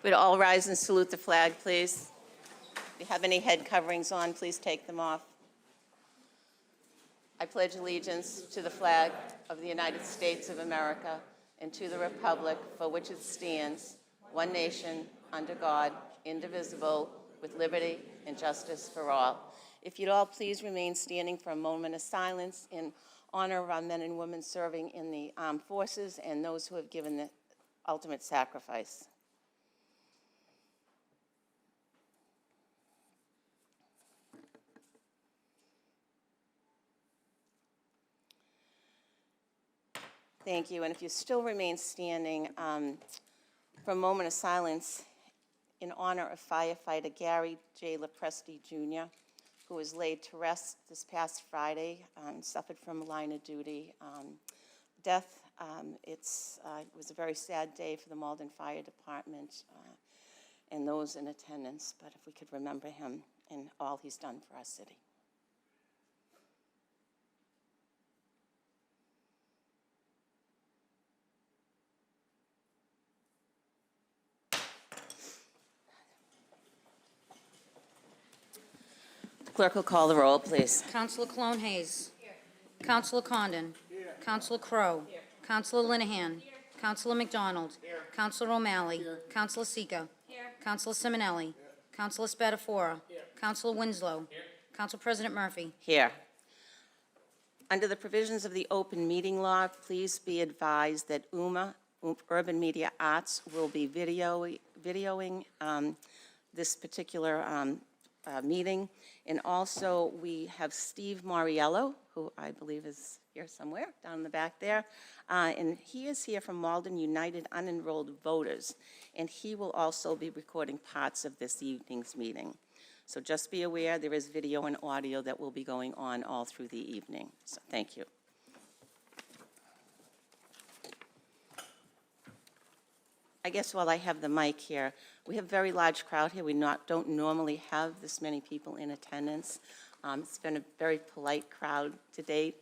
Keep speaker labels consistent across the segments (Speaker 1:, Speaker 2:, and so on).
Speaker 1: Would all rise and salute the flag, please? If you have any head coverings on, please take them off. I pledge allegiance to the flag of the United States of America and to the republic for which it stands, one nation, under God, indivisible, with liberty and justice for all. If you'd all please remain standing for a moment of silence in honor of our men and women serving in the armed forces and those who have given the ultimate sacrifice. Thank you. And if you still remain standing for a moment of silence in honor of firefighter Gary J. Lepresti Jr., who was laid to rest this past Friday, suffered from line of duty death. It was a very sad day for the Malden Fire Department and those in attendance, but if we could remember him and all he's done for our city. Clerk will call the roll, please.
Speaker 2: Councilor Cologne Hayes. Here. Councilor Condon. Here. Councilor Crowe. Here. Councilor Linehan. Here. Councilor McDonald. Here. Councilor O'Malley. Here. Councilor Seca. Here. Councilor Simonelli. Here. Councilor Spatafora. Here. Councilor Winslow. Here. Council President Murphy.
Speaker 1: Here. Under the provisions of the open meeting law, please be advised that Urban Media Arts will be videoing this particular meeting. And also we have Steve Moriello, who I believe is here somewhere down in the back there. And he is here from Malden United Unenrolled Voters. And he will also be recording parts of this evening's meeting. So just be aware there is video and audio that will be going on all through the evening. So thank you. I guess while I have the mic here, we have a very large crowd here. We don't normally have this many people in attendance. It's been a very polite crowd to date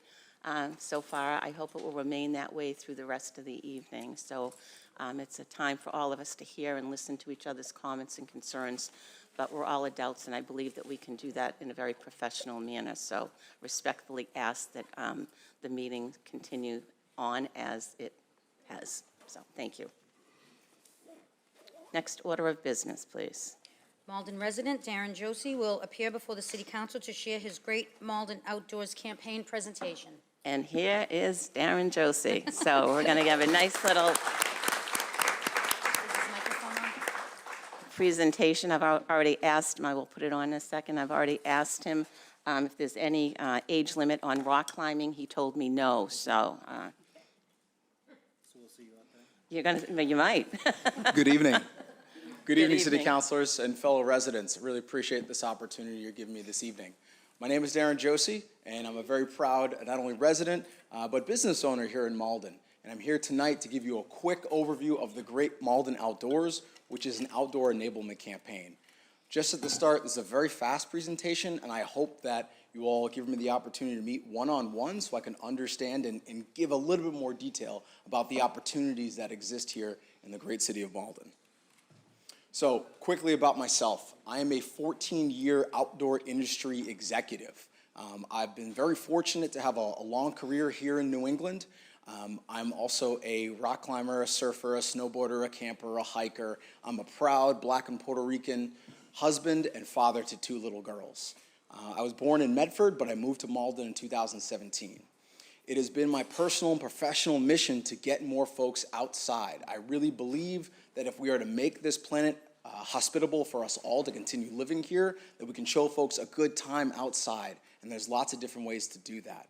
Speaker 1: so far. I hope it will remain that way through the rest of the evening. So it's a time for all of us to hear and listen to each other's comments and concerns. But we're all adults, and I believe that we can do that in a very professional manner. So respectfully ask that the meeting continue on as it has. So thank you. Next order of business, please.
Speaker 2: Malden resident Darren Josey will appear before the City Council to share his Great Malden Outdoors campaign presentation.
Speaker 1: And here is Darren Josey. So we're going to give a nice little presentation. I've already asked him, I will put it on in a second. I've already asked him if there's any age limit on rock climbing. He told me no, so.
Speaker 3: We'll see you out there.
Speaker 1: You might.
Speaker 3: Good evening. Good evening, City Councilors and fellow residents. I really appreciate this opportunity you're giving me this evening. My name is Darren Josey, and I'm a very proud, not only resident, but business owner here in Malden. And I'm here tonight to give you a quick overview of the Great Malden Outdoors, which is an outdoor enablement campaign. Just at the start, this is a very fast presentation, and I hope that you all give me the opportunity to meet one-on-one so I can understand and give a little bit more detail about the opportunities that exist here in the great city of Malden. So quickly about myself, I am a 14-year outdoor industry executive. I've been very fortunate to have a long career here in New England. I'm also a rock climber, a surfer, a snowboarder, a camper, a hiker. I'm a proud Black and Puerto Rican husband and father to 2 little girls. I was born in Medford, but I moved to Malden in 2017. It has been my personal and professional mission to get more folks outside. I really believe that if we are to make this planet hospitable for us all to continue living here, that we can show folks a good time outside, and there's lots of different ways to do that.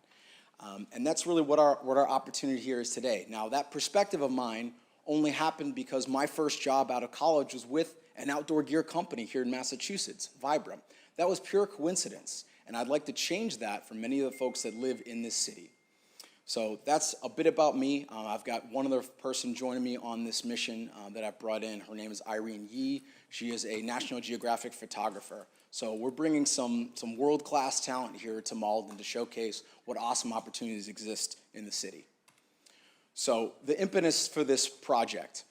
Speaker 3: And that's really what our opportunity here is today. Now, that perspective of mine only happened because my first job out of college was with an outdoor gear company here in Massachusetts, Vibram. That was pure coincidence, and I'd like to change that for many of the folks that live in this city. So that's a bit about me. I've got one other person joining me on this mission that I've brought in. Her name is Irene Yee. She is a National Geographic photographer. So we're bringing some world-class talent here to Malden to showcase what awesome opportunities exist in the city. So the impetus for this project.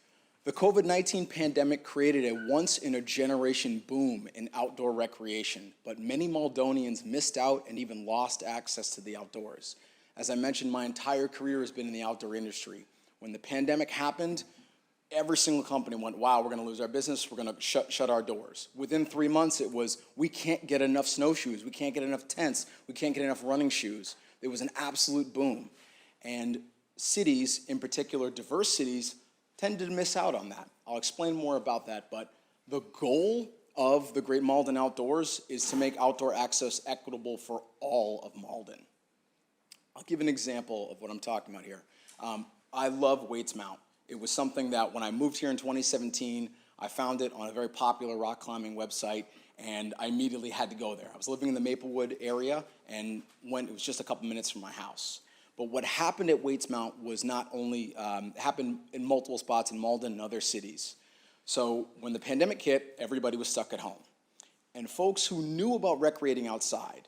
Speaker 3: The COVID-19 pandemic created a once-in-a-generation boom in outdoor recreation, but many Maldonians missed out and even lost access to the outdoors. As I mentioned, my entire career has been in the outdoor industry. When the pandemic happened, every single company went, wow, we're going to lose our business, we're going to shut our doors. Within 3 months, it was, we can't get enough snowshoes, we can't get enough tents, we can't get enough running shoes. There was an absolute boom. And cities, in particular diverse cities, tended to miss out on that. I'll explain more about that, but the goal of the Great Malden Outdoors is to make outdoor access equitable for all of Malden. I'll give an example of what I'm talking about here. I love Waits Mount. It was something that when I moved here in 2017, I found it on a very popular rock climbing website, and I immediately had to go there. I was living in the Maplewood area, and it was just a couple minutes from my house. But what happened at Waits Mount was not only, happened in multiple spots in Malden and other cities. So when the pandemic hit, everybody was stuck at home. And folks who knew about recreating outside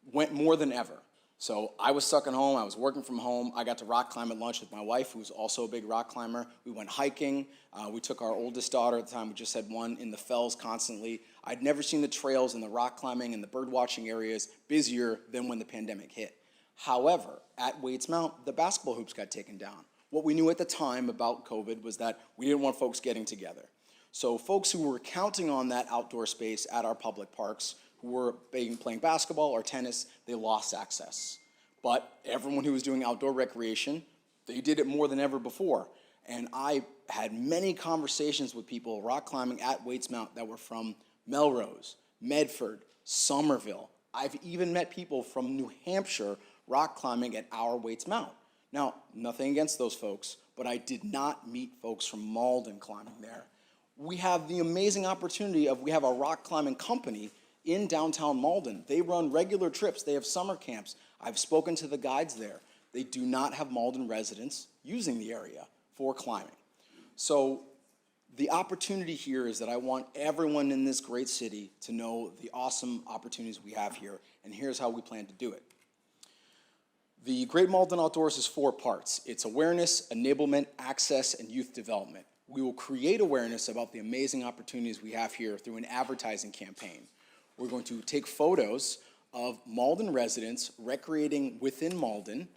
Speaker 3: went more than ever. So I was stuck at home, I was working from home, I got to rock climb at lunch with my wife, who's also a big rock climber. We went hiking, we took our oldest daughter at the time, we just had one, in the fells constantly. I'd never seen the trails and the rock climbing and the bird watching areas busier than when the pandemic hit. However, at Waits Mount, the basketball hoops got taken down. What we knew at the time about COVID was that we didn't want folks getting together. So folks who were counting on that outdoor space at our public parks, who were playing basketball or tennis, they lost access. But everyone who was doing outdoor recreation, they did it more than ever before. And I had many conversations with people rock climbing at Waits Mount that were from Melrose, Medford, Somerville. I've even met people from New Hampshire rock climbing at our Waits Mount. Now, nothing against those folks, but I did not meet folks from Malden climbing there. We have the amazing opportunity of, we have a rock climbing company in downtown Malden. They run regular trips, they have summer camps. I've spoken to the guides there. They do not have Malden residents using the area for climbing. So the opportunity here is that I want everyone in this great city to know the awesome opportunities we have here, and here's how we plan to do it. The Great Malden Outdoors is 4 parts. It's awareness, enablement, access, and youth development. We will create awareness about the amazing opportunities we have here through an advertising campaign. We're going to take photos of Malden residents recreating within Malden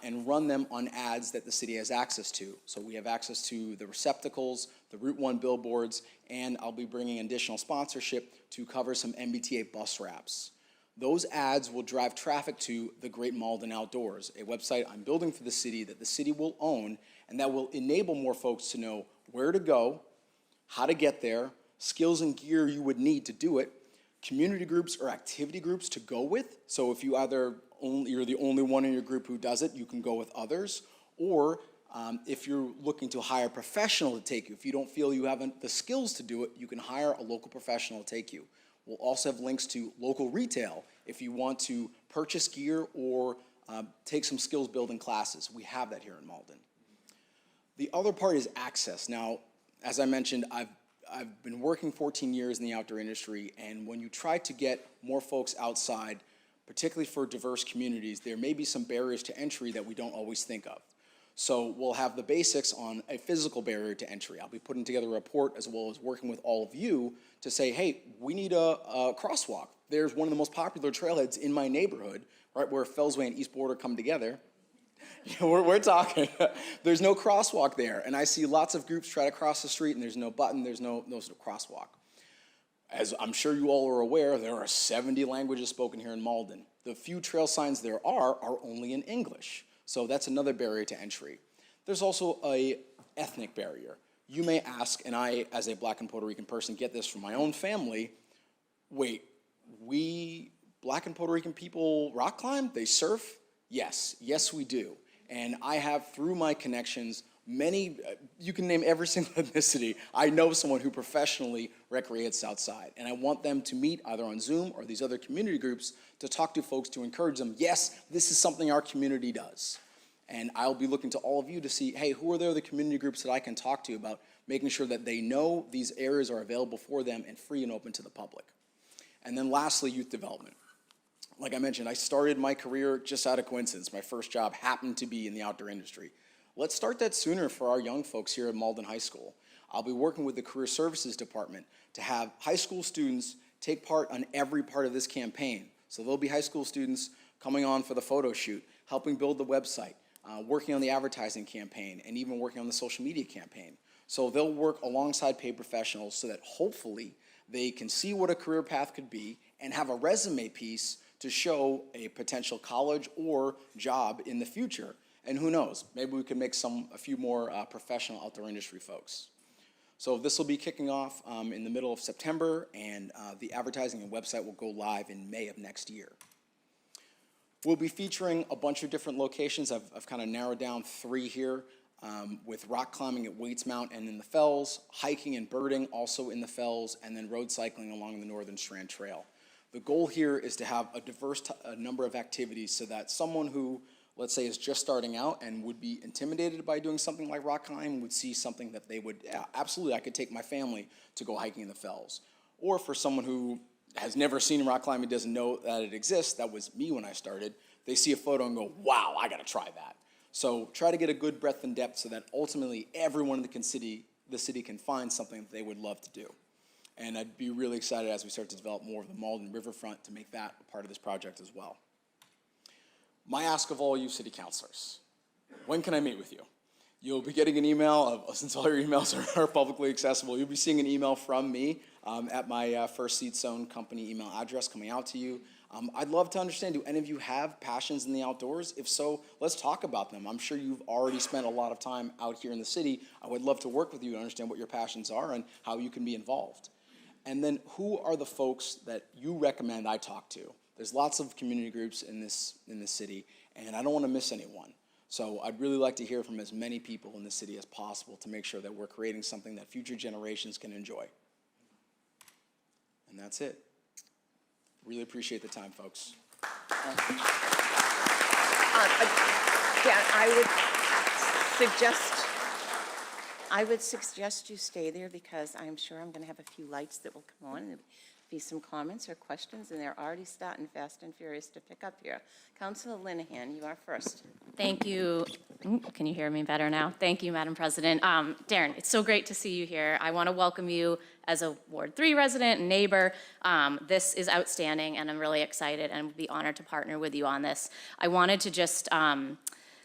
Speaker 3: and run them on ads that the city has access to. So we have access to the receptacles, the Route 1 billboards, and I'll be bringing additional sponsorship to cover some MBTA bus wraps. Those ads will drive traffic to the Great Malden Outdoors, a website I'm building for the city that the city will own, and that will enable more folks to know where to go, how to get there, skills and gear you would need to do it, community groups or activity groups to go with. So if you're the only one in your group who does it, you can go with others. Or if you're looking to hire a professional to take you, if you don't feel you have the skills to do it, you can hire a local professional to take you. We'll also have links to local retail if you want to purchase gear or take some skills building classes. We have that here in Malden. The other part is access. Now, as I mentioned, I've been working 14 years in the outdoor industry, and when you try to get more folks outside, particularly for diverse communities, there may be some barriers to entry that we don't always think of. So we'll have the basics on a physical barrier to entry. I'll be putting together a report as well as working with all of you to say, hey, we need a crosswalk. There's one of the most popular trailheads in my neighborhood, right where Fellsway and East Border come together. We're talking. There's no crosswalk there, and I see lots of groups try to cross the street, and there's no button, there's no crosswalk. As I'm sure you all are aware, there are 70 languages spoken here in Malden. The few trail signs there are only in English, so that's another barrier to entry. There's also an ethnic barrier. You may ask, and I, as a Black and Puerto Rican person, get this from my own family, wait, we Black and Puerto Rican people rock climb? They surf? Yes, we do. And I have, through my connections, many, you can name every single ethnicity. I know someone who professionally recreates outside, and I want them to meet either on Zoom or these other community groups to talk to folks to encourage them, yes, this is something our community does. And I'll be looking to all of you to see, hey, who are the other community groups that I can talk to about making sure that they know these areas are available for them and free and open to the public. And then lastly, youth development. Like I mentioned, I started my career just out of coincidence. My first job happened to be in the outdoor industry. Let's start that sooner for our young folks here at Malden High School. I'll be working with the Career Services Department to have high school students take part on every part of this campaign. So there'll be high school students coming on for the photo shoot, helping build the website, working on the advertising campaign, and even working on the social media campaign. So they'll work alongside paid professionals so that hopefully they can see what a career path could be and have a resume piece to show a potential college or job in the future. And who knows, maybe we can make a few more professional outdoor industry folks. So this will be kicking off in the middle of September, and the advertising and website will go live in May of next year. We'll be featuring a bunch of different locations. I've kind of narrowed down 3 here, with rock climbing at Waits Mount and in the Fells, hiking and birding also in the Fells, and then road cycling along the Northern Strand Trail. The goal here is to have a diverse number of activities so that someone who, let's say, is just starting out and would be intimidated by doing something like rock climbing would see something that they would, yeah, absolutely, I could take my family to go hiking in the Fells. Or for someone who has never seen rock climbing, doesn't know that it exists, that was me when I started, they see a photo and go, wow, I gotta try that. So try to get a good breadth and depth so that ultimately everyone in the city can find something that they would love to do. And I'd be really excited as we start to develop more of the Malden riverfront to make that a part of this project as well. My ask of all you city councilors, when can I meet with you? You'll be getting an email, since all your emails are publicly accessible, you'll be seeing an email from me at my First Seed Zone company email address coming out to you. I'd love to understand, do any of you have passions in the outdoors? If so, let's talk about them. I'm sure you've already spent a lot of time out here in the city. I would love to work with you to understand what your passions are and how you can be involved. And then who are the folks that you recommend I talk to? There's lots of community groups in this city, and I don't want to miss anyone. So I'd really like to hear from as many people in the city as possible to make sure that we're creating something that future generations can enjoy. And that's it. Really appreciate the time, folks.
Speaker 1: Dan, I would suggest you stay there because I'm sure I'm going to have a few lights that will come on and there'll be some comments or questions, and they're already starting fast and furious to pick up here. Councilor Linehan, you are first.
Speaker 4: Thank you. Can you hear me better now? Thank you, Madam President. Darren, it's so great to see you here. I want to welcome you as a Ward 3 resident and neighbor. This is outstanding, and I'm really excited and would be honored to partner with you on this. I wanted to just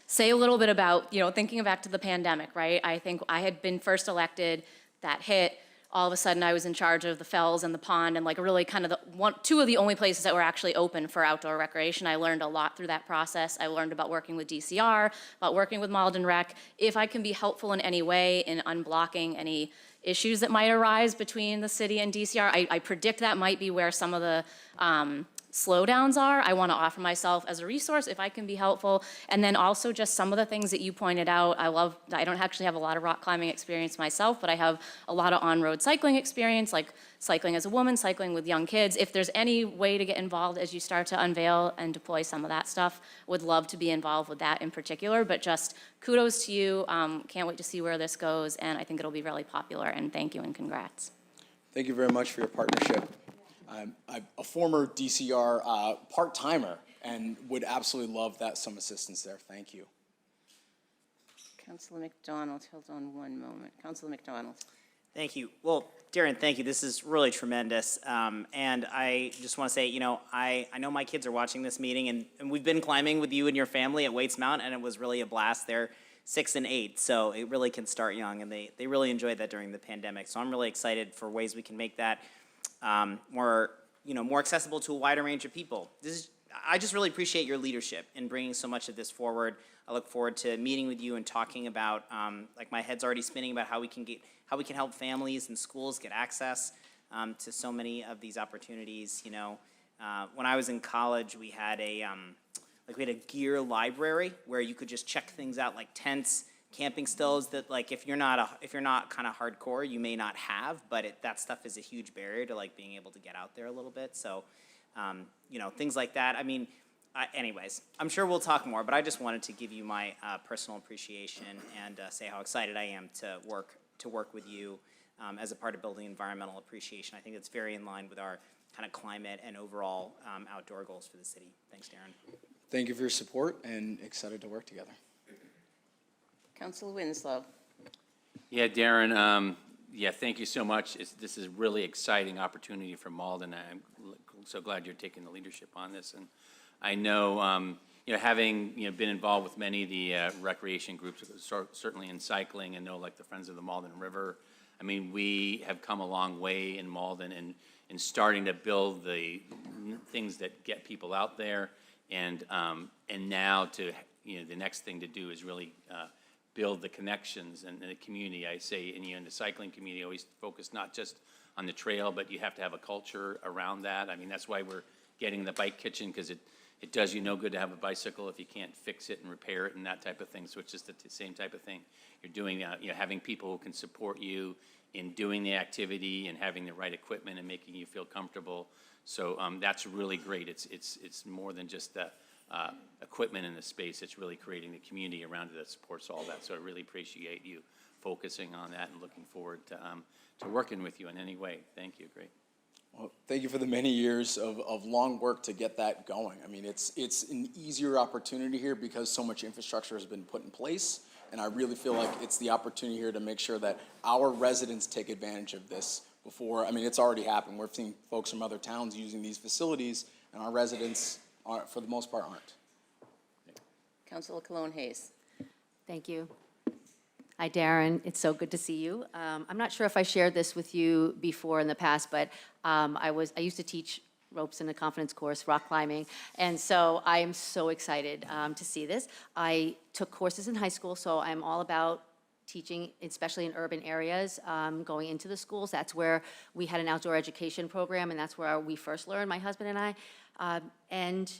Speaker 4: say a little bit about, thinking back to the pandemic, right? I think I had been first elected, that hit. All of a sudden I was in charge of the Fells and the pond and really kind of two of the only places that were actually open for outdoor recreation. I learned a lot through that process. I learned about working with DCR, about working with Malden Rec. If I can be helpful in any way in unblocking any issues that might arise between the city and DCR, I predict that might be where some of the slowdowns are. I want to offer myself as a resource if I can be helpful. And then also just some of the things that you pointed out. I don't actually have a lot of rock climbing experience myself, but I have a lot of on-road cycling experience, like cycling as a woman, cycling with young kids. If there's any way to get involved as you start to unveil and deploy some of that stuff, would love to be involved with that in particular, but just kudos to you. Can't wait to see where this goes, and I think it'll be really popular, and thank you and congrats.
Speaker 3: Thank you very much for your partnership. I'm a former DCR part-timer and would absolutely love some assistance there. Thank you.
Speaker 1: Councilor McDonald, hold on one moment. Councilor McDonald.
Speaker 5: Thank you. Well, Darren, thank you. This is really tremendous. And I just want to say, I know my kids are watching this meeting, and we've been climbing with you and your family at Waits Mount, and it was really a blast. They're 6 and 8, so it really can start young, and they really enjoyed that during the pandemic. So I'm really excited for ways we can make that more accessible to a wider range of people. I just really appreciate your leadership in bringing so much of this forward. I look forward to meeting with you and talking about, my head's already spinning about how we can help families and schools get access to so many of these opportunities. When I was in college, we had a gear library where you could just check things out, like tents, camping stoves that if you're not kind of hardcore, you may not have, but that stuff is a huge barrier to being able to get out there a little bit. So, things like that. Anyways, I'm sure we'll talk more, but I just wanted to give you my personal appreciation and say how excited I am to work with you as a part of building environmental appreciation. I think it's very in line with our kind of climate and overall outdoor goals for the city. Thanks, Darren.
Speaker 3: Thank you for your support and excited to work together.
Speaker 1: Councilor Winslow.
Speaker 6: Yeah, Darren, Yeah, thank you so much. This is a really exciting opportunity for Malden. I'm so glad you're taking the leadership on this. And I know, having, been involved with many of the recreation groups, certainly in cycling, and know like the Friends of the Malden River. I mean, we have come a long way in Malden in starting to build the things that get people out there. And now the next thing to do is really build the connections and the community. I say in the cycling community, always focus not just on the trail, but you have to have a culture around that. I mean, that's why we're getting the bike kitchen, because it does you no good to have a bicycle if you can't fix it and repair it and that type of thing. So it's just the same type of thing. You're doing, having people who can support you in doing the activity and having the right equipment and making you feel comfortable. So that's really great. It's more than just the equipment in the space. It's really creating the community around it that supports all that. So I really appreciate you focusing on that and looking forward to working with you in any way. Thank you. Great.
Speaker 3: Well, thank you for the many years of long work to get that going. I mean, it's an easier opportunity here because so much infrastructure has been put in place, and I really feel like it's the opportunity here to make sure that our residents take advantage of this before. I mean, it's already happened. We're seeing folks from other towns using these facilities, and our residents, for the most part, aren't.
Speaker 1: Councilor Cologne Hayes.
Speaker 7: Thank you. Hi, Darren. It's so good to see you. I'm not sure if I shared this with you before in the past, but I used to teach ropes in a confidence course, rock climbing, and so I am so excited to see this. I took courses in high school, so I'm all about teaching, especially in urban areas, going into the schools. That's where we had an outdoor education program, and that's where we first learned, my husband and I. And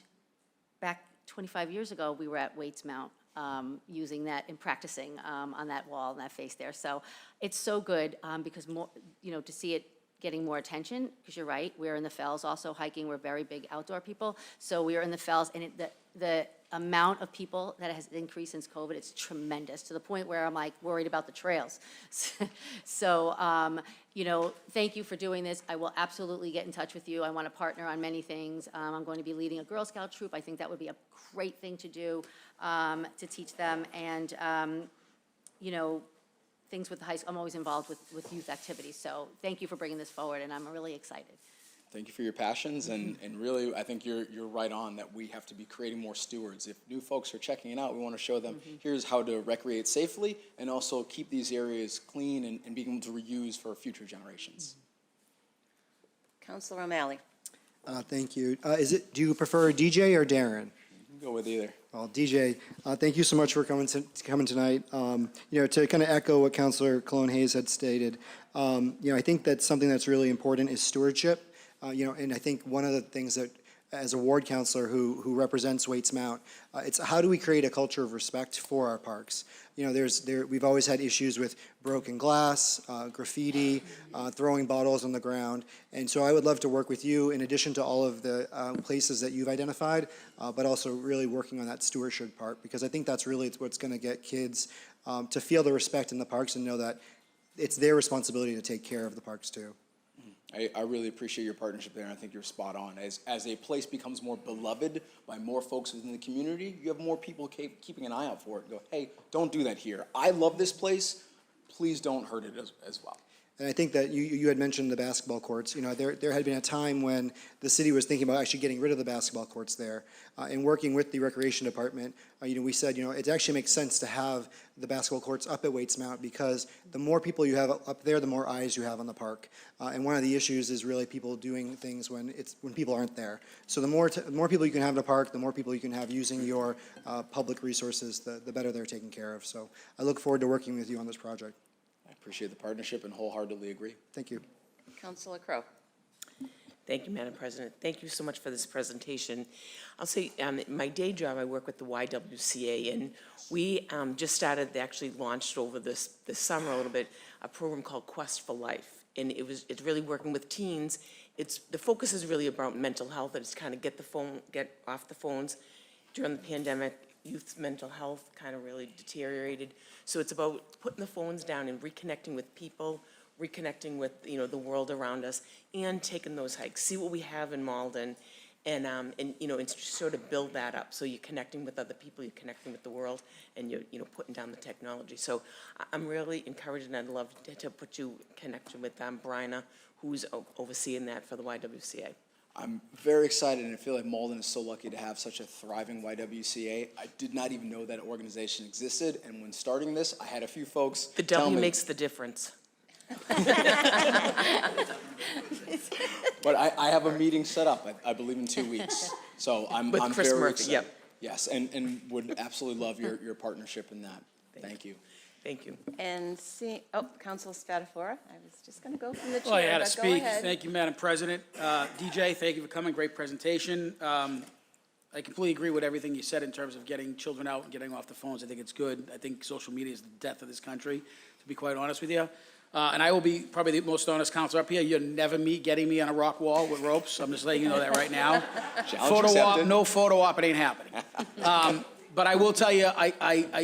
Speaker 7: back 25 years ago, we were at Waits Mount, using that and practicing on that wall and that face there. So it's so good because more, to see it getting more attention, because you're right, we're in the Fells also hiking. We're very big outdoor people. So we are in the Fells, and the amount of people that has increased since COVID, it's tremendous, to the point where I'm like worried about the trails. So, thank you for doing this. I will absolutely get in touch with you. I want to partner on many things. I'm going to be leading a Girl Scout troop. I think that would be a great thing to do, to teach them. And, things with the high school, I'm always involved with youth activities. So thank you for bringing this forward, and I'm really excited.
Speaker 3: Thank you for your passions, and really, I think you're right on that we have to be creating more stewards. If new folks are checking it out, we want to show them here's how to recreate safely and also keep these areas clean and being able to reuse for future generations.
Speaker 1: Councilor O'Malley.
Speaker 8: Thank you. Do you prefer DJ or Darren?
Speaker 3: You can go with either.
Speaker 8: Well, DJ, thank you so much for coming tonight. To kind of echo what Councilor Cologne Hayes had stated, I think that something that's really important is stewardship. And I think one of the things that, as a ward councilor who represents Waits Mount, it's how do we create a culture of respect for our parks? We've always had issues with broken glass, graffiti, throwing bottles on the ground, and so I would love to work with you in addition to all of the places that you've identified, but also really working on that stewardship part, because I think that's really what's going to get kids to feel the respect in the parks and know that it's their responsibility to take care of the parks too.
Speaker 3: I really appreciate your partnership there, and I think you're spot on. As a place becomes more beloved by more folks within the community, you have more people keeping an eye out for it and go, hey, don't do that here. I love this place. Please don't hurt it as well.
Speaker 8: And I think that you had mentioned the basketball courts. There had been a time when the city was thinking about actually getting rid of the basketball courts there. And working with the recreation department, we said, it actually makes sense to have the basketball courts up at Waits Mount, because the more people you have up there, the more eyes you have on the park. And one of the issues is really people doing things when people aren't there. So the more people you can have in the park, the more people you can have using your public resources, the better they're taken care of. So I look forward to working with you on this project.
Speaker 3: I appreciate the partnership and wholeheartedly agree.
Speaker 8: Thank you.
Speaker 1: Councilor Crowe.
Speaker 9: Thank you, Madam President. Thank you so much for this presentation. I'll say, my day job, I work with the YWCA, and we just started, actually launched over this summer a little bit, a program called Quest for Life. And it's really working with teens. The focus is really about mental health, and it's kind of get off the phones. During the pandemic, youth's mental health kind of really deteriorated. So it's about putting the phones down and reconnecting with people, reconnecting with the world around us, and taking those hikes. See what we have in Malden, and sort of build that up. So you're connecting with other people, you're connecting with the world, and you're, putting down the technology. So I'm really encouraged, and I'd love to put you in connection with Bryna, who's overseeing that for the YWCA.
Speaker 3: I'm very excited, and I feel like Malden is so lucky to have such a thriving YWCA. I did not even know that organization existed, and when starting this, I had a few folks
Speaker 9: The
Speaker 3: tell
Speaker 9: W
Speaker 3: me,
Speaker 9: makes the difference.
Speaker 3: but I have a meeting set up, I believe in 2 weeks. So I'm
Speaker 9: With Chris
Speaker 3: very
Speaker 9: Murphy,
Speaker 3: excited.
Speaker 9: yep.
Speaker 3: Yes, and would absolutely love your partnership in that. Thank you.
Speaker 9: Thank you.
Speaker 1: And see, Council Spatafora, I was just going to go from the chair,
Speaker 10: Well, I had to
Speaker 1: but go
Speaker 10: speak.
Speaker 1: ahead.
Speaker 10: Thank you, Madam President. DJ, thank you for coming. Great presentation. I completely agree with everything you said in terms of getting children out and getting off the phones. I think it's good. I think social media is the death of this country, to be quite honest with you. And I will be probably the most honest counselor up here. You'll never getting me on a rock wall with ropes. I'm just letting you know that right now.
Speaker 3: Challenge
Speaker 10: Photo op,
Speaker 3: accepted.
Speaker 10: no photo op, it ain't happening. But I will tell you,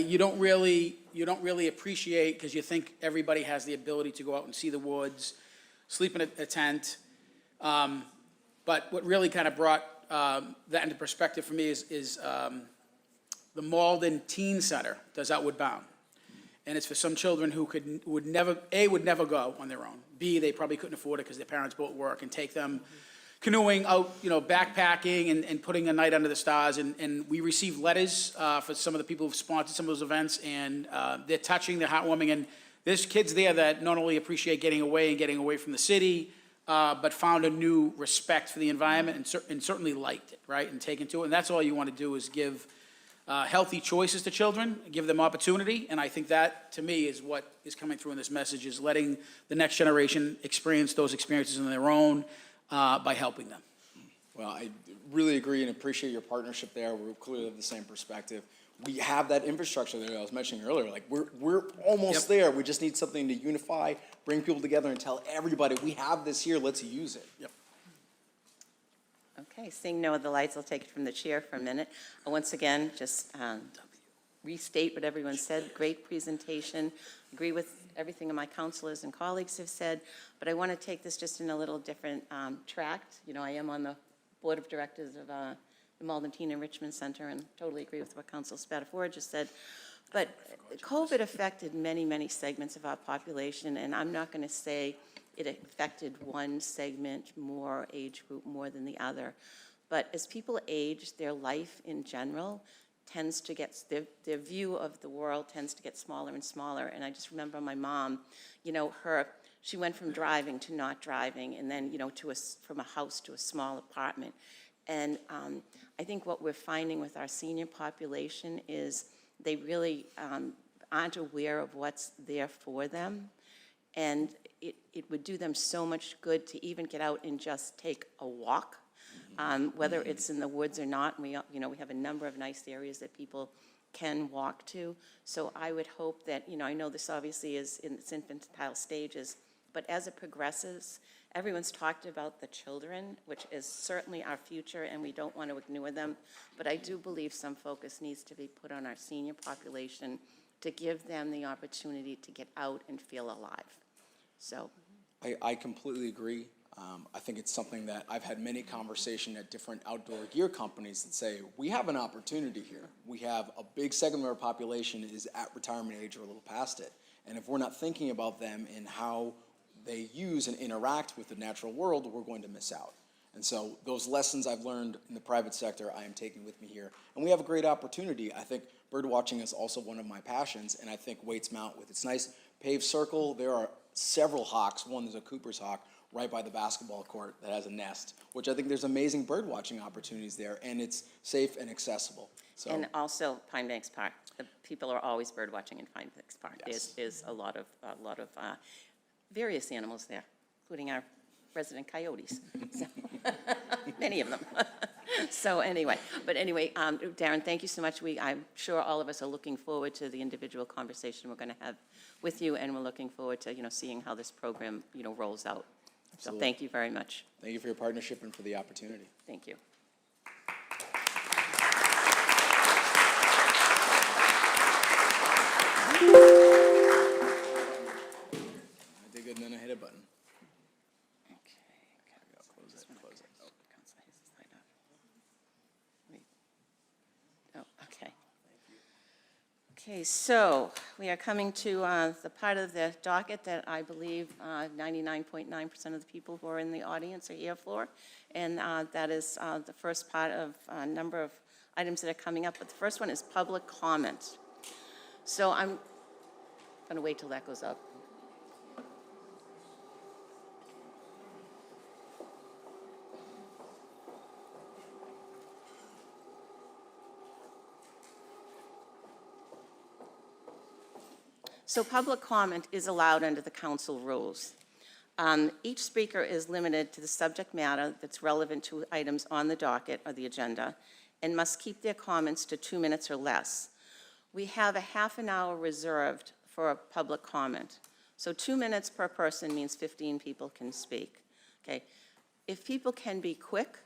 Speaker 10: you don't really appreciate, because you think everybody has the ability to go out and see the woods, sleep in a tent. But what really kind of brought that into perspective for me is the Malden Teen Center does Outward Bound. And it's for some children who would never go on their own. B, they probably couldn't afford it because their parents both work, and take them canoeing out, backpacking and putting a night under the stars. And we received letters for some of the people who've sponsored some of those events, and they're touching, they're heartwarming. And there's kids there that not only appreciate getting away from the city, but found a new respect for the environment and certainly liked it, right, and taken to it. And that's all you want to do is give healthy choices to children, give them opportunity. And I think that, to me, is what is coming through in this message, is letting the next generation experience those experiences on their own by helping them.
Speaker 3: Well, I really agree and appreciate your partnership there. We clearly have the same perspective. We have that infrastructure that I was mentioning earlier. Like, we're almost there. We just need something to unify, bring people together, and tell everybody, we have this here, let's use it.
Speaker 10: Yep.
Speaker 1: Okay, seeing no other lights, I'll take it from the chair for a minute. Once again, just restate what everyone said. Great presentation. Agree with everything my counselors and colleagues have said, but I want to take this just in a little different tract. I am on the board of directors of the Malden Teen Enrichment Center, and totally agree with what Council Spatafora just said. But COVID affected many, many segments of our population, and I'm not going to say it affected one segment more, age group more than the other. But as people age, their life in general tends to get, their view of the world tends to get smaller and smaller. And I just remember my mom, she went from driving to not driving, and then, from a house to a small apartment. And I think what we're finding with our senior population is they really aren't aware of what's there for them. And it would do them so much good to even get out and just take a walk, whether it's in the woods or not. And we have a number of nice areas that people can walk to. So I would hope that, I know this obviously is in its infantile stages, but as it progresses, everyone's talked about the children, which is certainly our future, and we don't want to ignore them. But I do believe some focus needs to be put on our senior population to give them the opportunity to get out and feel alive. So.
Speaker 3: I completely agree. I think it's something that I've had many conversations at different outdoor gear companies that say, we have an opportunity here. We have a big segment of our population is at retirement age or a little past it. And if we're not thinking about them and how they use and interact with the natural world, we're going to miss out. And so those lessons I've learned in the private sector, I am taking with me here. And we have a great opportunity. I think bird watching is also one of my passions, and I think Waits Mount, with its nice paved circle, there are several hawks. One is a Cooper's hawk right by the basketball court that has a nest, which I think there's amazing bird watching opportunities there, and it's safe and accessible. So.
Speaker 1: And also Pine Banks Park. The people are always bird watching in Pine Banks Park.
Speaker 3: Yes.
Speaker 1: There's a lot of various animals there, including our resident coyotes. So, many of them. So anyway, Darren, thank you so much. I'm sure all of us are looking forward to the individual conversation we're going to have with you, and we're looking forward to seeing how this program rolls out. So thank you very much.
Speaker 3: Thank you for your partnership and for the opportunity.
Speaker 1: Thank you.
Speaker 3: I did good, and then I hit a button.
Speaker 1: Okay.
Speaker 3: Close it, close it. Oh.
Speaker 1: Okay, so we are coming to the part of the docket that I believe 99.9% of the people who are in the audience are here for, and that is the first part of a number of items that are coming up, but the first one is public comment. So I'm going to wait till that goes up. So public comment is allowed under the council rules. Each speaker is limited to the subject matter that's relevant to items on the docket or the agenda and must keep their comments to 2 minutes or less. We have a half an hour reserved for a public comment. So 2 minutes per person means 15 people can speak. Okay. If people can be quick,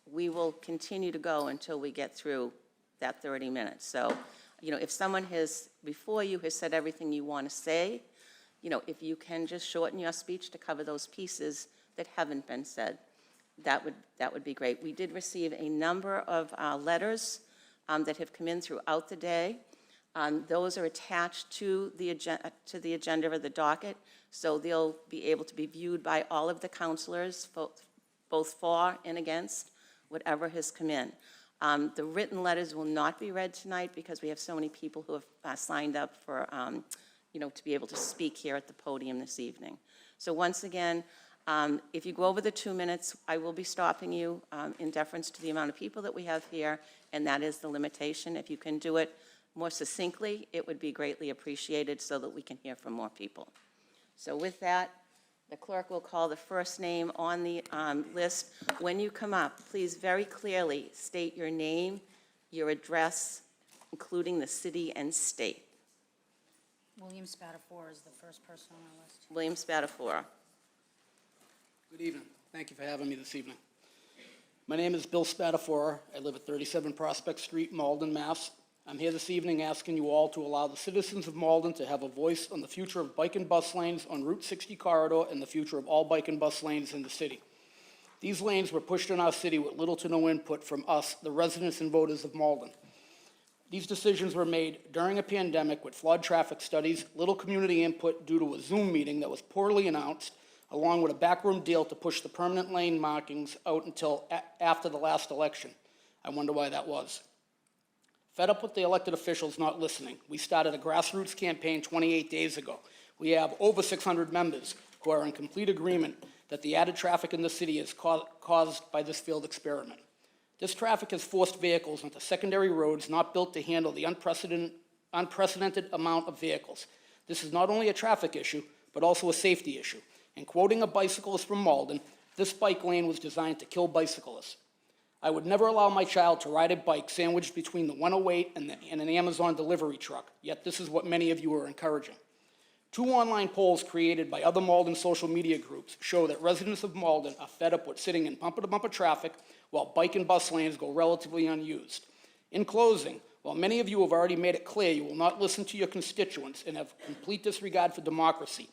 Speaker 1: we will continue to go until we get through that 30 minutes. So, you know, if someone before you has said everything you want to say, you know, if you can just shorten your speech to cover those pieces that haven't been said, that would be great. We did receive a number of letters that have come in throughout the day. Those are attached to the agenda of the docket, so they'll be able to be viewed by all of the counselors, both for and against whatever has come in. The written letters will not be read tonight because we have so many people who have signed up for, you know, to be able to speak here at the podium this evening. So once again, if you go over the 2 minutes, I will be stopping you in deference to the amount of people that we have here, and that is the limitation. If you can do it more succinctly, it would be greatly appreciated so that we can hear from more people. So with that, the clerk will call the first name on the list. When you come up, please very clearly state your name, your address, including the city and state.
Speaker 2: William Spatafora is the first person on our list.
Speaker 1: William Spatafora.
Speaker 10: Good evening. Thank you for having me this evening. My name is Bill Spatafora. I live at 37 Prospect Street, Malden, Mass. I'm here this evening asking you all to allow the citizens of Malden to have a voice on the future of bike and bus lanes on Route 60 corridor and the future of all bike and bus lanes in the city. These lanes were pushed in our city with little to no input from us, the residents and voters of Malden. These decisions were made during a pandemic with flawed traffic studies, little community input due to a Zoom meeting that was poorly announced, along with a backroom deal to push the permanent lane markings out until after the last election. I wonder why that was. Fed up with the elected officials not listening, we started a grassroots campaign 28 days ago. We have over 600 members who are in complete agreement that the added traffic in the city is caused by this failed experiment. This traffic has forced vehicles onto secondary roads not built to handle the unprecedented amount of vehicles. This is not only a traffic issue, but also a safety issue. And quoting a bicyclist from Malden, this bike lane was designed to kill bicyclists. I would never allow my child to ride a bike sandwiched between the 108 and an Amazon delivery truck, yet this is what many of you are encouraging. 2 online polls created by other Malden social media groups show that residents of Malden are fed up with sitting in bumper-to-bumper traffic while bike and bus lanes go relatively unused. In closing, while many of you have already made it clear you will not listen to your constituents and have complete disregard for democracy,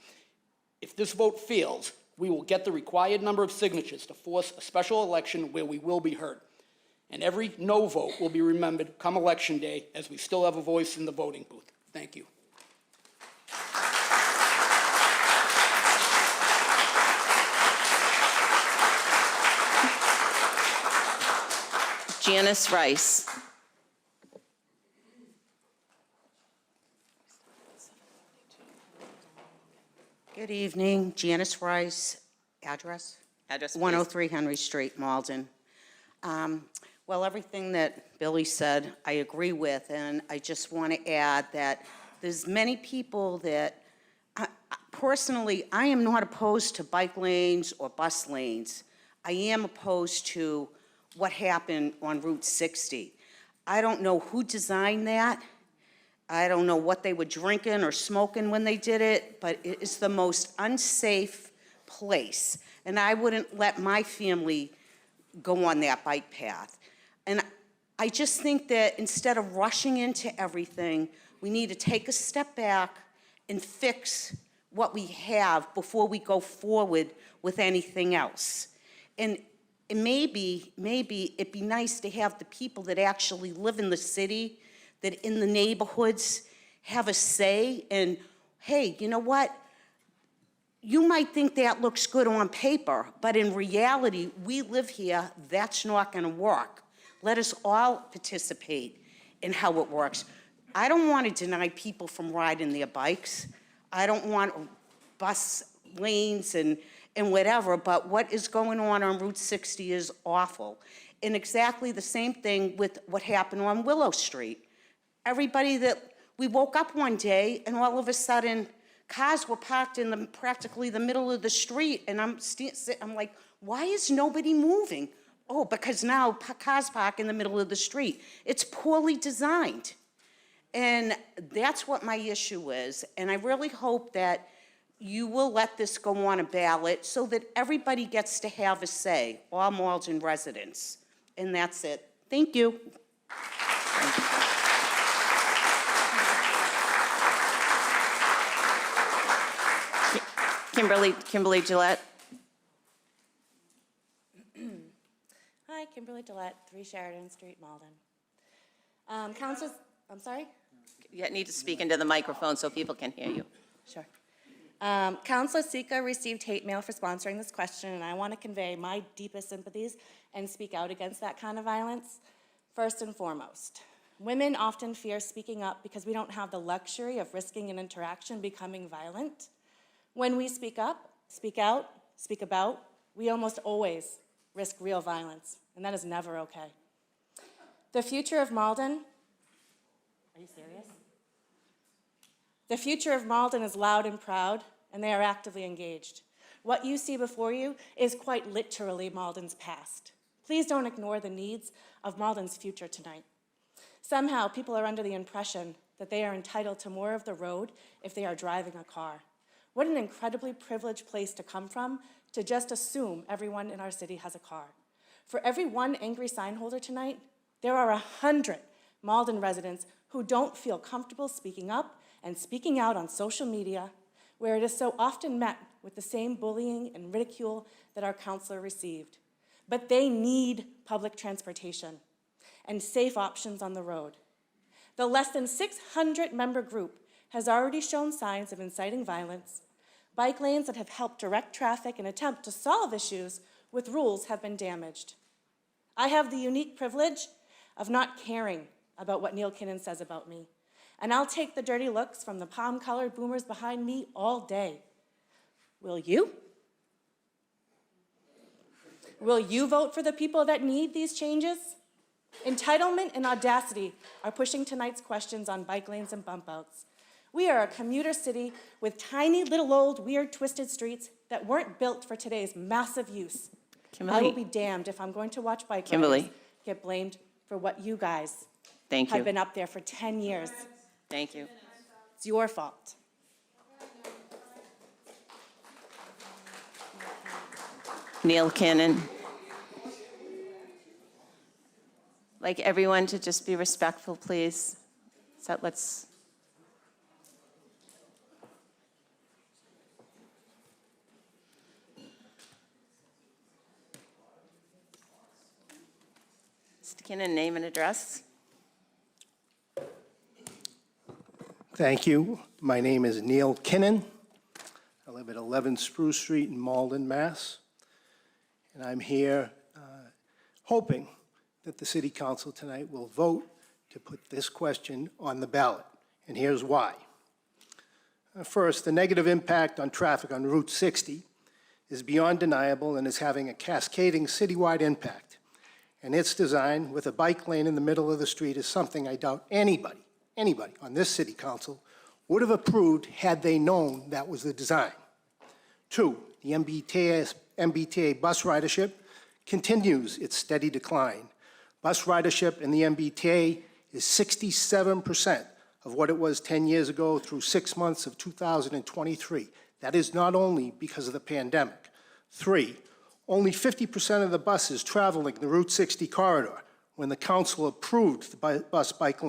Speaker 10: if this vote fails, we will get the required number of signatures to force a special election where we will be heard. And every no vote will be remembered come Election Day, as we still have a voice in the voting booth. Thank you.
Speaker 1: Janice Rice.
Speaker 11: Good evening, Janice Rice, address?
Speaker 1: Address, please.
Speaker 11: 103 Henry Street, Malden. Well, everything that Billy said, I agree with, and I just want to add that there's many people that, personally, I am not opposed to bike lanes or bus lanes. I am opposed to what happened on Route 60. I don't know who designed that. I don't know what they were drinking or smoking when they did it, but it is the most unsafe place. And I wouldn't let my family go on that bike path. And I just think that instead of rushing into everything, we need to take a step back and fix what we have before we go forward with anything else. And maybe it'd be nice to have the people that actually live in the city, that in the neighborhoods, have a say in, hey, you know what? You might think that looks good on paper, but in reality, we live here, that's not gonna work. Let us all participate in how it works. I don't want to deny people from riding their bikes. I don't want bus lanes and whatever, but what is going on Route 60 is awful. And exactly the same thing with what happened on Willow Street. Everybody we woke up one day and all of a sudden, cars were parked in practically the middle of the street, and I'm like, why is nobody moving? Oh, because now cars park in the middle of the street. It's poorly designed. And that's what my issue is. And I really hope that you will let this go on a ballot so that everybody gets to have a say, all Malden residents. And that's it. Thank you.
Speaker 1: Kimberly Gillette.
Speaker 12: Hi, Kimberly Gillette, 3 Sheridan Street, Malden. Councilors, I'm sorry?
Speaker 1: You need to speak into the microphone so people can hear you.
Speaker 12: Sure. Councilor Sika received hate mail for sponsoring this question, and I want to convey my deepest sympathies and speak out against that kind of violence. First and foremost, women often fear speaking up because we don't have the luxury of risking an interaction becoming violent. When we speak up, speak out, speak about, we almost always risk real violence, and that is never okay. The future of Malden, are you serious? The future of Malden is loud and proud, and they are actively engaged. What you see before you is quite literally Malden's past. Please don't ignore the needs of Malden's future tonight. Somehow, people are under the impression that they are entitled to more of the road if they are driving a car. What an incredibly privileged place to come from to just assume everyone in our city has a car. For every one angry sign holder tonight, there are 100 Malden residents who don't feel comfortable speaking up and speaking out on social media, where it is so often met with the same bullying and ridicule that our councilor received. But they need public transportation and safe options on the road. The less than 600-member group has already shown signs of inciting violence. Bike lanes that have helped direct traffic and attempt to solve issues with rules have been damaged. I have the unique privilege of not caring about what Neil Kinnan says about me, and I'll take the dirty looks from the palm-colored boomers behind me all day. Will you? Will you vote for the people that need these changes? Entitlement and audacity are pushing tonight's questions on bike lanes and bump outs. We are a commuter city with tiny little old weird twisted streets that weren't built for today's massive use. I will be damned if I'm going to watch bike riders get blamed for what you guys have been up there for 10 years.
Speaker 1: Thank you.
Speaker 12: It's your fault.
Speaker 1: Neil Kinnan. Like everyone to just be respectful, please. So let's. Mr. Kinnan, name and address.
Speaker 13: Thank you. My name is Neil Kinnan. I live at 11 Spruce Street in Malden, Mass. And I'm here hoping that the City Council tonight will vote to put this question on the ballot. And here's why. First, the negative impact on traffic on Route 60 is beyond deniable and is having a cascading citywide impact. And its design with a bike lane in the middle of the street is something I doubt anybody on this City Council would have approved had they known that was the design. 2, the MBTA bus ridership continues its steady decline. Bus ridership in the MBTA is 67% of what it was 10 years ago through 6 months of 2023. That is not only because of the pandemic. 3, only 50% of the buses traveling the Route 60 corridor when the council approved the bus-bike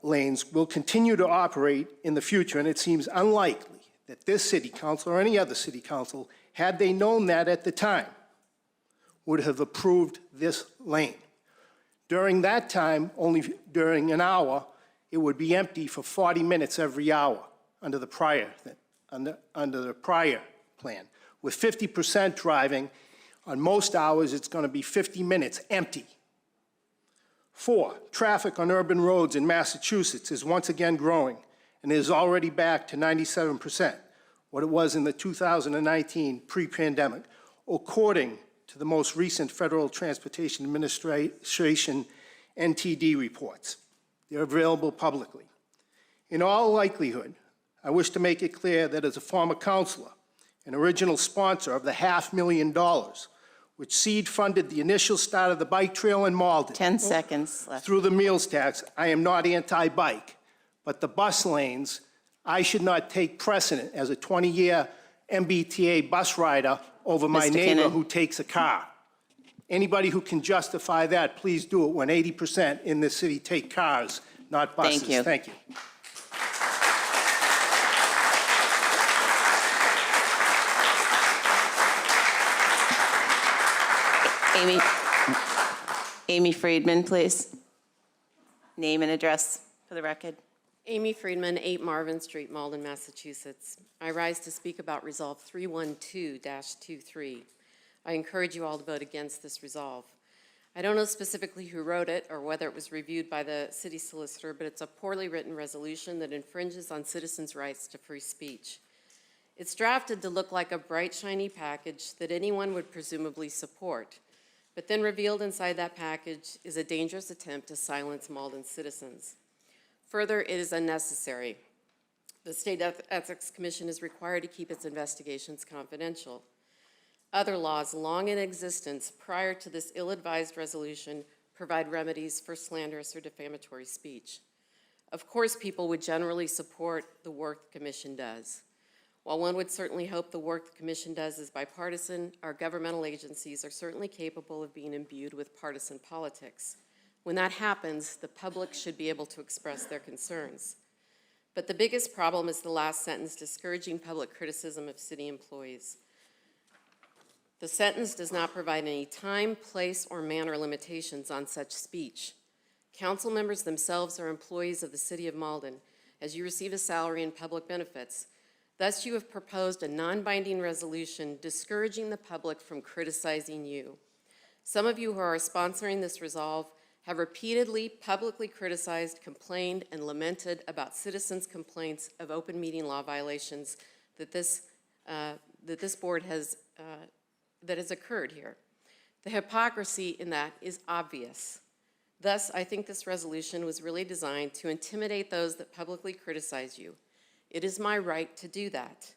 Speaker 13: lanes will continue to operate in the future, and it seems unlikely that this City Council or any other City Council, had they known that at the time, would have approved this lane. During that time, only during an hour, it would be empty for 40 minutes every hour under the prior plan. With 50% driving, on most hours, it's going to be 50 minutes empty. 4, traffic on urban roads in Massachusetts is once again growing and is already back to 97%, what it was in the 2019 pre-pandemic, according to the most recent Federal Transportation Administration NTD reports. They're available publicly. In all likelihood, I wish to make it clear that as a former counselor, an original sponsor of the $500,000, which seed funded the initial start of the bike trail in Malden.
Speaker 1: 10 seconds left.
Speaker 13: Through the meals tax, I am not anti-bike, but the bus lanes, I should not take precedent as a 20-year MBTA bus rider over my
Speaker 1: Mr.
Speaker 13: neighbor
Speaker 1: Kinnon.
Speaker 13: who takes a car. Anybody who can justify that, please do it when 80% in this city take cars, not buses.
Speaker 1: Thank you.
Speaker 13: Thank you.
Speaker 1: Amy Friedman, please. Name and address for the record.
Speaker 14: Amy Friedman, 8 Marvin Street, Malden, Massachusetts. I rise to speak about Resolve 312-23. I encourage you all to vote against this resolve. I don't know specifically who wrote it or whether it was reviewed by the city solicitor, but it's a poorly written resolution that infringes on citizens' rights to free speech. It's drafted to look like a bright, shiny package that anyone would presumably support, but then revealed inside that package is a dangerous attempt to silence Malden citizens. Further, it is unnecessary. The State Ethics Commission is required to keep its investigations confidential. Other laws long in existence prior to this ill-advised resolution provide remedies for slanderous or defamatory speech. Of course, people would generally support the work the Commission does. While one would certainly hope the work the Commission does is bipartisan, our governmental agencies are certainly capable of being imbued with partisan politics. When that happens, the public should be able to express their concerns. But the biggest problem is the last sentence, discouraging public criticism of city employees. The sentence does not provide any time, place, or manner limitations on such speech. Council members themselves are employees of the City of Malden, as you receive a salary and public benefits. Thus, you have proposed a non-binding resolution discouraging the public from criticizing you. Some of you who are sponsoring this resolve have repeatedly publicly criticized, complained, and lamented about citizens' complaints of open meeting law violations that this board has that has occurred here. The hypocrisy in that is obvious. Thus, I think this resolution was really designed to intimidate those that publicly criticize you. It is my right to do that.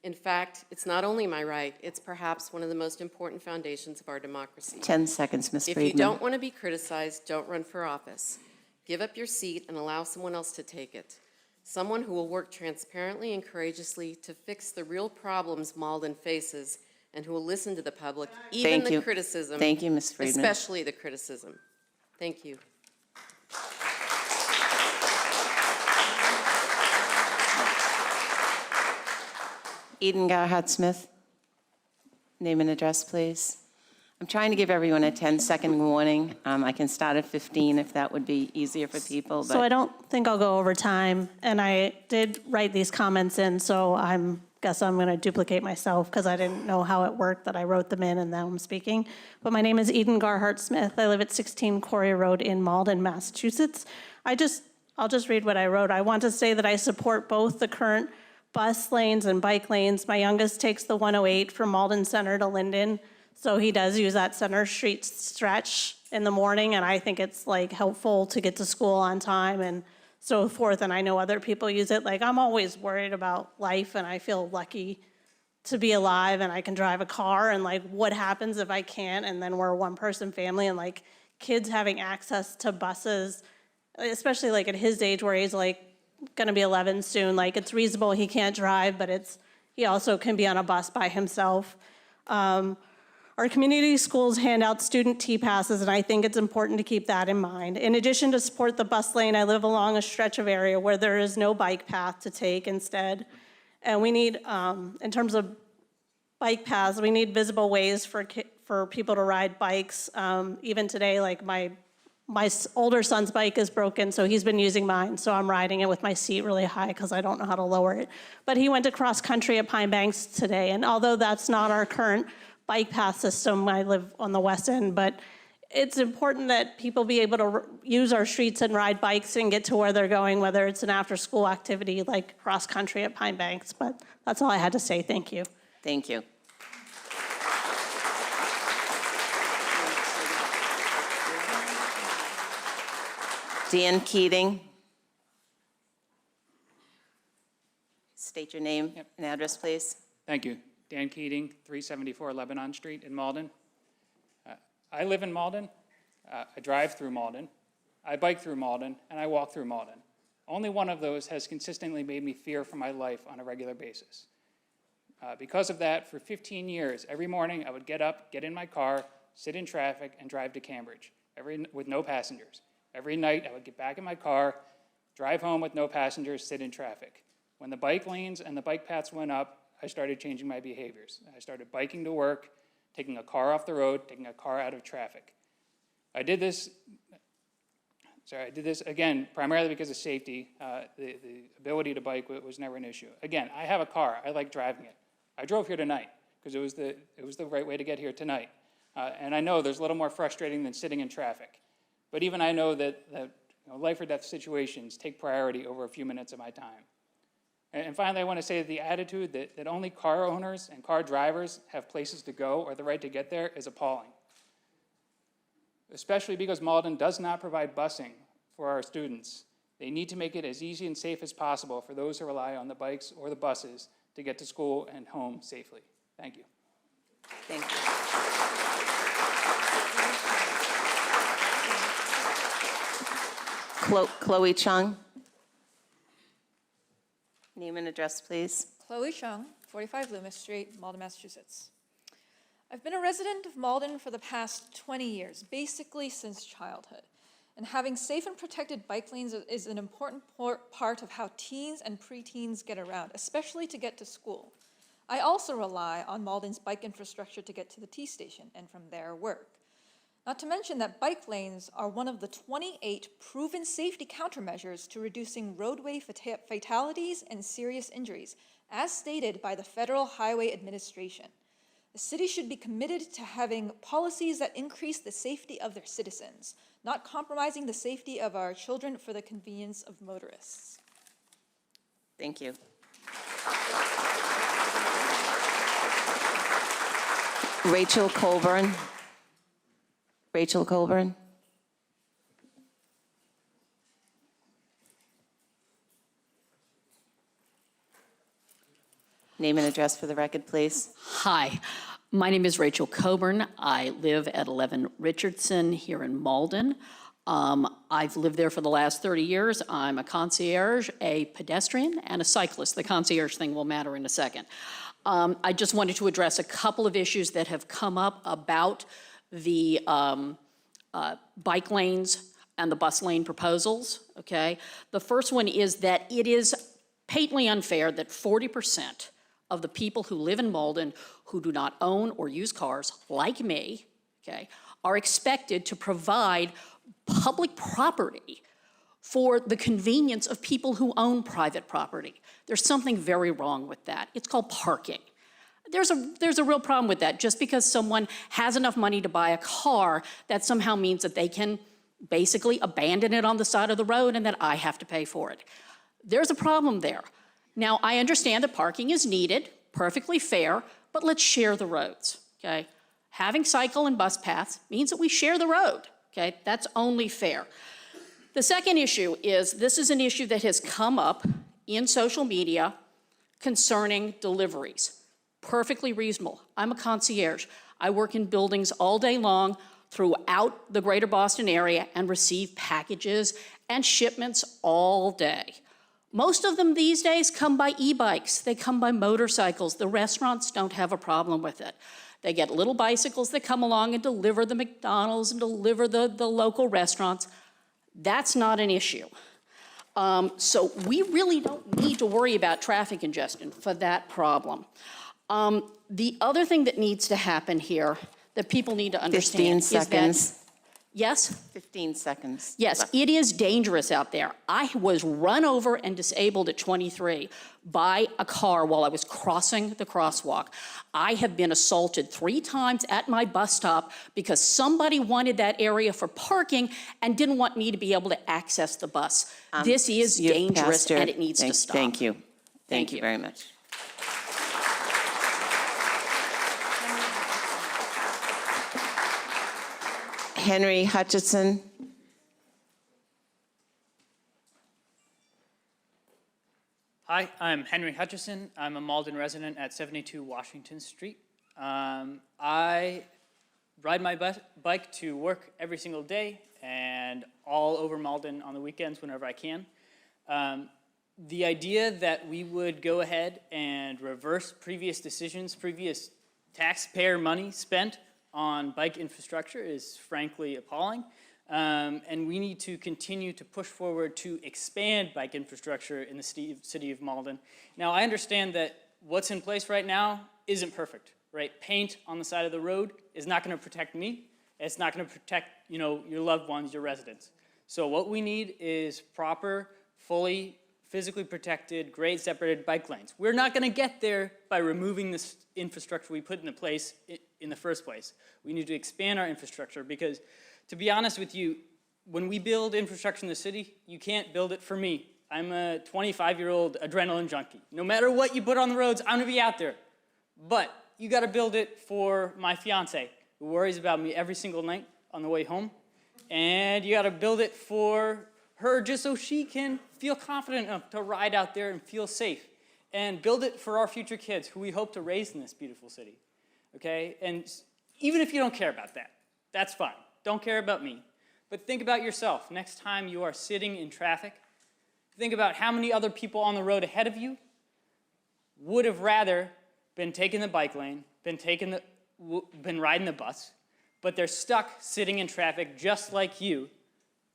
Speaker 14: In fact, it's not only my right, it's perhaps one of the most important foundations of our democracy.
Speaker 1: 10 seconds, Ms.
Speaker 14: If
Speaker 1: Friedman.
Speaker 14: you don't want to be criticized, don't run for office. Give up your seat and allow someone else to take it. Someone who will work transparently and courageously to fix the real problems Malden faces and who will listen to the public, even
Speaker 1: Thank you.
Speaker 14: the criticism.
Speaker 1: Thank you, Ms. Friedman.
Speaker 14: Especially the criticism. Thank you.
Speaker 1: Eden Gerhard-Smith. Name and address, please. I'm trying to give everyone a 10-second warning. I can start at 15 if that would be easier for people.
Speaker 15: So I don't think I'll go over time, and I did write these comments in, so guess I'm going to duplicate myself because I didn't know how it worked that I wrote them in and now I'm speaking. But my name is Eden Gerhard-Smith. I live at 16 Corey Road in Malden, Massachusetts. I'll just read what I wrote. I want to say that I support both the current bus lanes and bike lanes. My youngest takes the 108 from Malden Center to Linden, so he does use that Center Street stretch in the morning, and I think it's like helpful to get to school on time and so forth, and I know other people use it. Like, I'm always worried about life, and I feel lucky to be alive, and I can drive a car, and like, what happens if I can't, and then we're a one-person family, and like, kids having access to buses, especially like at his age where he's like gonna be 11 soon, like, it's reasonable he can't drive, but he also can be on a bus by himself. Our community schools hand out student T-passes, and I think it's important to keep that in mind. In addition to support the bus lane, I live along a stretch of area where there is no bike path to take instead. And we need, in terms of bike paths, we need visible ways for people to ride bikes. Even today, like my My older son's bike is broken, so he's been using mine, so I'm riding it with my seat really high because I don't know how to lower it. But he went to cross country at Pine Banks today, and although that's not our current bike path system, I live on the west end, but it's important that people be able to use our streets and ride bikes and get to where they're going, whether it's an after-school activity like cross country at Pine Banks. But that's all I had to say. Thank you.
Speaker 1: Thank you. Dan Keating. State your name and address, please.
Speaker 16: Thank you. Dan Keating, 374 Lebanon Street in Malden. I live in Malden. I drive through Malden. I bike through Malden, and I walk through Malden. Only one of those has consistently made me fear for my life on a regular basis. Because of that, for 15 years, every morning I would get up, get in my car, sit in traffic, and drive to Cambridge with no passengers. Every night I would get back in my car, drive home with no passengers, sit in traffic. When the bike lanes and the bike paths went up, I started changing my behaviors. I started biking to work, taking a car off the road, taking a car out of traffic. I did this again, primarily because of safety. The ability to bike was never an issue. Again, I have a car, I like driving it. I drove here tonight because it was the right way to get here tonight. And I know there's a little more frustrating than sitting in traffic. But even I know that life or death situations take priority over a few minutes of my time. And finally, I want to say that the attitude that only car owners and car drivers have places to go or the right to get there is appalling. Especially because Malden does not provide busing for our students. They need to make it as easy and safe as possible for those who rely on the bikes or the buses to get to school and home safely. Thank you.
Speaker 1: Thank you. Chloe Chung. Name and address, please.
Speaker 17: Chloe Chung, 45 Loomis Street, Malden, Massachusetts. I've been a resident of Malden for the past 20 years, basically since childhood. And having safe and protected bike lanes is an important part of how teens and preteens get around, especially to get to school. I also rely on Malden's bike infrastructure to get to the T station and from there work. Not to mention that bike lanes are one of the 28 proven safety countermeasures to reducing roadway fatalities and serious injuries, as stated by the Federal Highway Administration. The city should be committed to having policies that increase the safety of their citizens, not compromising the safety of our children for the convenience of motorists.
Speaker 1: Thank you. Rachel Colburn. Rachel Colburn. Name and address for the record, please.
Speaker 18: Hi, my name is Rachel Coburn. I live at 11 Richardson here in Malden. I've lived there for the last 30 years. I'm a concierge, a pedestrian, and a cyclist. The concierge thing will matter in a second. I just wanted to address a couple of issues that have come up about the bike lanes and the bus lane proposals, okay? The first one is that it is patently unfair that 40% of the people who live in Malden who do not own or use cars, like me, okay, are expected to provide public property for the convenience of people who own private property. There's something very wrong with that. It's called parking. There's a real problem with that. Just because someone has enough money to buy a car, that somehow means that they can basically abandon it on the side of the road and that I have to pay for it. There's a problem there. Now, I understand that parking is needed, perfectly fair, but let's share the roads, okay? Having cycle and bus paths means that we share the road, okay? That's only fair. The second issue is, this is an issue that has come up in social media concerning deliveries. Perfectly reasonable. I'm a concierge. I work in buildings all day long throughout the greater Boston area and receive packages and shipments all day. Most of them these days come by e-bikes. They come by motorcycles. The restaurants don't have a problem with it. They get little bicycles that come along and deliver the McDonald's and deliver the local restaurants. That's not an issue. So we really don't need to worry about traffic congestion for that problem. The other thing that needs to happen here that people need to understand
Speaker 1: 15 seconds.
Speaker 18: Yes?
Speaker 1: 15 seconds.
Speaker 18: Yes,
Speaker 1: left.
Speaker 18: it is dangerous out there. I was run over and disabled at 23 by a car while I was crossing the crosswalk. I have been assaulted 3 times at my bus stop because somebody wanted that area for parking and didn't want me to be able to access the bus. This is
Speaker 1: You've
Speaker 18: dangerous
Speaker 1: passed your-
Speaker 18: and it needs to stop.
Speaker 1: Thank you. Thank you
Speaker 18: you.
Speaker 1: very much. Henry Hutchinson.
Speaker 19: Hi, I'm Henry Hutchison. I'm a Malden resident at 72 Washington Street. I ride my bike to work every single day and all over Malden on the weekends whenever I can. The idea that we would go ahead and reverse previous decisions, previous taxpayer money spent on bike infrastructure is frankly appalling. And we need to continue to push forward to expand bike infrastructure in the city of Malden. Now, I understand that what's in place right now isn't perfect, right? Paint on the side of the road is not going to protect me. It's not going to protect, your loved ones, your residents. So what we need is proper, fully physically protected, grade separated bike lanes. We're not going to get there by removing this infrastructure we put into place in the first place. We need to expand our infrastructure because, to be honest with you, when we build infrastructure in the city, you can't build it for me. I'm a 25-year-old adrenaline junkie. No matter what you put on the roads, I'm gonna be out there. But you gotta build it for my fiance, who worries about me every single night on the way home. And you gotta build it for her just so she can feel confident enough to ride out there and feel safe. And build it for our future kids who we hope to raise in this beautiful city, okay? And even if you don't care about that, that's fine. Don't care about me. But think about yourself. Next time you are sitting in traffic, think about how many other people on the road ahead of you would have rather been taking the bike lane, been riding the bus, but they're stuck sitting in traffic just like you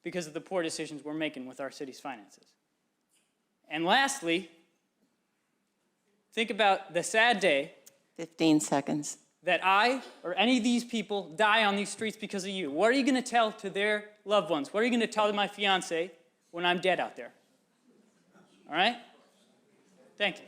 Speaker 19: because of the poor decisions we're making with our city's finances. And lastly, think about the sad day
Speaker 1: 15 seconds.
Speaker 19: that I or any of these people die on these streets because of you. What are you going to tell to their loved ones? What are you going to tell to my fiance when I'm dead out there? All right? Thank you.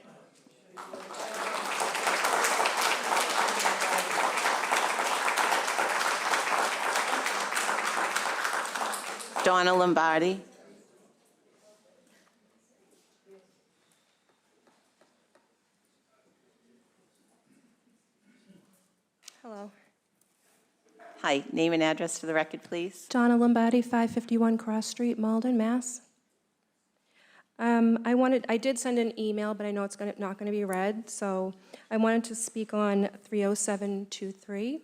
Speaker 1: Donna Lombardi.
Speaker 20: Hello.
Speaker 1: Hi, name and address for the record, please.
Speaker 20: Donna Lombardi, 551 Cross Street, Malden, Mass. I did send an email, but I know it's not going to be read, so I wanted to speak on 30723.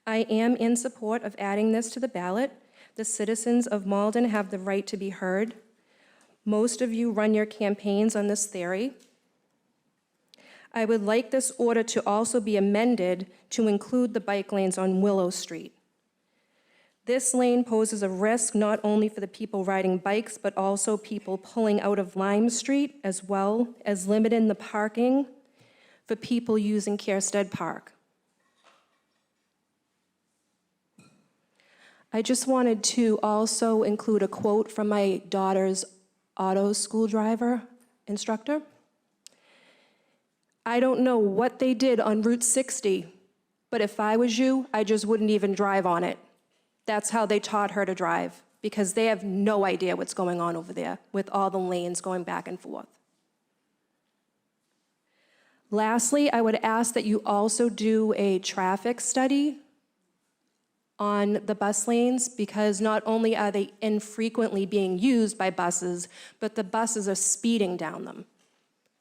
Speaker 20: I am in support of adding this to the ballot. The citizens of Malden have the right to be heard. Most of you run your campaigns on this theory. I would like this order to also be amended to include the bike lanes on Willow Street. This lane poses a risk not only for the people riding bikes, but also people pulling out of Lime Street, as well as limiting the parking for people using Kierstead Park. I just wanted to also include a quote from my daughter's auto school driver instructor. I don't know what they did on Route 60, but if I was you, I just wouldn't even drive on it. That's how they taught her to drive, because they have no idea what's going on over there with all the lanes going back and forth. Lastly, I would ask that you also do a traffic study on the bus lanes, because not only are they infrequently being used by buses, but the buses are speeding down them.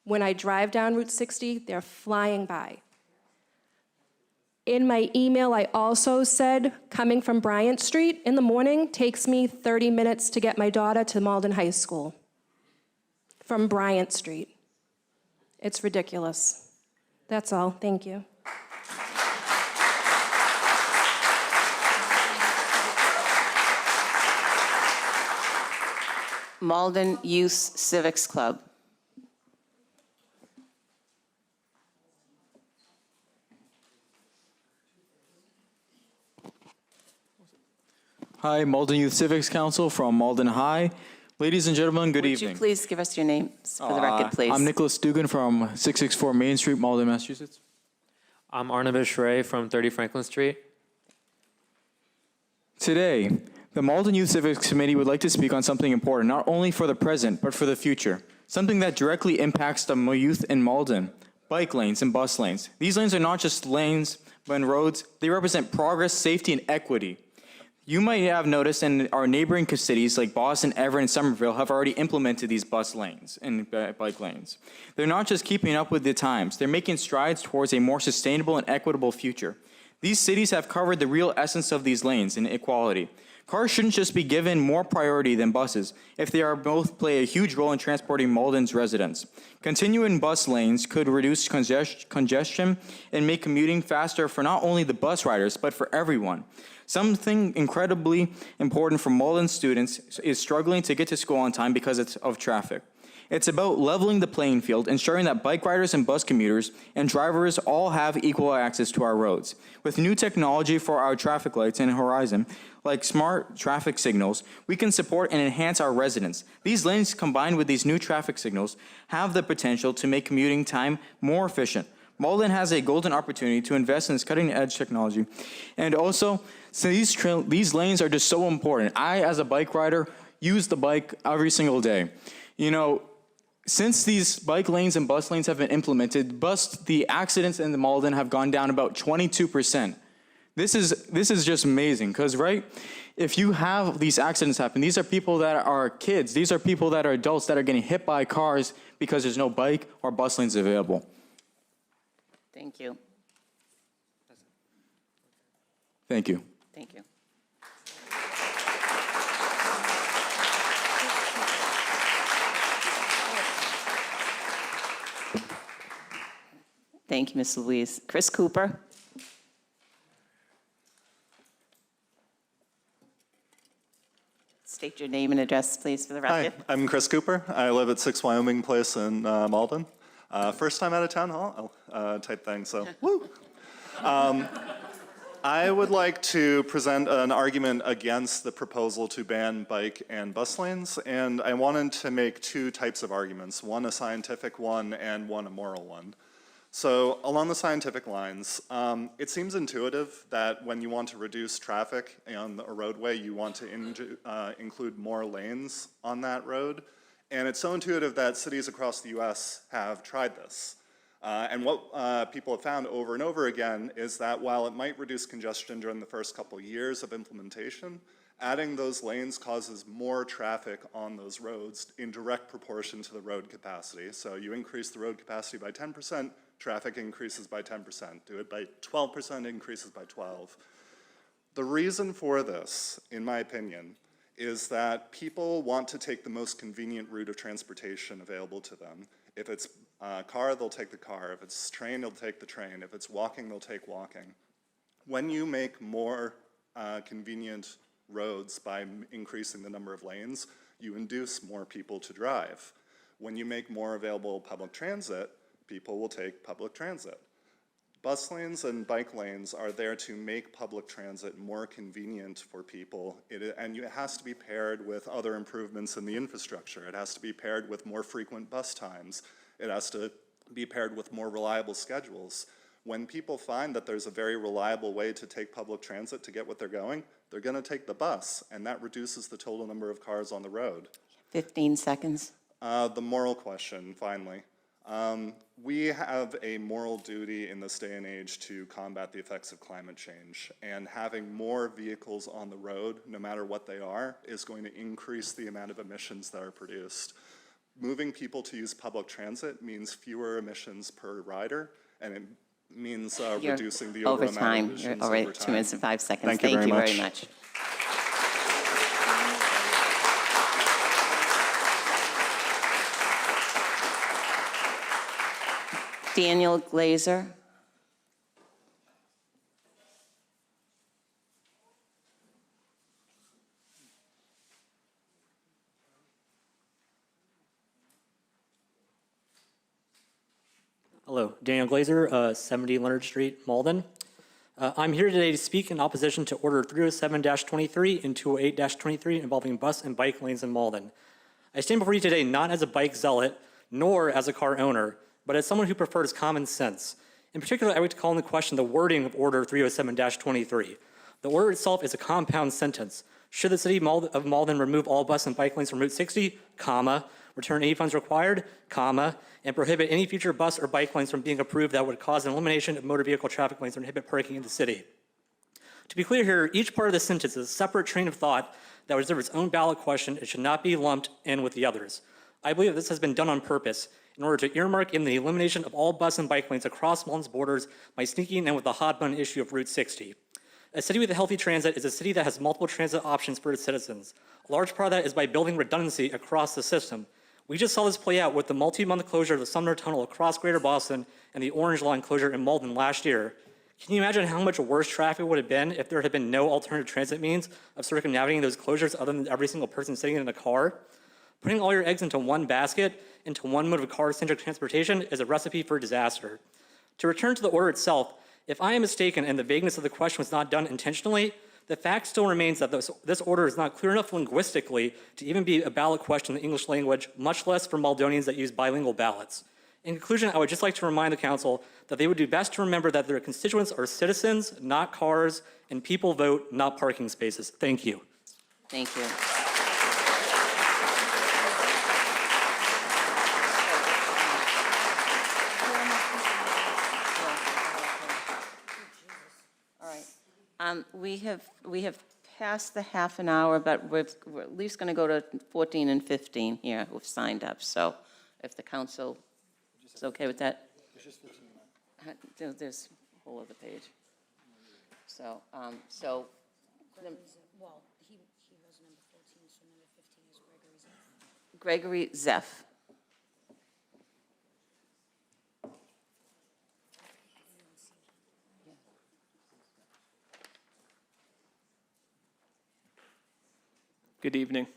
Speaker 20: When I drive down Route 60, they're flying by. In my email, I also said coming from Bryant Street in the morning takes me 30 minutes to get my daughter to Malden High School from Bryant Street. It's ridiculous. That's all. Thank you.
Speaker 1: Malden Youth Civics Club.
Speaker 21: Hi, Malden Youth Civics Council from Malden High. Ladies and gentlemen, good
Speaker 1: Would
Speaker 21: evening.
Speaker 1: you please give us your names for the record, please?
Speaker 21: I'm Nicholas Dugan from 664 Main Street, Malden, Massachusetts.
Speaker 22: I'm Arnavish Ray from 30 Franklin Street.
Speaker 21: Today, the Malden Youth Civics Committee would like to speak on something important, not only for the present, but for the future. Something that directly impacts the youth in Malden: bike lanes and bus lanes. These lanes are not just lanes, but roads. They represent progress, safety, and equity. You might have noticed in our neighboring cities like Boston, Everett, and Somerville have already implemented these bus lanes and bike lanes. They're not just keeping up with the times, they're making strides towards a more sustainable and equitable future. These cities have covered the real essence of these lanes and equality. Cars shouldn't just be given more priority than buses if they are both play a huge role in transporting Malden's residents. Continuing bus lanes could reduce congestion and make commuting faster for not only the bus riders, but for everyone. Something incredibly important for Malden students is struggling to get to school on time because of traffic. It's about leveling the playing field, ensuring that bike riders and bus commuters and drivers all have equal access to our roads. With new technology for our traffic lights and horizon, like smart traffic signals, we can support and enhance our residents. These lanes, combined with these new traffic signals, have the potential to make commuting time more efficient. Malden has a golden opportunity to invest in this cutting-edge technology. And also, so these lanes are just so important. I, as a bike rider, use the bike every single day. You know, since these bike lanes and bus lanes have been implemented, the accidents in the Malden have gone down about 22%. This is just amazing, because, right, if you have these accidents happen, these are people that are kids, these are people that are adults that are getting hit by cars because there's no bike or bus lanes available.
Speaker 1: Thank you.
Speaker 21: Thank you.
Speaker 1: Thank you. Thank you, Ms. Louise. Chris Cooper. State your name and address, please, for the record.
Speaker 23: Hi, I'm Chris Cooper. I live at 6 Wyoming Place in Malden. First time at a town hall type thing, so woo. I would like to present an argument against the proposal to ban bike and bus lanes, and I wanted to make two types of arguments, one a scientific one and one a moral one. So along the scientific lines, it seems intuitive that when you want to reduce traffic on a roadway, you want to include more lanes on that road. And it's so intuitive that cities across the US have tried this. And what people have found over and over again is that while it might reduce congestion during the first couple years of implementation, adding those lanes causes more traffic on those roads in direct proportion to the road capacity. So you increase the road capacity by 10%, traffic increases by 10%. Do it by 12%, increases by 12. The reason for this, in my opinion, is that people want to take the most convenient route of transportation available to them. If it's car, they'll take the car. If it's train, they'll take the train. If it's walking, they'll take walking. When you make more convenient roads by increasing the number of lanes, you induce more people to drive. When you make more available public transit, people will take public transit. Bus lanes and bike lanes are there to make public transit more convenient for people, and it has to be paired with other improvements in the infrastructure. It has to be paired with more frequent bus times. It has to be paired with more reliable schedules. When people find that there's a very reliable way to take public transit to get what they're going, they're going to take the bus, and that reduces the total number of cars on the road.
Speaker 1: 15 seconds.
Speaker 23: The moral question, finally. We have a moral duty in this day and age to combat the effects of climate change, and having more vehicles on the road, no matter what they are, is going to increase the amount of emissions that are produced. Moving people to use public transit means fewer emissions per rider, and it means reducing the overall amount of emissions
Speaker 1: You're over
Speaker 23: over time.
Speaker 1: 2 minutes and 5 seconds.
Speaker 23: Thank you very much.
Speaker 1: Daniel Glazer.
Speaker 24: Hello, Daniel Glazer, 70 Leonard Street, Malden.
Speaker 4: I'm here today to speak in opposition to Order 307-23 and 208-23 involving bus and bike lanes in Malden. I stand before you today not as a bike zealot, nor as a car owner, but as someone who prefers common sense. In particular, I would call into question the wording of Order 307-23. The order itself is a compound sentence. Should the city of Malden remove all bus and bike lanes from Route 60, comma, return any funds required, comma, and prohibit any future bus or bike lanes from being approved that would cause an elimination of motor vehicle traffic lanes and inhibit parking in the city. To be clear here, each part of the sentence is a separate train of thought that would deserve its own ballot question. It should not be lumped in with the others. I believe that this has been done on purpose in order to earmark in the elimination of all bus and bike lanes across Malden's borders by sneaking in with the hot button issue of Route 60. A city with a healthy transit is a city that has multiple transit options for its citizens. A large part of that is by building redundancy across the system. We just saw this play out with the multi-month closure of the Sumner Tunnel across Greater Boston and the Orange Line closure in Malden last year. Can you imagine how much worse traffic would have been if there had been no alternative transit means of circumnavigating those closures other than every single person sitting in a car? Putting all your eggs into one basket, into one mode of car-centric transportation, is a recipe for disaster. To return to the order itself, if I am mistaken and the vagueness of the question was not done intentionally, the fact still remains that this order is not clear enough linguistically to even be a ballot question in the English language, much less for Maldonians that use bilingual ballots. In conclusion, I would just like to remind the council that they would do best to remember that their constituents are citizens, not cars, and people vote, not parking spaces. Thank you.
Speaker 1: Thank you. We have passed the half an hour, but we're at least going to go to 14 and 15 here who've signed up. So if the council is okay with that. There's a whole other page. So,
Speaker 2: Well, he was number 14, so number 15 is
Speaker 1: Gregory Zeff.
Speaker 5: Good evening.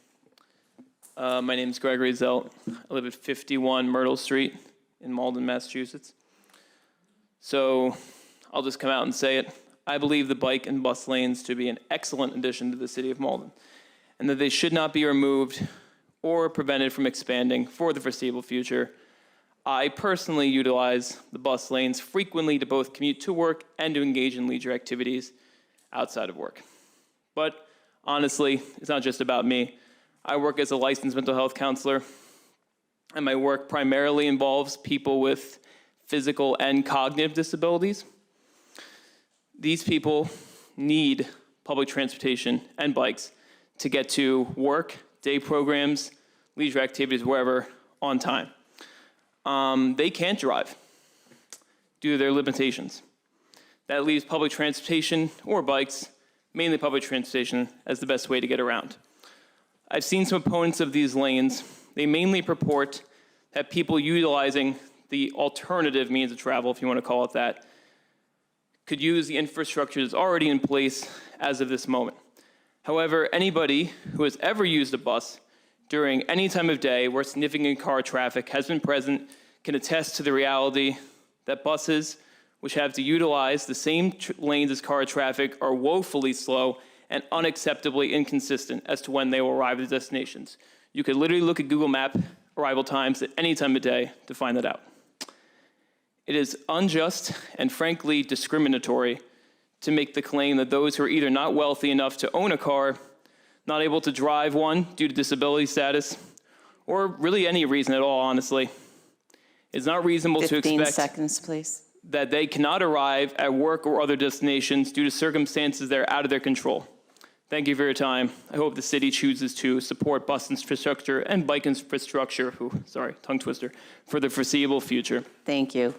Speaker 5: My name is Gregory Zelt. I live at 51 Myrtle Street in Malden, Massachusetts. So I'll just come out and say it. I believe the bike and bus lanes to be an excellent addition to the city of Malden, and that they should not be removed or prevented from expanding for the foreseeable future. I personally utilize the bus lanes frequently to both commute to work and to engage in leisure activities outside of work. But honestly, it's not just about me. I work as a licensed mental health counselor, and my work primarily involves people with physical and cognitive disabilities. These people need public transportation and bikes to get to work, day programs, leisure activities, wherever, on time. They can't drive due to their limitations. That leaves public transportation or bikes, mainly public transportation, as the best way to get around. I've seen some opponents of these lanes. They mainly purport that people utilizing the alternative means of travel, if you want to call it that, could use the infrastructure that's already in place as of this moment. However, anybody who has ever used a bus during any time of day where significant car traffic has been present can attest to the reality that buses, which have to utilize the same lanes as car traffic, are woefully slow and unacceptably inconsistent as to when they will arrive at destinations. You could literally look at Google Map arrival times at any time of day to find that out. It is unjust and frankly discriminatory to make the claim that those who are either not wealthy enough to own a car, not able to drive one due to disability status, or really any reason at all, honestly, it's not reasonable to expect
Speaker 1: 15 seconds, please.
Speaker 5: that they cannot arrive at work or other destinations due to circumstances that are out of their control. Thank you for your time. I hope the city chooses to support bus infrastructure and bike infrastructure, tongue twister, for the foreseeable future.
Speaker 1: Thank you.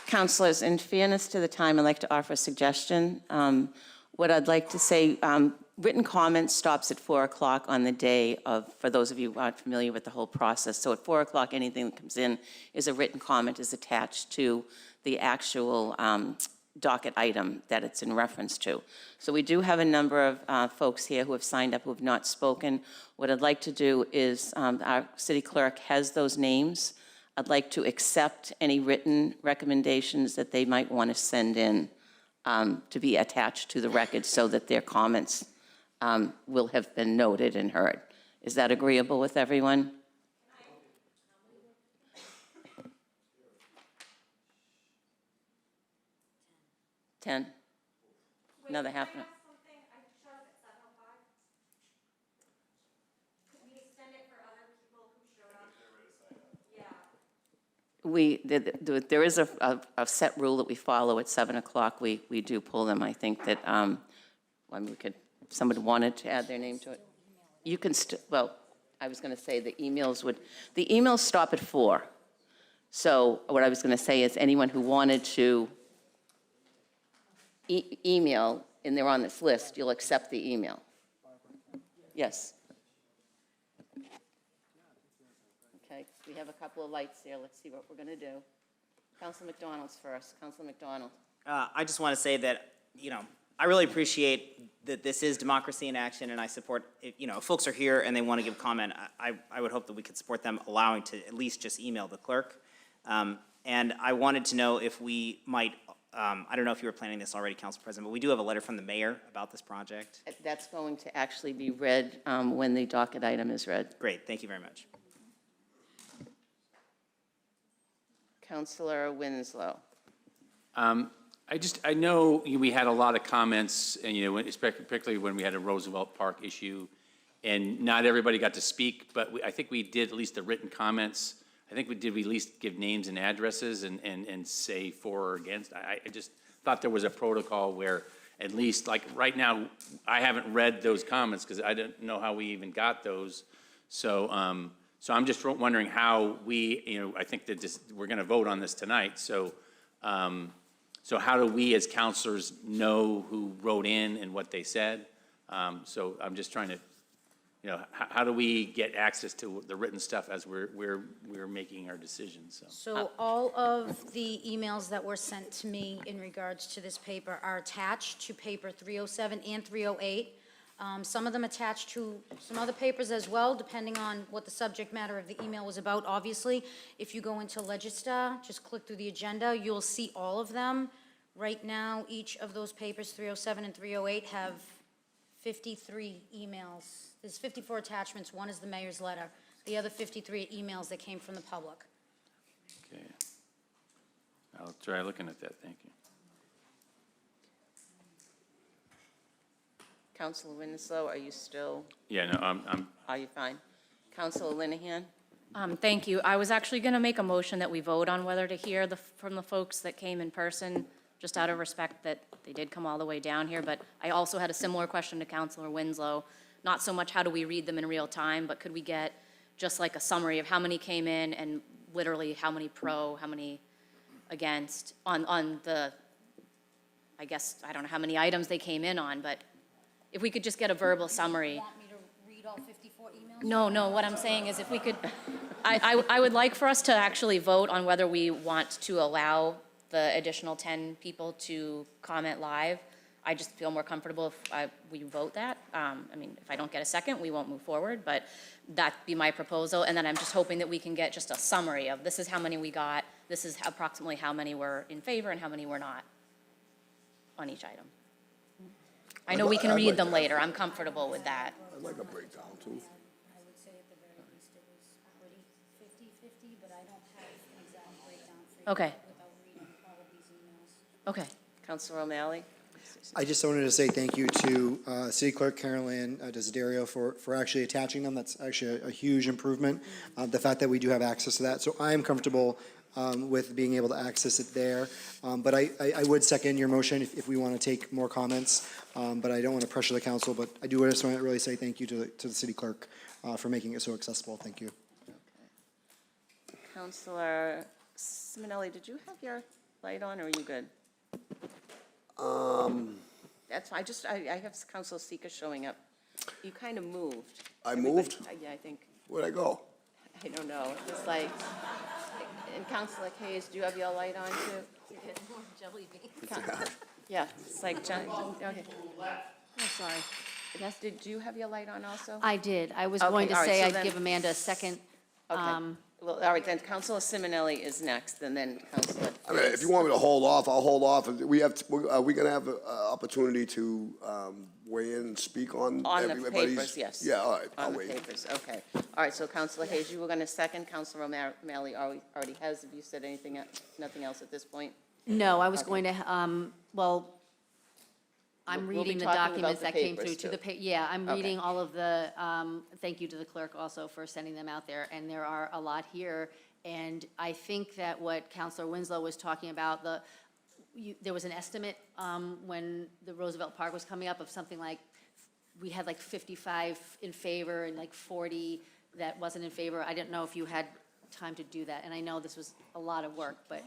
Speaker 1: Councilors, in fairness to the time, I'd like to offer a suggestion. What I'd like to say, written comment stops at 4 o'clock on the day of, for those of you who aren't familiar with the whole process. So at 4 o'clock, anything that comes in is a written comment is attached to the actual docket item that it's in reference to. So we do have a number of folks here who have signed up who have not spoken. What I'd like to do is, our city clerk has those names. I'd like to accept any written recommendations that they might want to send in to be attached to the record so that their comments will have been noted and heard. Is that agreeable with everyone? Ten. Another half an hour. There is a set rule that we follow at 7 o'clock. We do pull them. I think that, we could, if somebody wanted to add their name to it. You can, well, I was going to say the emails stop at 4. So what I was going to say is anyone who wanted to email, and they're on this list, you'll accept the email. Yes. Okay, we have a couple of lights here. Let's see what we're going to do. Councilor McDonald's first. Councilor McDonald.
Speaker 6: I just want to say that, I really appreciate that this is democracy in action, and I support, if folks are here and they want to give comment, I would hope that we could support them allowing to at least just email the clerk. And I wanted to know if we might, I don't know if you were planning this already, Council President, but we do have a letter from the mayor about this project.
Speaker 1: That's going to actually be read when the docket item is read.
Speaker 6: Great, thank you very much.
Speaker 1: Councilor Winslow.
Speaker 7: I know we had a lot of comments, and, particularly when we had a Roosevelt Park issue, and not everybody got to speak, but I think we did at least the written comments. I think we at least give names and addresses and say for or against. I just thought there was a protocol where at least, like right now, I haven't read those comments because I didn't know how we even got those. So I'm just wondering how we, I think that we're going to vote on this tonight. So how do we as counselors know who wrote in and what they said? So I'm just trying to, how do we get access to the written stuff as we're making our decisions?
Speaker 2: So all of the emails that were sent to me in regards to this paper are attached to paper 307 and 308. Some of them attached to some other papers as well, depending on what the subject matter of the email was about. Obviously, if you go into Legistar, just click through the agenda, you'll see all of them. Right now, each of those papers, 307 and 308, have 53 emails. There's 54 attachments. One is the mayor's letter. The other 53 are emails that came from the public.
Speaker 7: Okay. I'll try looking at that. Thank you.
Speaker 1: Councilor Winslow, are you still?
Speaker 7: Yeah, no, I'm.
Speaker 1: Are you fine? Councilor Linehan?
Speaker 8: Thank you. I was actually going to make a motion that we vote on whether to hear from the folks that came in person, just out of respect that they did come all the way down here. But I also had a similar question to Councilor Winslow. Not so much how do we read them in real time, but could we get just like a summary of how many came in and literally how many pro, how many against on the, I guess, I don't know how many items they came in on, but if we could just get a verbal summary.
Speaker 2: You want me to read all 54 emails?
Speaker 8: No, what I'm saying is if we could, I would like for us to actually vote on whether we want to allow the additional 10 people to comment live. I just feel more comfortable if we vote that. If I don't get a second, we won't move forward, but that'd be my proposal. And then I'm just hoping that we can get just a summary of this is how many we got, this is approximately how many were in favor and how many were not on each item. I know we can read them later. I'm comfortable with that.
Speaker 24: I'd like a breakdown too.
Speaker 2: I would say at the very least it was pretty 50-50, but I don't have an exact breakdown for you
Speaker 8: Okay.
Speaker 2: without reading all of these emails.
Speaker 8: Okay.
Speaker 1: Councilor O'Malley?
Speaker 25: I just wanted to say thank you to City Clerk Carol Ann Desiderio for actually attaching them. That's actually a huge improvement. The fact that we do have access to that. So I am comfortable with being able to access it there. But I would second your motion if we want to take more comments. But I don't want to pressure the council. But I do just want to really say thank you to the City Clerk for making it so accessible. Thank you.
Speaker 1: Okay. Councilor Simonelli, did you have your light on, or are you good? That's fine. I have Councilor Sika showing up. You kind of moved.
Speaker 24: I moved?
Speaker 1: Yeah, I think.
Speaker 24: Where'd I go?
Speaker 1: I don't know. It's like, and Councilor Hayes, do you have your light on too? Yeah, it's like, okay.
Speaker 2: I'm sorry.
Speaker 1: Yes, did you have your light on also?
Speaker 2: I did. I was
Speaker 1: Okay,
Speaker 2: going to
Speaker 1: all right,
Speaker 2: say
Speaker 1: so
Speaker 2: I'd
Speaker 1: then-
Speaker 2: give Amanda a second.
Speaker 1: Okay. Well, all right, then Councilor Simonelli is next, and then Councilor.
Speaker 3: I mean, if you want me to hold off, I'll hold off. Are we gonna have an opportunity to weigh in and speak on
Speaker 1: On the
Speaker 3: everybody's?
Speaker 1: papers, yes.
Speaker 3: Yeah, all right, I'll
Speaker 1: On the
Speaker 3: wait.
Speaker 1: papers, okay. All right, so Councilor Hayes, you were going to second. Councilor O'Malley already has. Have you said anything, nothing else at this point?
Speaker 2: No, I was
Speaker 1: Okay.
Speaker 2: going to, well, I'm
Speaker 1: We'll be
Speaker 2: reading the
Speaker 1: talking about
Speaker 2: documents
Speaker 1: the
Speaker 2: that came
Speaker 1: papers,
Speaker 2: through to
Speaker 1: too.
Speaker 2: yeah, I'm
Speaker 1: Okay.
Speaker 2: reading all of the, thank you to the clerk also for sending them out there, and there are a lot here. And I think that what Councilor Winslow was talking about, there was an estimate when the Roosevelt Park was coming up of something like, we had like 55 in favor and like 40 that wasn't in favor. I didn't know if you had time to do that, and I know this was a lot of work, but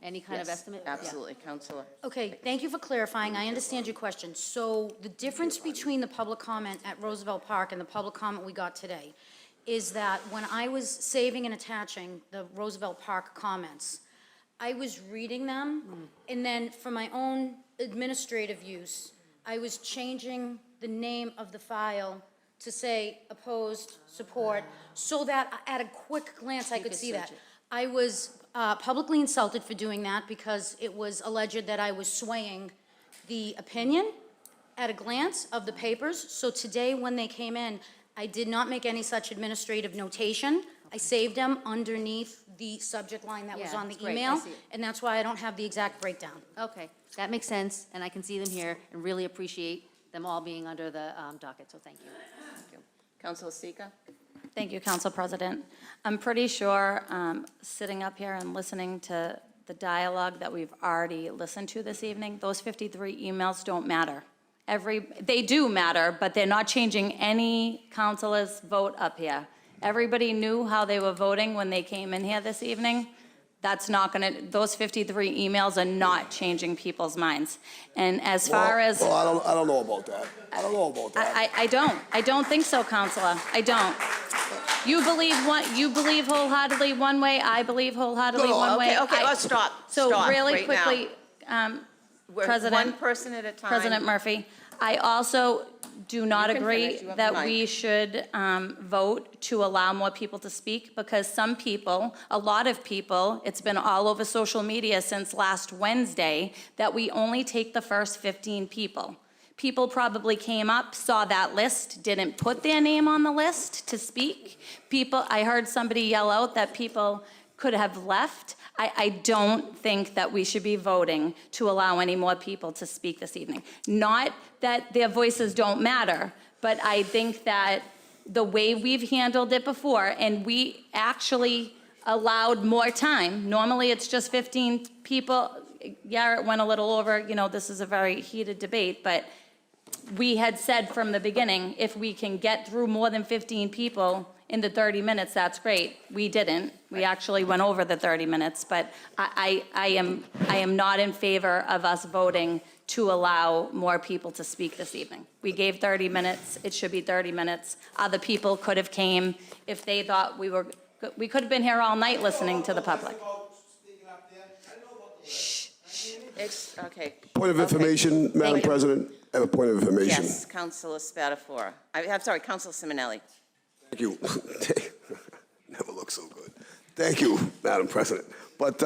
Speaker 2: any kind of
Speaker 1: Yes,
Speaker 2: estimate? Yeah.
Speaker 1: Absolutely, Councilor.
Speaker 2: Okay, thank you for clarifying. I understand your question. So the difference between the public comment at Roosevelt Park and the public comment we got today is that when I was saving and attaching the Roosevelt Park comments, I was reading them, and then for my own administrative use, I was changing the name of the file to say opposed, support, so that at a quick glance, I could see that. I was publicly insulted for doing that because it was alleged that I was swaying the opinion at a glance of the papers. So today, when they came in, I did not make any such administrative notation. I saved them underneath the subject line that was Yeah, on the that's great. I email, see it. and that's why I don't have the exact breakdown. Okay, that makes sense, and I can see them here and really appreciate them all being under the docket, so thank you.
Speaker 1: Councilor Sika?
Speaker 15: Thank you, Council President. I'm pretty sure, sitting up here and listening to the dialogue that we've already listened to this evening, those 53 emails don't matter. They do matter, but they're not changing any councilor's vote up here. Everybody knew how they were voting when they came in here this evening. That's not gonna, those 53 emails are not changing people's minds. And as far as.
Speaker 3: Well, I don't know about that. I don't know about that.
Speaker 15: I don't think so, Counselor. I don't. You believe wholeheartedly one way, I believe wholeheartedly one way.
Speaker 1: Okay, let's stop.
Speaker 15: So
Speaker 1: Stop
Speaker 15: really
Speaker 1: right now.
Speaker 15: quickly,
Speaker 1: We're
Speaker 15: President.
Speaker 1: one person at a time.
Speaker 15: President Murphy, I also do not
Speaker 1: You can
Speaker 15: agree
Speaker 1: finish. You have the
Speaker 15: that
Speaker 1: mic.
Speaker 15: we should vote to allow more people to speak, because some people, a lot of people, it's been all over social media since last Wednesday, that we only take the first 15 people. People probably came up, saw that list, didn't put their name on the list to speak. I heard somebody yell out that people could have left. I don't think that we should be voting to allow any more people to speak this evening. Not that their voices don't matter, but I think that the way we've handled it before, and we actually allowed more time. Normally, it's just 15 people. Yeah, it went a little over. This is a very heated debate, but we had said from the beginning, if we can get through more than 15 people in the 30 minutes, that's great. We didn't. We actually went over the 30 minutes, but I am not in favor of us voting to allow more people to speak this evening. We gave 30 minutes. It should be 30 minutes. Other people could have came if they thought we could have been here all night listening to the public.
Speaker 1: Okay.
Speaker 3: Point of information, Madam
Speaker 1: Thank you.
Speaker 3: President, I have a point of information.
Speaker 1: Yes, Councilor Spatafora. I'm sorry, Councilor Simonelli.
Speaker 3: Thank you. Never looked so good. Thank you, Madam President. But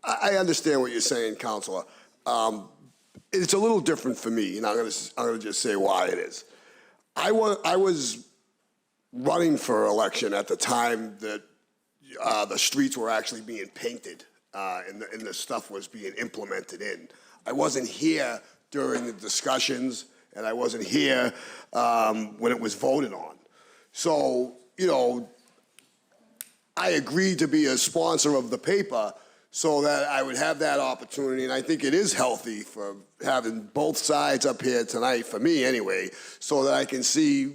Speaker 3: I understand what you're saying, Counselor. It's a little different for me, and I'm going to just say why it is. I was running for election at the time that the streets were actually being painted and the stuff was being implemented in. I wasn't here during the discussions, and I wasn't here when it was voted on. So, I agreed to be a sponsor of the paper so that I would have that opportunity, and I think it is healthy for having both sides up here tonight, for me anyway, so that I can see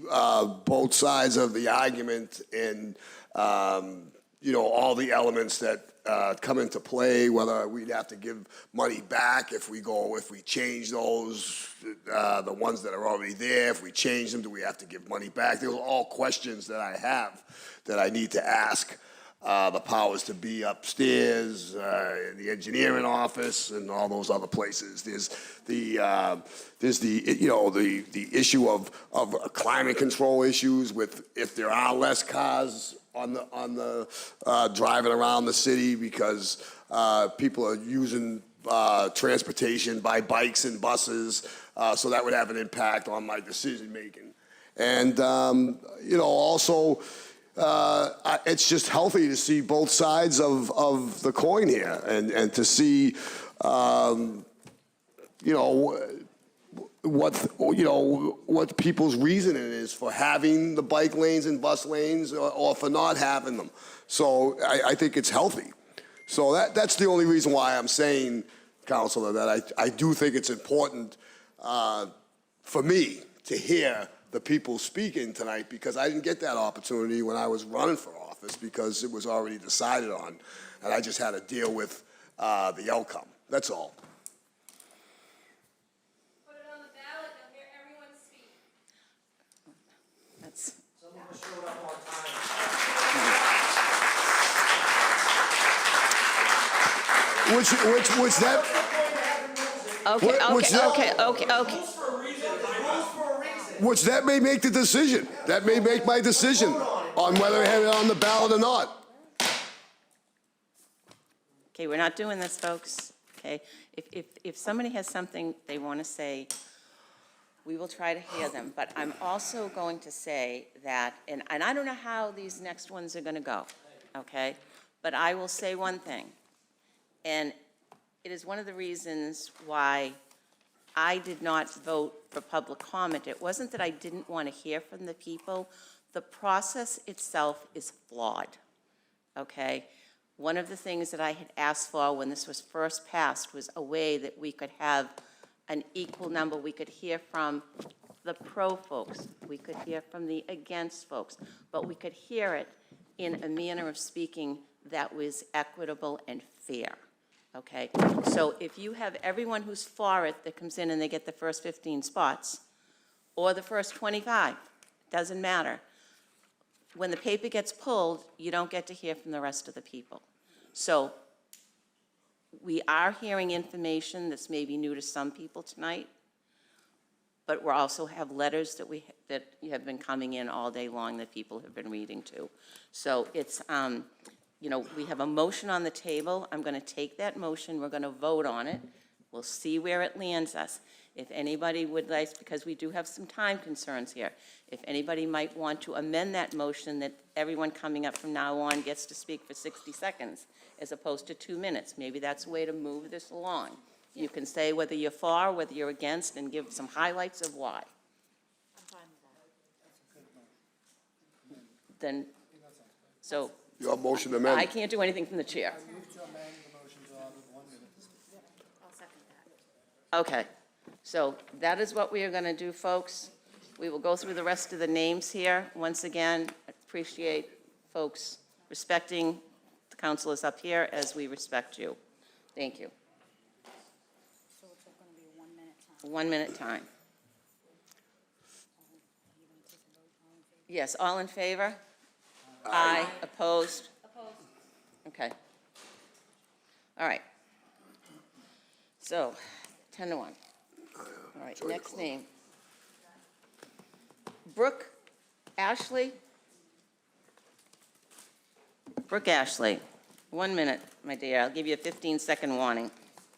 Speaker 3: both sides of the argument and, all the elements that come into play, whether we'd have to give money back if we change those, the ones that are already there, if we change them, do we have to give money back? Those are all questions that I have that I need to ask. the powers to be upstairs, in the engineering office, and all those other places. There's the issue of climate control issues with if there are less cars on the driving around the city because people are using transportation by bikes and buses, so that would have an impact on my decision making. And also. It's just healthy to see both sides of the coin here, and to see, what people's reasoning is for having the bike lanes and bus lanes, or for not having them. So I think it's healthy. So that's the only reason why I'm saying, Councilor, that I do think it's important for me to hear the people speaking tonight, because I didn't get that opportunity when I was running for office because it was already decided on, and I just had to deal with the outcome. That's all.
Speaker 17: Put it on the ballot, you'll hear everyone speak.
Speaker 1: That's,
Speaker 3: Which that.
Speaker 1: okay.
Speaker 3: Which that may make the decision. That may make my decision on whether to have it on the ballot or not.
Speaker 1: Okay, we're not doing this, folks, okay? If somebody has something they want to say, we will try to hear them. But I'm also going to say that, and I don't know how these next ones are going to go, okay? But I will say one thing, and it is one of the reasons why I did not vote for public comment. It wasn't that I didn't want to hear from the people. The process itself is flawed, okay? One of the things that I had asked for when this was first passed was a way that we could have an equal number. We could hear from the pro folks. We could hear from the against folks. But we could hear it in a manner of speaking that was equitable and fair. Okay, so if you have everyone who's for it that comes in and they get the first 15 spots, or the first 25, doesn't matter. When the paper gets pulled, you don't get to hear from the rest of the people. So we are hearing information that's maybe new to some people tonight, but we also have letters that have been coming in all day long that people have been reading too. So it's, we have a motion on the table. I'm going to take that motion. We're going to vote on it. We'll see where it lands us. If anybody would like, because we do have some time concerns here, if anybody might want to amend that motion that everyone coming up from now on gets to speak for 60 seconds as opposed to 2 minutes, maybe that's a way to move this along. You can say whether you're for, whether you're against, and give some highlights of why. Then, so.
Speaker 3: Your motion amended.
Speaker 1: I can't do anything from the chair. Okay, so that is what we are going to do, folks. We will go through the rest of the names here. Once again, I appreciate folks respecting the councilors up here as we respect you. Thank you.
Speaker 2: So it's going to be a 1 minute time.
Speaker 1: 1 minute time. Yes, all in favor? Aye. Opposed? Opposed. Okay. All right. So, 10 to 1. All right, next name. Brooke Ashley. Brooke Ashley. 1 minute, my dear. I'll give you a 15-second warning.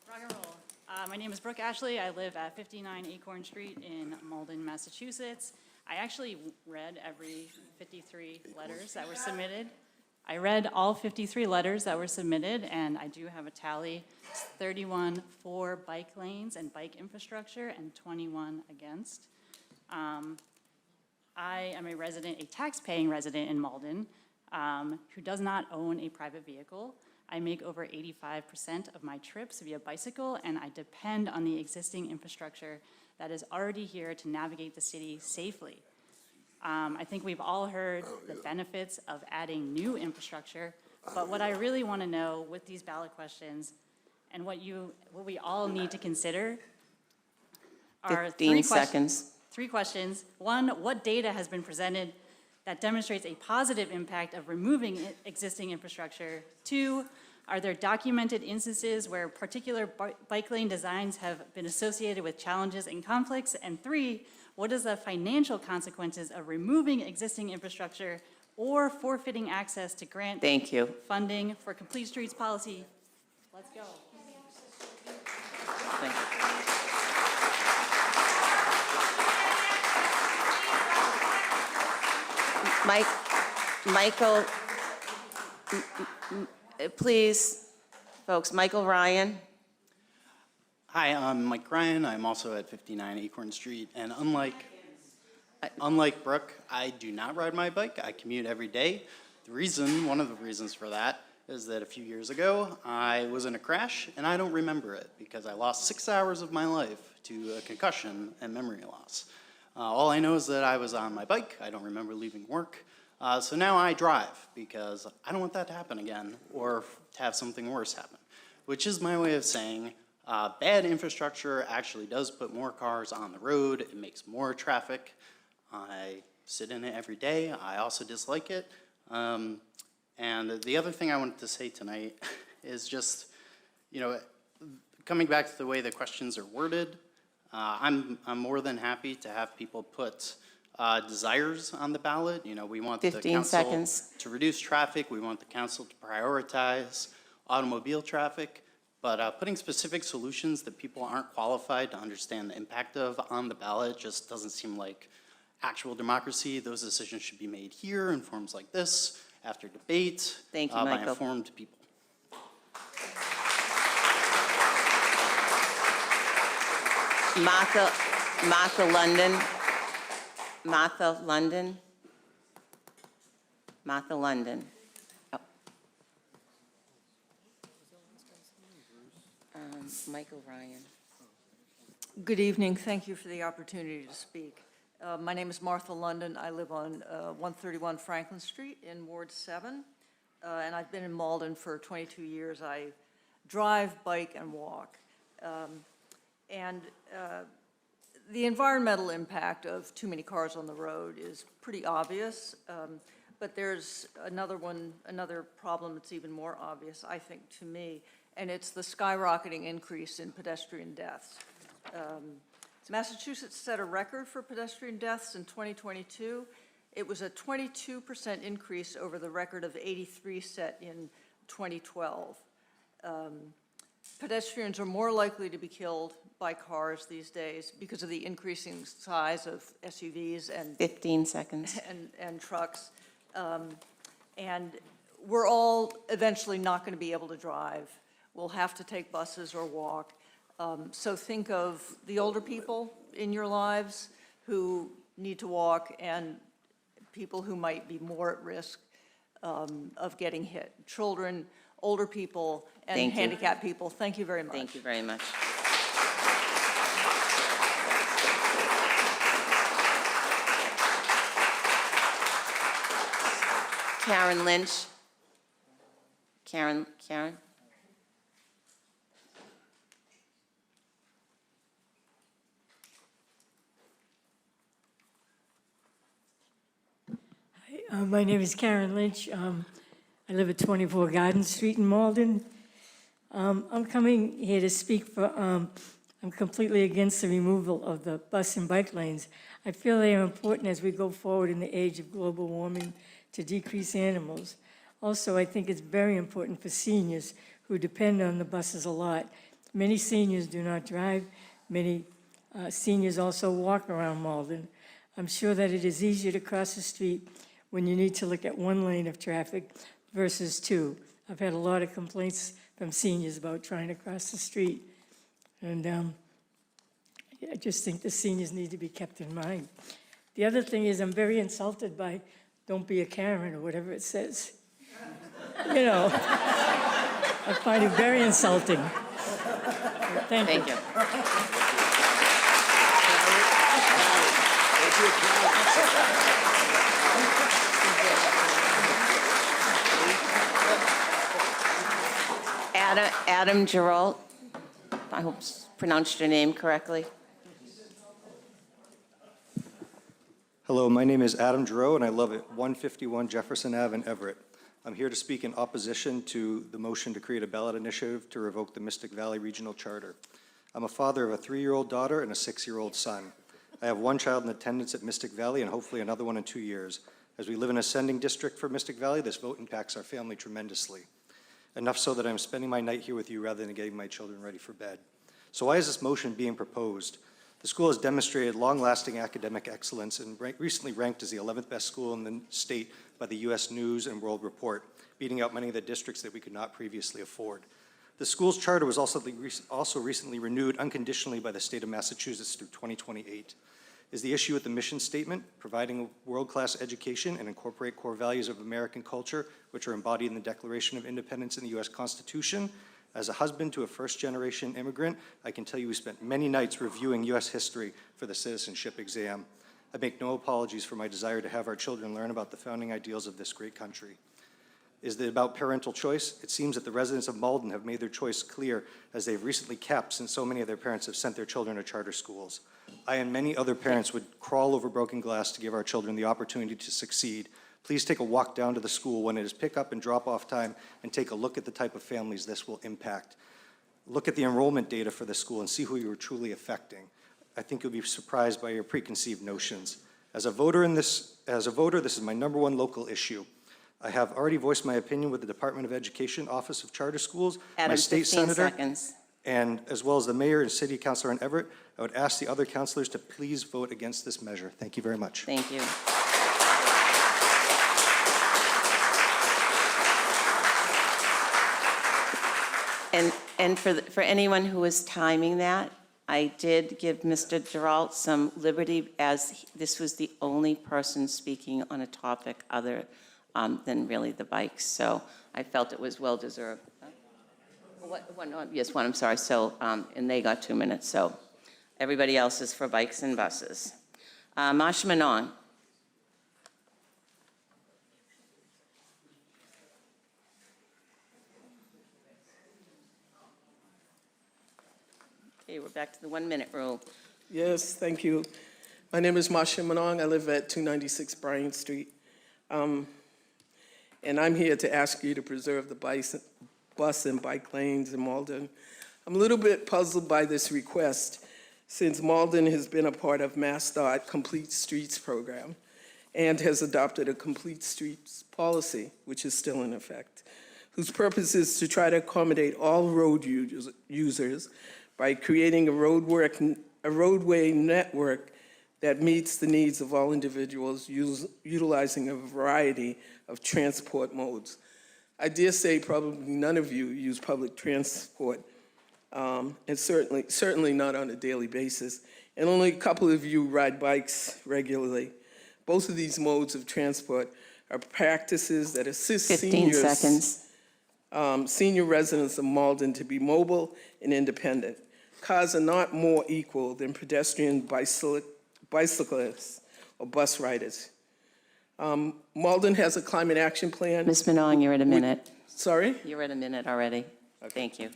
Speaker 9: Rock and roll. My name is Brooke Ashley. I live at 59 Acorn Street in Malden, Massachusetts. I actually read every 53 letters that were submitted. I read all 53 letters that were submitted, and I do have a tally. It's 31 for bike lanes and bike infrastructure and 21 against. I am a resident, a tax-paying resident in Malden, who does not own a private vehicle. I make over 85% of my trips via bicycle, and I depend on the existing infrastructure that is already here to navigate the city safely. I think we've all heard the benefits of adding new infrastructure, but what I really want to know with these ballot questions and what we all need to consider are
Speaker 1: 15 seconds.
Speaker 9: 3 questions. One, what data has been presented that demonstrates a positive impact of removing existing infrastructure? 2, are there documented instances where particular bike lane designs have been associated with challenges and conflicts? And 3, what is the financial consequences of removing existing infrastructure or forfeiting access to grant
Speaker 1: Thank you.
Speaker 9: funding for Complete Streets policy? Let's go.
Speaker 1: Thank you. Michael, please, folks, Michael Ryan.
Speaker 10: Hi, I'm Mike Ryan. I'm also at 59 Acorn Street, and unlike Brooke, I do not ride my bike. I commute every day. One of the reasons for that is that a few years ago, I was in a crash, and I don't remember it because I lost 6 hours of my life to a concussion and memory loss. All I know is that I was on my bike. I don't remember leaving work. So now I drive because I don't want that to happen again or to have something worse happen, which is my way of saying bad infrastructure actually does put more cars on the road. It makes more traffic. I sit in it every day. I also dislike it. And the other thing I wanted to say tonight is just, coming back to the way the questions are worded, I'm more than happy to have people put desires on the ballot. We want the
Speaker 1: 15
Speaker 10: council
Speaker 1: seconds.
Speaker 10: to reduce traffic. We want the council to prioritize automobile traffic. But putting specific solutions that people aren't qualified to understand the impact of on the ballot just doesn't seem like actual democracy. Those decisions should be made here in forums like this, after debate,
Speaker 1: Thank you,
Speaker 10: by
Speaker 1: Michael.
Speaker 10: informed people.
Speaker 1: Martha London. Martha London. Martha London. Oh. Michael Ryan.
Speaker 11: Good evening. Thank you for the opportunity to speak. My name is Martha London. I live on 131 Franklin Street in Ward 7, and I've been in Malden for 22 years. I drive, bike, and walk. The environmental impact of too many cars on the road is pretty obvious, but there's another problem that's even more obvious, I think, to me, and it's the skyrocketing increase in pedestrian deaths. Massachusetts set a record for pedestrian deaths in 2022. It was a 22% increase over the record of 83 set in 2012. Pedestrians are more likely to be killed by cars these days because of the increasing size of SUVs and
Speaker 1: 15 seconds.
Speaker 11: and trucks. And we're all eventually not going to be able to drive. We'll have to take buses or walk. So think of the older people in your lives who need to walk and people who might be more at risk of getting hit. Children, older people, and
Speaker 1: Thank you.
Speaker 11: handicapped people. Thank you very much.
Speaker 1: Thank you very much. Karen Lynch. Karen.
Speaker 12: My name is Karen Lynch. I live at 24 Garden Street in Malden. I'm coming here to speak for, I'm completely against the removal of the bus and bike lanes. I feel they are important as we go forward in the age of global warming to decrease animals. Also, I think it's very important for seniors who depend on the buses a lot. Many seniors do not drive. Many seniors also walk around Malden. I'm sure that it is easier to cross the street when you need to look at one lane of traffic versus two. I've had a lot of complaints from seniors about trying to cross the street. And I just think the seniors need to be kept in mind. The other thing is I'm very insulted by "don't be a Karen" or whatever it says. I find it very insulting. Thank you.
Speaker 1: Adam Geralt, I hope I pronounced your name correctly.
Speaker 13: Hello, my name is Adam Giroux, and I live at 151 Jefferson Ave in Everett. I'm here to speak in opposition to the motion to create a ballot initiative to revoke the Mystic Valley Regional Charter. I'm a father of a 3-year-old daughter and a 6-year-old son. I have one child in attendance at Mystic Valley and hopefully another one in 2 years. As we live in an ascending district for Mystic Valley, this vote impacts our family tremendously. Enough so that I'm spending my night here with you rather than getting my children ready for bed. So why is this motion being proposed? The school has demonstrated long-lasting academic excellence and recently ranked as the 11th best school in the state by the U.S. News and World Report, beating out many of the districts that we could not previously afford. The school's charter was also recently renewed unconditionally by the state of Massachusetts through 2028. Is the issue with the mission statement, providing a world-class education and incorporate core values of American culture, which are embodied in the Declaration of Independence in the U.S. Constitution? As a husband to a first-generation immigrant, I can tell you we spent many nights reviewing U.S. history for the citizenship exam. I make no apologies for my desire to have our children learn about the founding ideals of this great country. Is it about parental choice? It seems that the residents of Malden have made their choice clear, as they've recently capped since so many of their parents have sent their children to charter schools. I and many other parents would crawl over broken glass to give our children the opportunity to succeed. Please take a walk down to the school when it is pick-up and drop-off time and take a look at the type of families this will impact. Look at the enrollment data for the school and see who you are truly affecting. I think you'll be surprised by your preconceived notions. As a voter, this is my #1 local issue. I have already voiced my opinion with the Department of Education Office of Charter Schools,
Speaker 1: Adam,
Speaker 8: my
Speaker 1: state
Speaker 8: 15
Speaker 1: senator,
Speaker 8: seconds.
Speaker 13: and as well as the mayor and city councilor in Everett. I would ask the other councilors to please vote against this measure. Thank you very much.
Speaker 1: Thank you. And for anyone who was timing that, I did give Mr. Geralt some liberty, as this was the only person speaking on a topic other than really the bikes. So I felt it was well-deserved. Yes, one, I'm sorry. So, and they got 2 minutes. So everybody else is for bikes and buses. Marsha Manon. Okay, we're back to the 1-minute rule.
Speaker 14: Yes, thank you. My name is Marsha Manong. I live at 296 Bryant Street. And I'm here to ask you to preserve the bus and bike lanes in Malden. I'm a little bit puzzled by this request, since Malden has been a part of MassDOT Complete Streets program and has adopted a Complete Streets policy, which is still in effect, whose purpose is to try to accommodate all road users by creating a roadway network that meets the needs of all individuals utilizing a variety of transport modes. I dare say probably none of you use public transport, and certainly not on a daily basis, and only a couple of you ride bikes regularly. Both of these modes of transport are practices that assist
Speaker 1: 15 seconds.
Speaker 14: Senior residents of Malden to be mobile and independent. Cars are not more equal than pedestrian bicyclists or bus riders. Malden has a climate action plan.
Speaker 1: Ms. Manong, you're at a minute.
Speaker 14: Sorry?
Speaker 1: You're at a minute already. Okay. Thank you.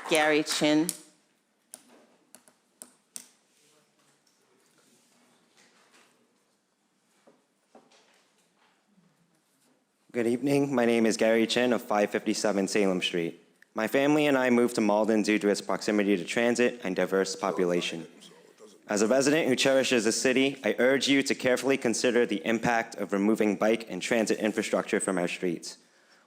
Speaker 1: Gary Chin.
Speaker 16: Good evening. My name is Gary Chin of 557 Salem Street. My family and I moved to Malden due to its proximity to transit and diverse population. As a resident who cherishes the city, I urge you to carefully consider the impact of removing bike and transit infrastructure from our streets.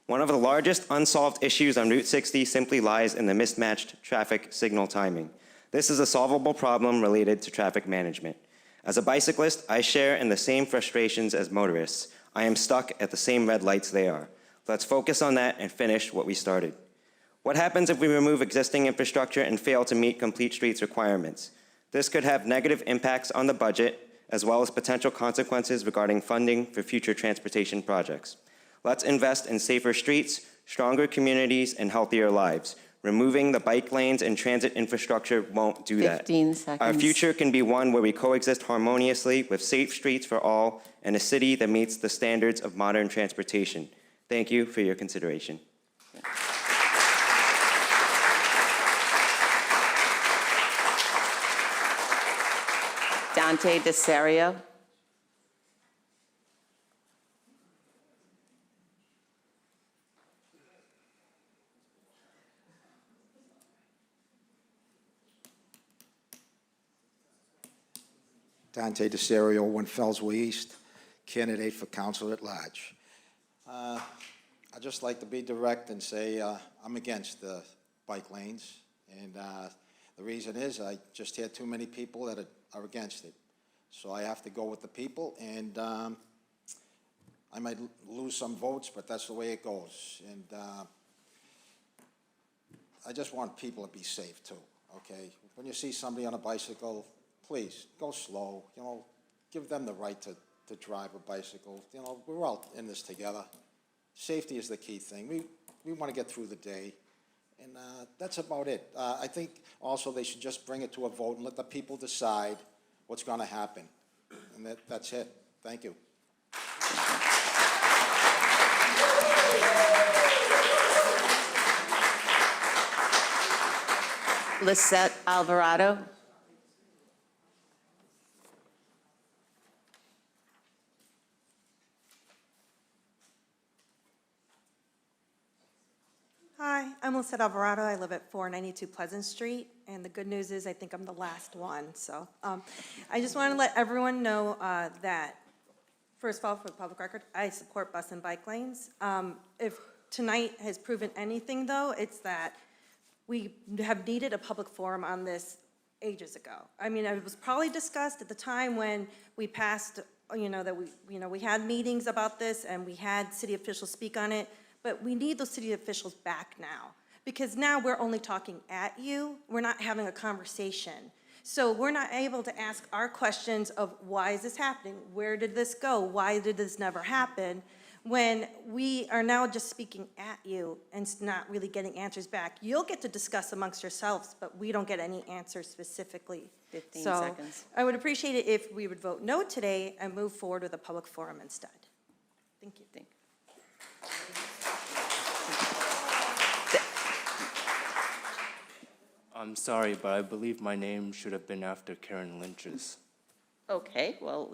Speaker 16: One of the largest unsolved issues on Route 60 simply lies in the mismatched traffic signal timing. This is a solvable problem related to traffic management. As a bicyclist, I share in the same frustrations as motorists. I am stuck at the same red lights they are. Let's focus on that and finish what we started. What happens if we remove existing infrastructure and fail to meet Complete Streets requirements? This could have negative impacts on the budget, as well as potential consequences regarding funding for future transportation projects. Let's invest in safer streets, stronger communities, and healthier lives. Removing the bike lanes and transit infrastructure won't do that.
Speaker 1: 15 seconds.
Speaker 16: Our future can be one where we coexist harmoniously with safe streets for all and a city that meets the standards of modern transportation. Thank you for your consideration.
Speaker 1: Dante DeSario.
Speaker 18: Dante DeSario, 1 Fellsway East, candidate for council at large. I'd just like to be direct and say I'm against the bike lanes, and the reason is I just hear too many people that are against it. So I have to go with the people, and I might lose some votes, but that's the way it goes. And I just want people to be safe too, okay? When you see somebody on a bicycle, please, go slow, you know, give them the right to drive a bicycle. You know, we're all in this together. Safety is the key thing. We want to get through the day, and that's about it. I think also they should just bring it to a vote and let the people decide what's going to happen. And that's it. Thank you.
Speaker 1: Lisette Alvarado.
Speaker 19: Hi, I'm Lisette Alvarado. I live at 492 Pleasant Street, and the good news is I think I'm the last one. So I just want to let everyone know that, first of all, for the public record, I support bus and bike lanes. If tonight has proven anything, though, it's that we have needed a public forum on this ages ago. I mean, it was probably discussed at the time when we passed, that we had meetings about this and we had city officials speak on it. But we need those city officials back now, because now we're only talking at you. We're not having a conversation. So we're not able to ask our questions of why is this happening? Where did this go? Why did this never happen? When we are now just speaking at you and not really getting answers back. You'll get to discuss amongst yourselves, but we don't get any answers specifically.
Speaker 1: 15
Speaker 19: so
Speaker 1: seconds.
Speaker 19: I would appreciate it if we would vote no today and move forward with a public forum instead. Thank you.
Speaker 20: I'm sorry, but I believe my name should have been after Karen Lynch's.
Speaker 1: Okay, well,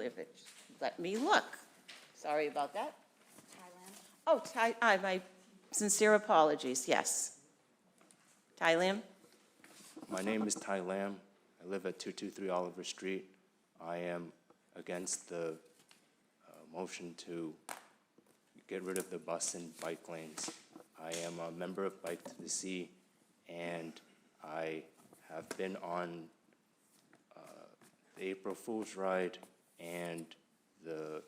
Speaker 1: let me look. Sorry about that. Oh, my sincere apologies, yes. Ty Lam?
Speaker 20: My name is Ty Lam. I live at 223 Oliver Street. I am against the motion to get rid of the bus and bike lanes. I am a member of Bike to the Sea, and I have been on the April Fool's ride and the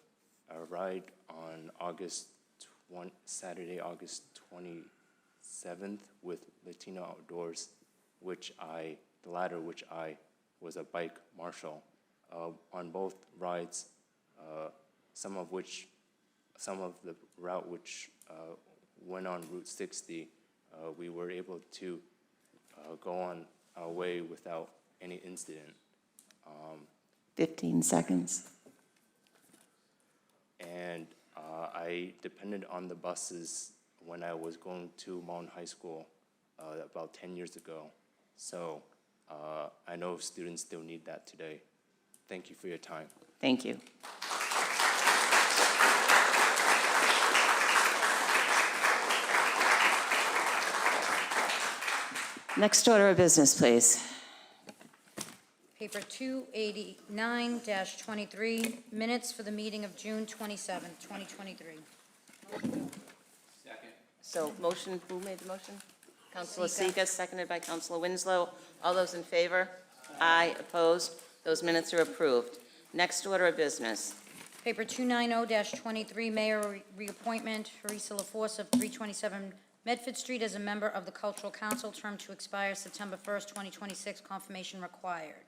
Speaker 20: ride on Saturday, August 27th with Latino Outdoors, the latter which I was a bike marshal. On both rides, some of the route which went on Route 60, we were able to go on our way without any incident.
Speaker 1: 15 seconds.
Speaker 20: And I depended on the buses when I was going to Malden High School about 10 years ago. So I know students still need that today. Thank you for your time.
Speaker 1: Thank you. Next order of business, please.
Speaker 2: Paper 289-23, minutes for the meeting of June 27, 2023.
Speaker 1: So motion, who made the motion? Councilor Seega, seconded by Councilor Winslow. All those in favor? Aye. Opposed? Those minutes are approved. Next order of business.
Speaker 2: Paper 290-23, mayor reappointment, Harissa LaForce of 327 Medford Street as a member of the Cultural Council, term to expire September 1st, 2026, confirmation required.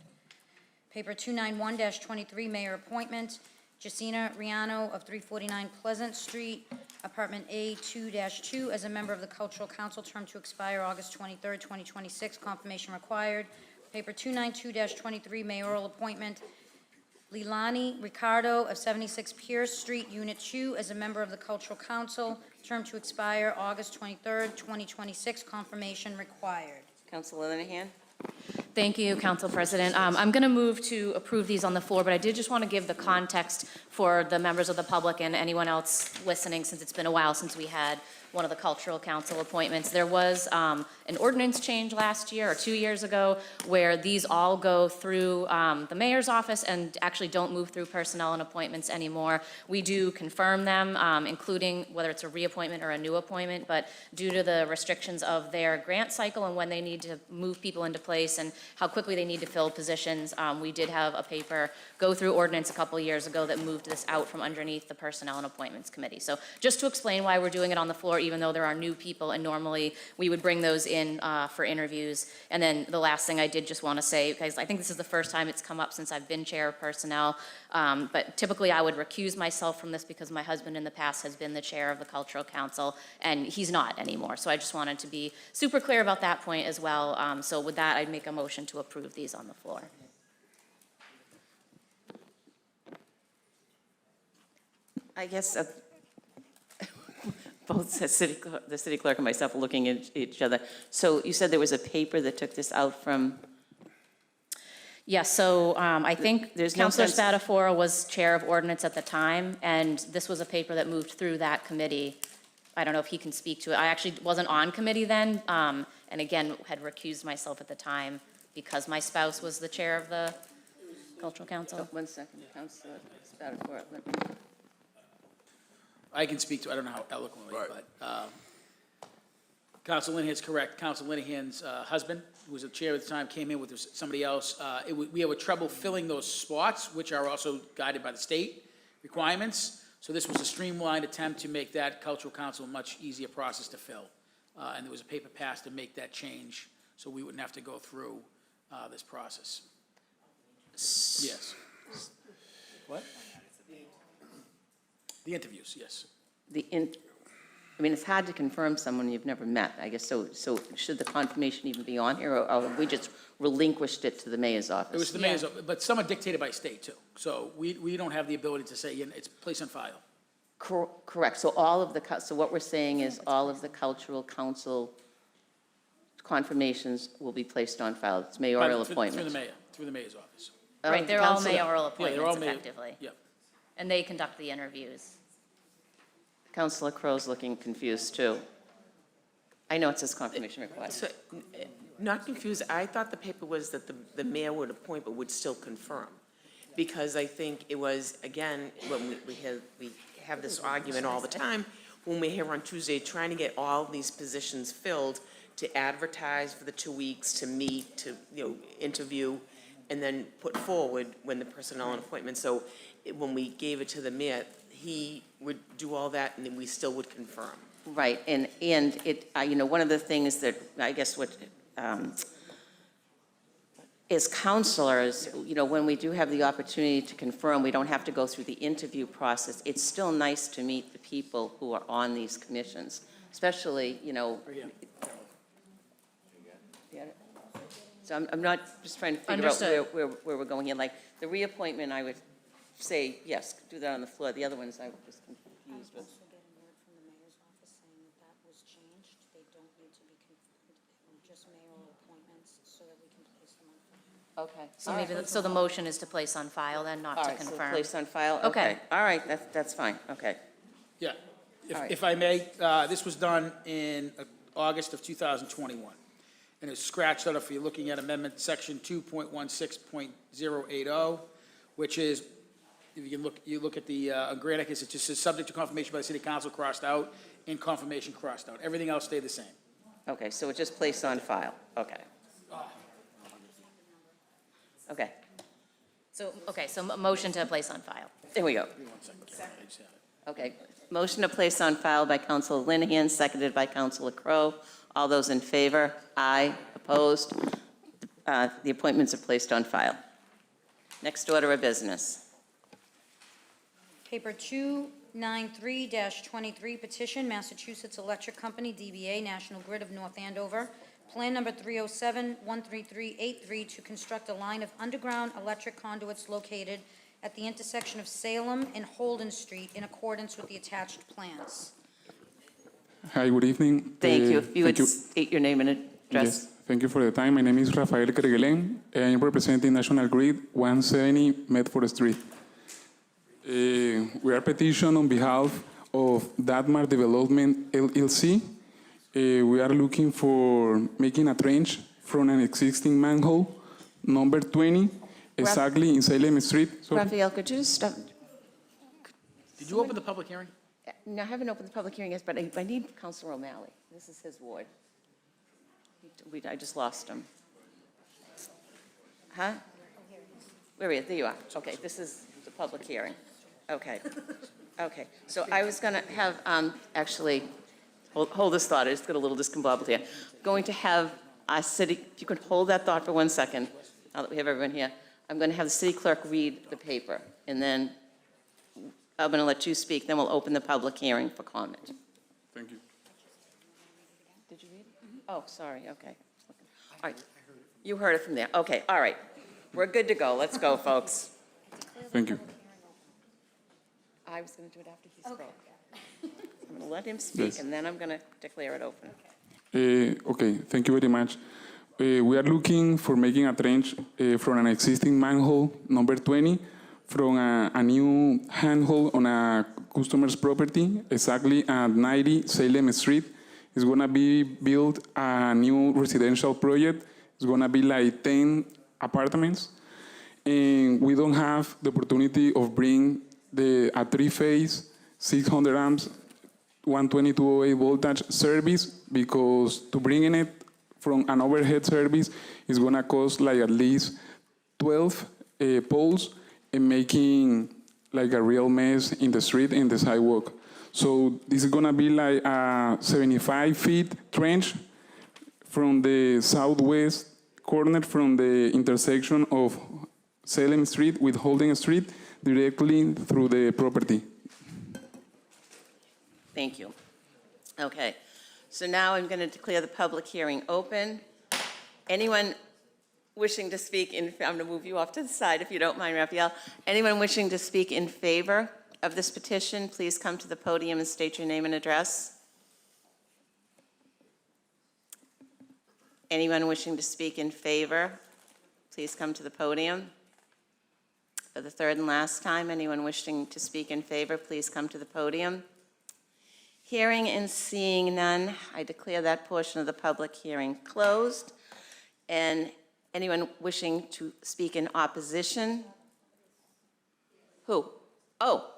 Speaker 2: Paper 291-23, mayor appointment, Jacina Riano of 349 Pleasant Street, apartment A2-2, as a member of the Cultural Council, term to expire August 23rd, 2026, confirmation required. Paper 292-23, mayoral appointment, Lilani Ricardo of 76 Pierce Street, Unit 2, as a member of the Cultural Council, term to expire August 23rd, 2026, confirmation required.
Speaker 1: Councilor Linehan?
Speaker 8: Thank you, Council President. I'm going to move to approve these on the floor, but I did just want to give the context for the members of the public and anyone else listening, since it's been a while since we had one of the Cultural Council appointments. There was an ordinance change last year or 2 years ago where these all go through the mayor's office and actually don't move through personnel and appointments anymore. We do confirm them, including whether it's a reappointment or a new appointment, but due to the restrictions of their grant cycle and when they need to move people into place and how quickly they need to fill positions, we did have a paper go through ordinance a couple years ago that moved this out from underneath the Personnel and Appointments Committee. So just to explain why we're doing it on the floor, even though there are new people, and normally we would bring those in for interviews. And then the last thing I did just want to say, because I think this is the first time it's come up since I've been chair of personnel, but typically I would recuse myself from this because my husband in the past has been the chair of the Cultural Council, and he's not anymore. So I just wanted to be super clear about that point as well. So with that, I'd make a motion to approve these on the floor.
Speaker 1: I guess both the city clerk and myself are looking at each other. So you said there was a paper that took this out from?
Speaker 8: Yes, so I think
Speaker 1: There's no
Speaker 8: Councilor
Speaker 1: sense-
Speaker 8: Spatafora was chair of ordinance at the time, and this was a paper that moved through that committee. I don't know if he can speak to it. I actually wasn't on committee then, and again, had recused myself at the time because my spouse was the chair of the Cultural Council.
Speaker 1: Oh, 1 second, Councilor Spatafora.
Speaker 4: I can speak to, I don't know how eloquently, but Council Linehan's correct. Council Linehan's husband, who was the chair at the time, came in with somebody else. We have trouble filling those spots, which are also guided by the state requirements. So this was a streamlined attempt to make that Cultural Council a much easier process to fill. And there was a paper passed to make that change, so we wouldn't have to go through this process. Yes. What? The interviews, yes.
Speaker 1: I mean, it's hard to confirm someone you've never met, I guess, so should the confirmation even be on here, or have we just relinquished it to the mayor's office?
Speaker 4: It was the mayor's, but some are dictated by state too. So we don't have the ability to say, it's placed on file.
Speaker 1: Correct, so so what we're saying is all of the Cultural Council confirmations will be placed on file, it's mayoral appointments.
Speaker 4: Through the mayor's office.
Speaker 8: Right, they're all
Speaker 1: Councilor-
Speaker 8: mayoral
Speaker 4: Yeah, they're all
Speaker 8: appointments
Speaker 4: mayor-
Speaker 8: effectively.
Speaker 4: Yep.
Speaker 8: And they conduct the interviews.
Speaker 1: Councilor Crow's looking confused too. I know it says confirmation required.
Speaker 5: So, not confused, I thought the paper was that the mayor would appoint but would still confirm. Because I think it was, again, when we have this argument all the time, when we're here on Tuesday, trying to get all these positions filled, to advertise for the 2 weeks, to meet, to, interview, and then put forward when the personnel and appointment. So when we gave it to the mayor, he would do all that and then we still would confirm.
Speaker 1: Right, and it, one of the things that, I guess what, as counselors, when we do have the opportunity to confirm, we don't have to go through the interview process. It's still nice to meet the people who are on these commissions, especially, So I'm not just trying to figure
Speaker 8: Understood.
Speaker 1: out where we're going here. Like, the reappointment, I would say, yes, do that on the floor. The other ones, I was confused with. Okay.
Speaker 8: So maybe, so the motion is to place on file then, not
Speaker 1: All
Speaker 8: to
Speaker 1: right, so
Speaker 8: confirm?
Speaker 1: place on file?
Speaker 8: Okay.
Speaker 1: All right, that's fine, okay.
Speaker 4: Yeah.
Speaker 1: All right.
Speaker 4: If I may, this was done in August of 2021. And it's scratched out if you're looking at amendment section 2.16.080, which is, if you look at the Granicus, it just says subject to confirmation by the city council crossed out and confirmation crossed out. Everything else stayed the same.
Speaker 1: Okay, so it's just placed on file, okay. Okay,
Speaker 8: So, okay, so motion to place on file.
Speaker 1: there we go. Okay, motion to place on file by Councilor Linehan, seconded by Councilor Crowe. All those in favor? Aye. Opposed? The appointments are placed on file. Next order of business.
Speaker 2: Paper 293-23, petition, Massachusetts Electric Company, DBA, National Grid of North Andover, Plan number 307-13383, to construct a line of underground electric conduits located at the intersection of Salem and Holden Street in accordance with the attached plans.
Speaker 21: Hi, good evening.
Speaker 1: Thank you. If you would
Speaker 21: thank
Speaker 1: state your name and address.
Speaker 21: Yes,
Speaker 6: Thank you for the time. My name is Rafael Kerguelen. I am representing National Grid 170 Medford Street. We are petitioning on behalf of Datmar Development LLC. We are looking for making a trench from an existing manhole, number 20, exactly in Salem Street. Sorry.
Speaker 1: Raphael, could you just stop?
Speaker 4: Did you open the public hearing?
Speaker 1: No, I haven't opened the public hearing yet, but I need Councilor O'Malley. This is his ward. I just lost him. Huh? Where are you? There you are. Okay, this is the public hearing. Okay. Okay, so I was going to have, actually, hold this thought. I just got a little discombobulated here. Going to have our city, if you could hold that thought for 1 second, now that we have everyone here. I'm going to have the city clerk read the paper, and then I'm going to let you speak, then we'll open the public hearing for comment.
Speaker 6: Thank you.
Speaker 1: Did you read it? Oh, sorry, okay. All right, you heard it from there. Okay, all right. We're good to go. Let's go, folks.
Speaker 6: Thank you.
Speaker 1: I was going to do it after he spoke. I'm going to let him speak,
Speaker 6: Yes.
Speaker 1: and then I'm going to declare it open.
Speaker 6: Okay, thank you very much. We are looking for making a trench from an existing manhole, number 20, from a new handhole on a customer's property, exactly at 90 Salem Street. It's going to be built a new residential project. It's going to be like 10 apartments. And we don't have the opportunity of bringing a three-phase, 600 amps, 12208 voltage service, because to bring in it from an overhead service is going to cost like at least 12 poles and making like a real mess in the street and the sidewalk. So this is going to be like a 75-feet trench from the southwest corner from the intersection of Salem Street with Holden Street directly through the property.
Speaker 1: Thank you. Okay, so now I'm going to declare the public hearing open. Anyone wishing to speak in, I'm going to move you off to the side if you don't mind, Raphael. Anyone wishing to speak in favor of this petition, please come to the podium and state your name and address. Anyone wishing to speak in favor, please come to the podium. For the third and last time, anyone wishing to speak in favor, please come to the podium. Hearing and seeing none, I declare that portion of the public hearing closed. And anyone wishing to speak in opposition? Who? Oh,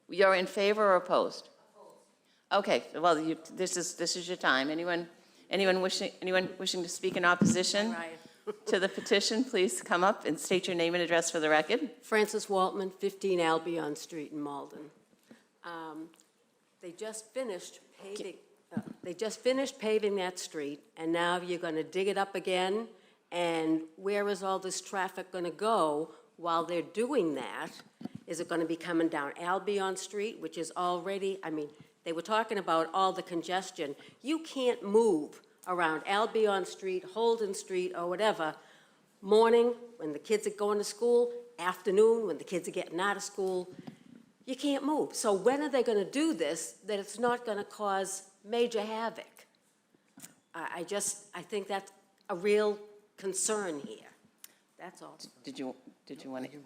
Speaker 1: you're in favor or opposed? Okay, well, this is your time. Anyone wishing to speak in opposition to the petition, please come up and state your name and address for the record.
Speaker 7: Frances Waltman, 15 Albion Street in Malden. They just finished paving that street, and now you're going to dig it up again. And where is all this traffic going to go while they're doing that? Is it going to be coming down Albion Street, which is already, I mean, they were talking about all the congestion. You can't move around Albion Street, Holden Street, or whatever, morning when the kids are going to school, afternoon when the kids are getting out of school. You can't move. So when are they going to do this that it's not going to cause major havoc? I think that's a real concern here. That's all.
Speaker 1: Did you want to?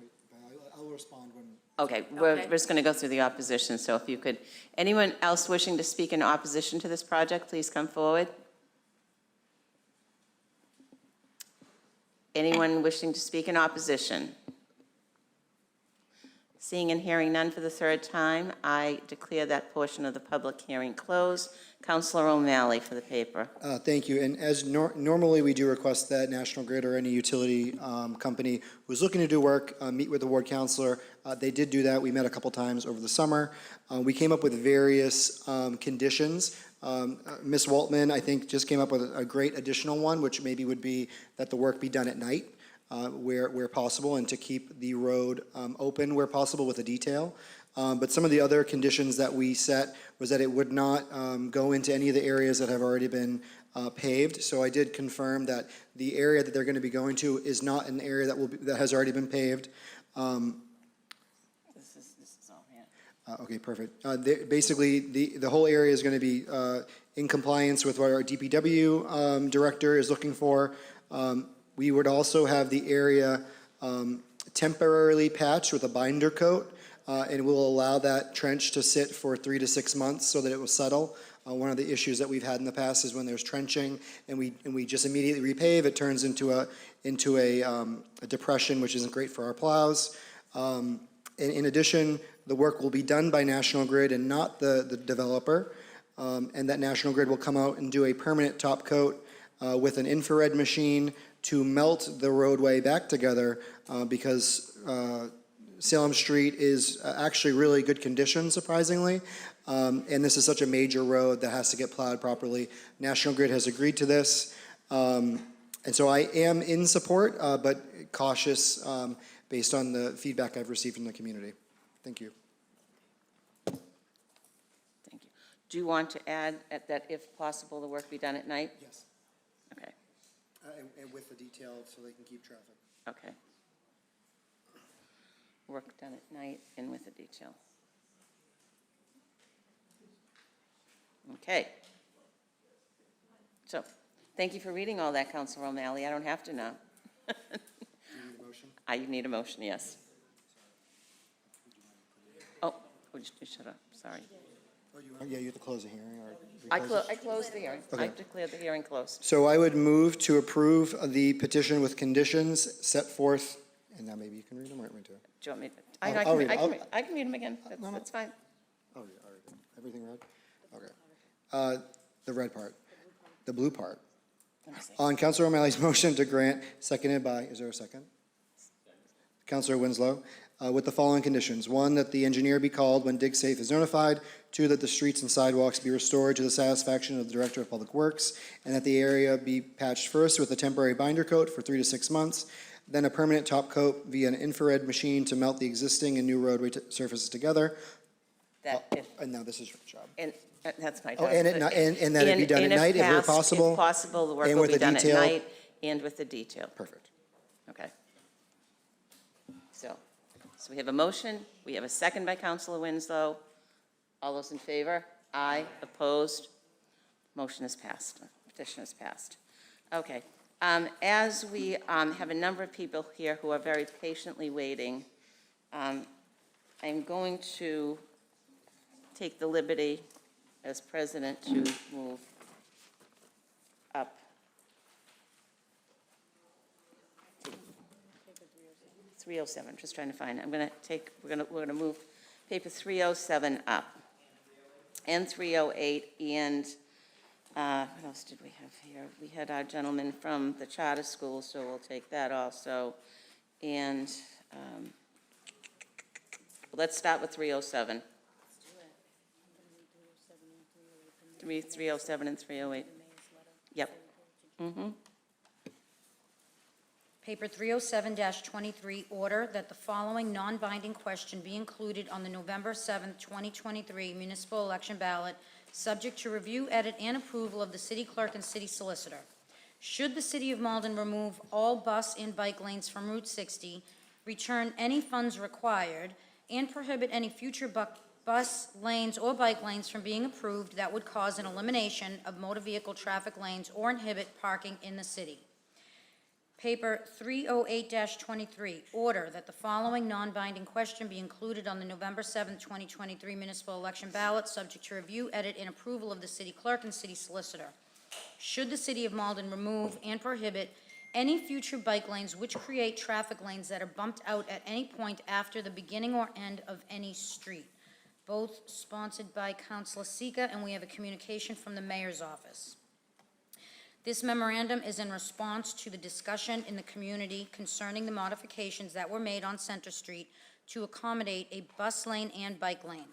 Speaker 25: I'll respond when.
Speaker 1: Okay, we're just going to go through the opposition, so if you could. Anyone else wishing to speak in opposition to this project, please come forward. Anyone wishing to speak in opposition? Seeing and hearing none for the third time, I declare that portion of the public hearing closed. Councilor O'Malley for the paper.
Speaker 25: Thank you. And as normally we do request that National Grid or any utility company who's looking to do work meet with the ward councilor. They did do that. We met a couple times over the summer. We came up with various conditions. Ms. Waltman, I think, just came up with a great additional one, which maybe would be that the work be done at night. Where possible, and to keep the road open where possible with a detail. But some of the other conditions that we set was that it would not go into any of the areas that have already been paved. So I did confirm that the area that they're going to be going to is not an area that has already been paved.
Speaker 1: This is all here.
Speaker 25: Okay, perfect. Basically, the whole area is going to be in compliance with what our DPW director is looking for. We would also have the area temporarily patched with a binder coat, and we'll allow that trench to sit for 3 to 6 months so that it will settle. One of the issues that we've had in the past is when there's trenching and we just immediately repave, it turns into a depression, which isn't great for our plows. In addition, the work will be done by National Grid and not the developer, and that National Grid will come out and do a permanent top coat with an infrared machine to melt the roadway back together because Salem Street is actually really good condition, surprisingly, and this is such a major road that has to get plowed properly. National Grid has agreed to this, and so I am in support, but cautious based on the feedback I've received from the community. Thank you.
Speaker 1: Thank you. Do you want to add that if possible, the work be done at night?
Speaker 25: Yes.
Speaker 1: Okay,
Speaker 25: And with the detail so they can keep traffic.
Speaker 1: okay. Work done at night and with the detail. Okay. So, thank you for reading all that, Councilor O'Malley. I don't have to now.
Speaker 25: Do you need a motion?
Speaker 1: I need a motion, yes. Oh, just shut up, sorry.
Speaker 25: Yeah, you have to close the hearing or?
Speaker 1: I closed the hearing. I
Speaker 25: Okay.
Speaker 1: declared the hearing closed.
Speaker 25: So I would move to approve the petition with conditions set forth, and now maybe you can read them, or want me to?
Speaker 1: Do you want me to?
Speaker 25: I'll
Speaker 1: I can
Speaker 25: read it.
Speaker 1: I can read them again.
Speaker 25: No.
Speaker 1: That's fine.
Speaker 25: Oh, yeah, all right. Everything read? Okay. The red part, the blue part.
Speaker 1: Let me see.
Speaker 25: On Councilor O'Malley's motion to grant, seconded by, is there a second? Councilor Winslow, with the following conditions. 1, that the engineer be called when DigSafe is notified. 2, that the streets and sidewalks be restored to the satisfaction of the Director of Public Works, and that the area be patched first with a temporary binder coat for 3 to 6 months, then a permanent top coat via an infrared machine to melt the existing and new roadway surfaces together.
Speaker 1: That if,
Speaker 25: And now this is your job.
Speaker 1: and that's my job.
Speaker 25: Oh, and that it be done at night if
Speaker 1: passed,
Speaker 25: possible?
Speaker 1: If possible, the work
Speaker 25: and
Speaker 1: will
Speaker 25: with
Speaker 1: be
Speaker 25: the
Speaker 1: done at
Speaker 25: detail?
Speaker 1: night and with the detail.
Speaker 25: Perfect.
Speaker 1: Okay. So we have a motion, we have a second by Councilor Winslow. All those in favor? Aye. Opposed? Motion is passed. Petition is passed. Okay. As we have a number of people here who are very patiently waiting, I'm going to take the liberty as president to move up. 307, I'm just trying to find it. We're going to move paper 307 up, and 308, and what else did we have here? We had our gentleman from the charter school, so we'll take that also. And let's start with 307. 307 and 308. Yep. Mm-hmm.
Speaker 2: Paper 307-23, order that the following non-binding question be included on the November 7th, 2023 municipal election ballot, subject to review, edit, and approval of the city clerk and city solicitor. Should the city of Malden remove all bus and bike lanes from Route 60, return any funds required, and prohibit any future bus lanes or bike lanes from being approved that would cause an elimination of motor vehicle traffic lanes or inhibit parking in the city. Paper 308-23, order that the following non-binding question be included on the November 7th, 2023 municipal election ballot, subject to review, edit, and approval of the city clerk and city solicitor. Should the city of Malden remove and prohibit any future bike lanes which create traffic lanes that are bumped out at any point after the beginning or end of any street? Both sponsored by Councilor Sika, and we have a communication from the mayor's office. This memorandum is in response to the discussion in the community concerning the modifications that were made on Center Street to accommodate a bus lane and bike lane.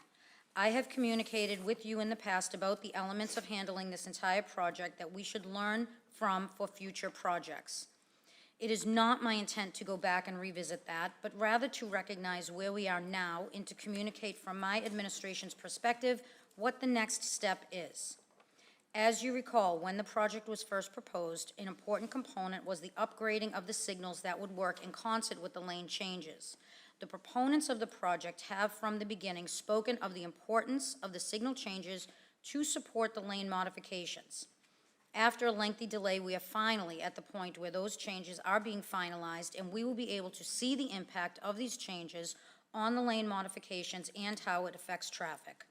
Speaker 2: I have communicated with you in the past about the elements of handling this entire project that we should learn from for future projects. It is not my intent to go back and revisit that, but rather to recognize where we are now and to communicate from my administration's perspective what the next step is. As you recall, when the project was first proposed, an important component was the upgrading of the signals that would work in concert with the lane changes. The proponents of the project have from the beginning spoken of the importance of the signal changes to support the lane modifications. After a lengthy delay, we are finally at the point where those changes are being finalized, and we will be able to see the impact of these changes on the lane modifications and how it affects traffic.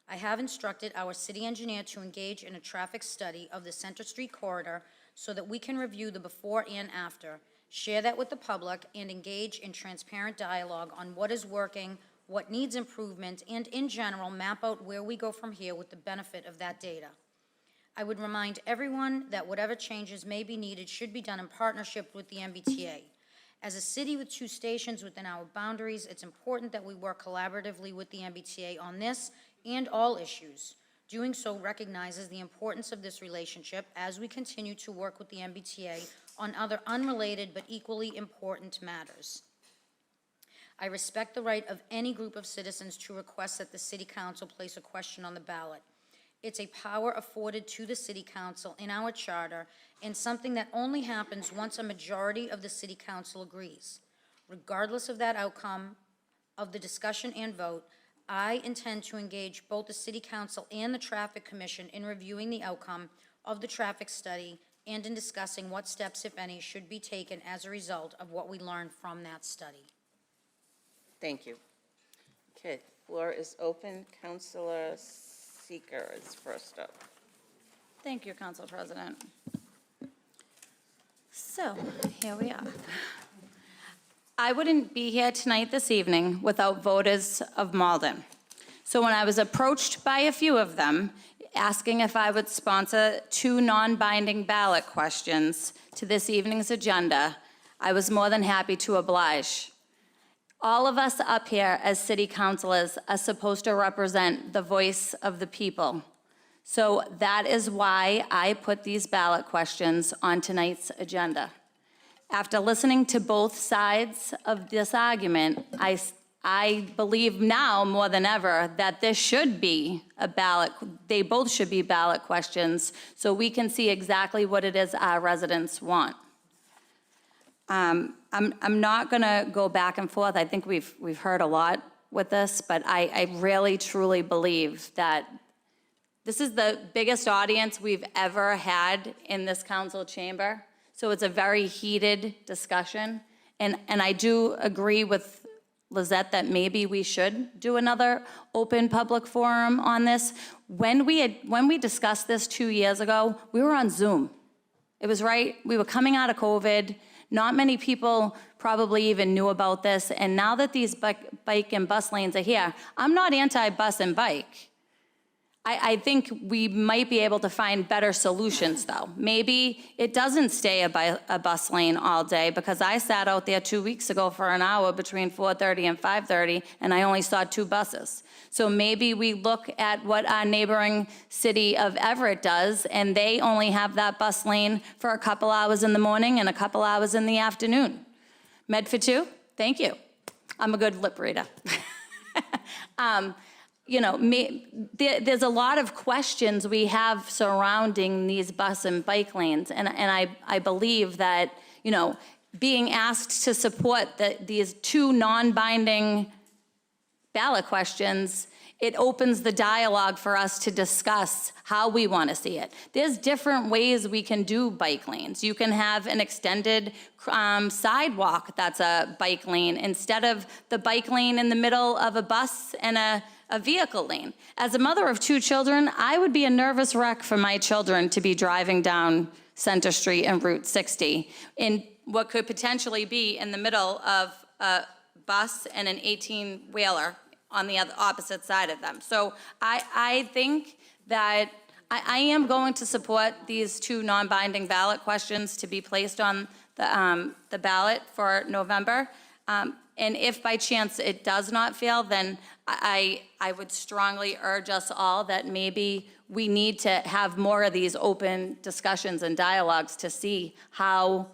Speaker 2: I have instructed our city engineer to engage in a traffic study of the Center Street corridor so that we can review the before and after, share that with the public, and engage in transparent dialogue on what is working, what needs improvement, and in general, map out where we go from here with the benefit of that data. I would remind everyone that whatever changes may be needed should be done in partnership with the MBTA. As a city with 2 stations within our boundaries, it's important that we work collaboratively with the MBTA on this and all issues. Doing so recognizes the importance of this relationship as we continue to work with the MBTA on other unrelated but equally important matters. I respect the right of any group of citizens to request that the City Council place a question on the ballot. It's a power afforded to the City Council in our charter and something that only happens once a majority of the City Council agrees. Regardless of that outcome of the discussion and vote, I intend to engage both the City Council and the Traffic Commission in reviewing the outcome of the traffic study and in discussing what steps, if any, should be taken as a result of what we learned from that study.
Speaker 1: Thank you. Okay, floor is open. Councilor Seeker is first up.
Speaker 8: Thank you, Council President. So, here we are. I wouldn't be here tonight this evening without voters of Malden. So when I was approached by a few of them, asking if I would sponsor 2 non-binding ballot questions to this evening's agenda, I was more than happy to oblige. All of us up here as city councilors are supposed to represent the voice of the people. So that is why I put these ballot questions on tonight's agenda. After listening to both sides of this argument, I believe now more than ever that this should be a ballot, they both should be ballot questions so we can see exactly what it is our residents want. I'm not gonna go back and forth. I think we've heard a lot with this, but I really truly believe that this is the biggest audience we've ever had in this council chamber. So it's a very heated discussion. And I do agree with Lizette that maybe we should do another open public forum on this. When we discussed this 2 years ago, we were on Zoom. It was right, we were coming out of COVID. Not many people probably even knew about this. And now that these bike and bus lanes are here, I'm not anti-bus and bike. I think we might be able to find better solutions, though. Maybe it doesn't stay a bus lane all day, because I sat out there 2 weeks ago for an hour between 4:30 and 5:30, and I only saw 2 buses. So maybe we look at what our neighboring city of Everett does, and they only have that bus lane for a couple hours in the morning and a couple hours in the afternoon. Medford too? Thank you. I'm a good lip reader. You know, there's a lot of questions we have surrounding these bus and bike lanes, and I believe that, you know, being asked to support these 2 non-binding ballot questions, it opens the dialogue for us to discuss how we want to see it. There's different ways we can do bike lanes. You can have an extended sidewalk that's a bike lane instead of the bike lane in the middle of a bus and a vehicle lane. As a mother of 2 children, I would be a nervous wreck for my children to be driving down Center Street and Route 60 in what could potentially be in the middle of a bus and an 18-wheeler on the opposite side of them. So I think that I am going to support these 2 non-binding ballot questions to be placed on the ballot for November. And if by chance it does not fail, then I would strongly urge us all that maybe we need to have more of these open discussions and dialogues to see how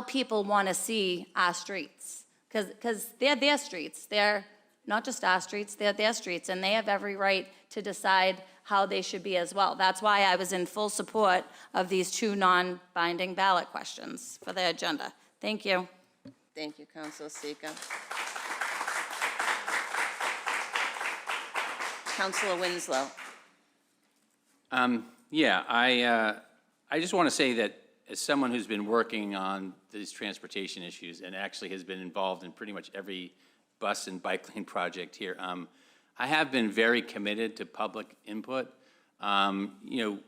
Speaker 8: people want to see our streets. Because they're their streets. They're not just our streets, they're their streets, and they have every right to decide how they should be as well. That's why I was in full support of these 2 non-binding ballot questions for the agenda. Thank you.
Speaker 1: Thank you, Councilor Seeker. Councilor Winslow.
Speaker 15: Yeah, I just want to say that as someone who's been working on these transportation issues and actually has been involved in pretty much every bus and bike lane project here, I have been very committed to public input. You know,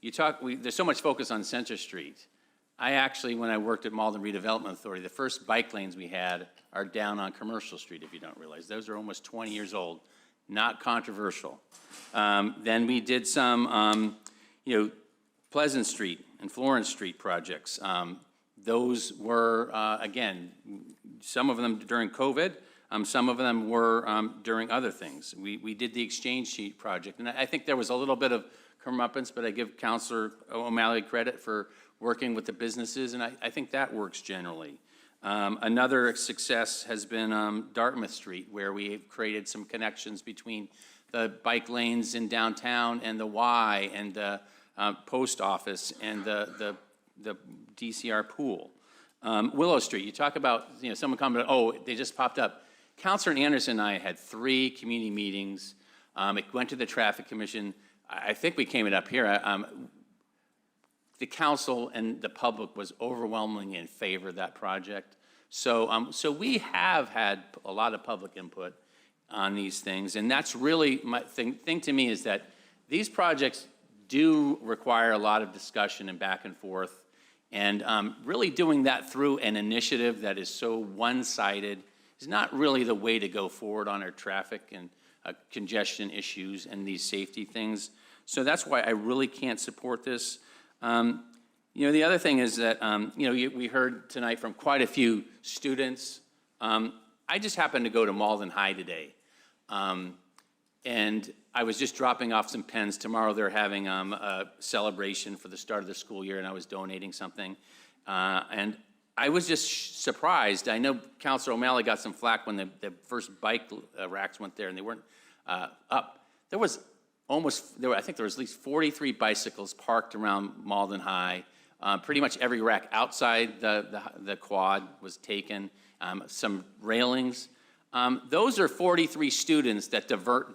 Speaker 15: there's so much focus on Center Street. I actually, when I worked at Malden Redevelopment Authority, the first bike lanes we had are down on Commercial Street, if you don't realize. Those are almost 20 years old, not controversial. Then we did some, you know, Pleasant Street and Florence Street projects. Those were, again, some of them during COVID, some of them were during other things. We did the Exchange Street project, and I think there was a little bit of comeuppance, but I give Councilor O'Malley credit for working with the businesses, and I think that works generally. Another success has been Dartmouth Street, where we've created some connections between the bike lanes in downtown and the Y and the post office and the DCR pool. Willow Street, you talk about, you know, someone commented, oh, they just popped up. Councilor Anderson and I had 3 community meetings. It went to the Traffic Commission. I think we came it up here. The council and the public was overwhelmingly in favor of that project. So, so we have had a lot of public input on these things, and that's really my thing to me is that these projects do require a lot of discussion and back and forth, and really doing that through an initiative that is so one-sided is not really the way to go forward on our traffic and congestion issues and these safety things. So that's why I really can't support this. You know, the other thing is that, you know, we heard tonight from quite a few students. I just happened to go to Malden High today, and I was just dropping off some pens. Tomorrow they're having a celebration for the start of the school year, and I was donating something. And I was just surprised. I know Councilor O'Malley got some flack when the first bike racks went there, and they weren't up. There was I think there was at least 43 bicycles parked around Malden High. Pretty much every rack outside the quad was taken. Some railings. Those are 43 students that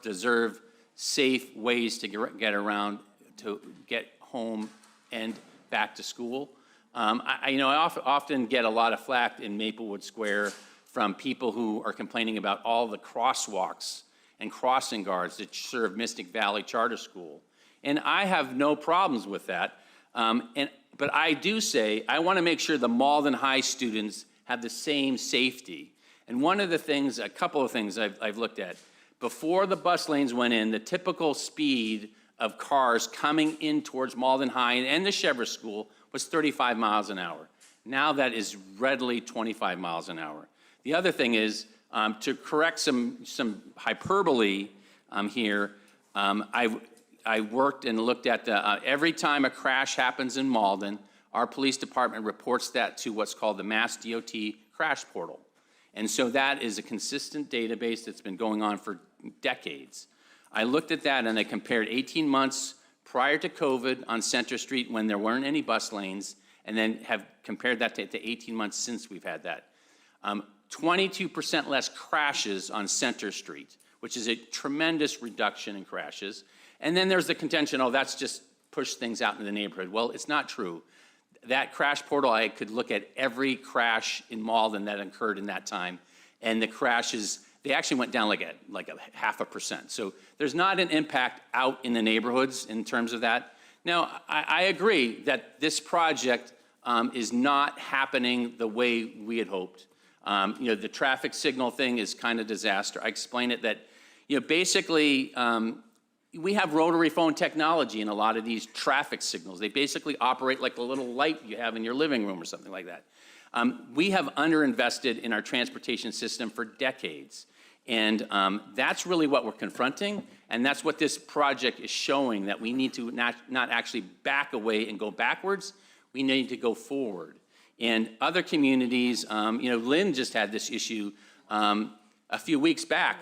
Speaker 15: deserve safe ways to get around, to get home and back to school. You know, I often get a lot of flack in Maplewood Square from people who are complaining about all the crosswalks and crossing guards that serve Mystic Valley Charter School. And I have no problems with that. But I do say, I want to make sure the Malden High students have the same safety. And one of the things, a couple of things I've looked at, before the bus lanes went in, the typical speed of cars coming in towards Malden High and the Chevrolet School was 35 miles an hour. Now that is readily 25 miles an hour. The other thing is, to correct some hyperbole here, I worked and looked at every time a crash happens in Malden, our police department reports that to what's called the Mass DOT Crash Portal. And so that is a consistent database that's been going on for decades. I looked at that and I compared 18 months prior to COVID on Center Street when there weren't any bus lanes, and then have compared that to 18 months since we've had that. 22% less crashes on Center Street, which is a tremendous reduction in crashes. And then there's the contention, oh, that's just pushed things out in the neighborhood. Well, it's not true. That crash portal, I could look at every crash in Malden that occurred in that time, and the crashes, they actually went down like a 0.5%. So there's not an impact out in the neighborhoods in terms of that. Now, I agree that this project is not happening the way we had hoped. You know, the traffic signal thing is kind of disaster. I explained it that, you know, basically, we have rotary phone technology in a lot of these traffic signals. They basically operate like a little light you have in your living room or something like that. We have underinvested in our transportation system for decades. And that's really what we're confronting. And that's what this project is showing, that we need to not actually back away and go backwards. We need to go forward. And other communities, you know, Lynn just had this issue a few weeks back.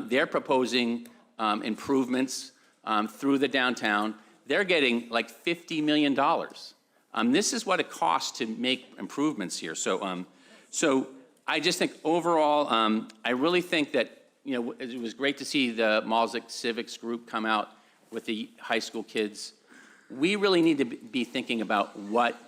Speaker 15: They're proposing improvements through the downtown. They're getting like $50 million. This is what it costs to make improvements here. So, so I just think overall, I really think that, you know, it was great to see the Malden Civics group come out. with the high school kids. We really need to be thinking about what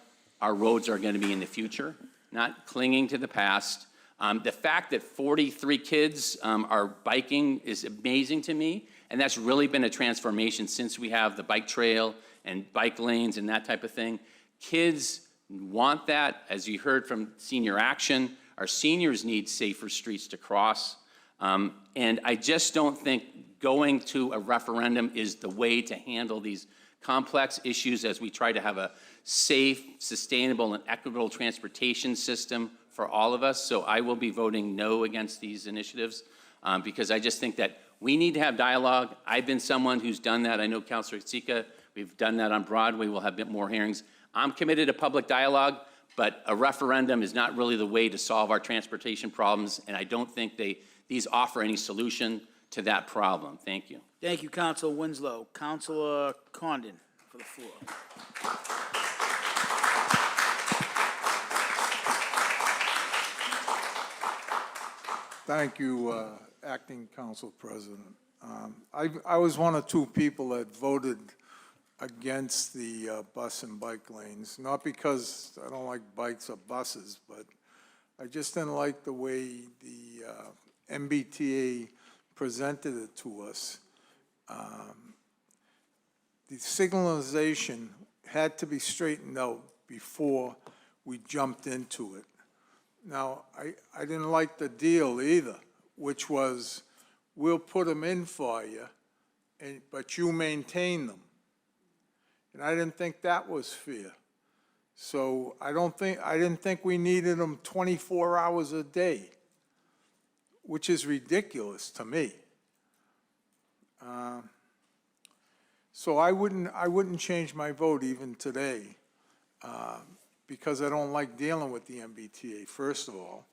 Speaker 15: our roads are going to be in the future, not clinging to the past. The fact that 43 kids are biking is amazing to me, and that's really been a transformation since we have the bike trail and bike lanes and that type of thing. Kids want that, as you heard from Senior Action. Our seniors need safer streets to cross, and I just don't think going to a referendum is the way to handle these complex issues as we try to have a safe, sustainable, and equitable transportation system for all of us. So I will be voting no against these initiatives because I just think that we need to have dialogue. I've been someone who's done that. I know Councilor Sika, we've done that on Broadway. We'll have a bit more hearings. I'm committed to public dialogue, but a referendum is not really the way to solve our transportation problems, and I don't think these offer any solution to that problem. Thank you.
Speaker 4: Thank you, Councilor Winslow. Councilor Condon for the floor.
Speaker 17: Thank you, Acting Council President. I was one of two people that voted against the bus and bike lanes, not because I don't like bikes or buses, but I just didn't like the way the MBTA presented it to us. The signalization had to be straightened out before we jumped into it. Now, I didn't like the deal either, which was we'll put them in for you, but you maintain them. And I didn't think that was fair. So I didn't think we needed them 24 hours a day, which is ridiculous to me. So I wouldn't change my vote even today because I don't like dealing with the MBTA, first of all.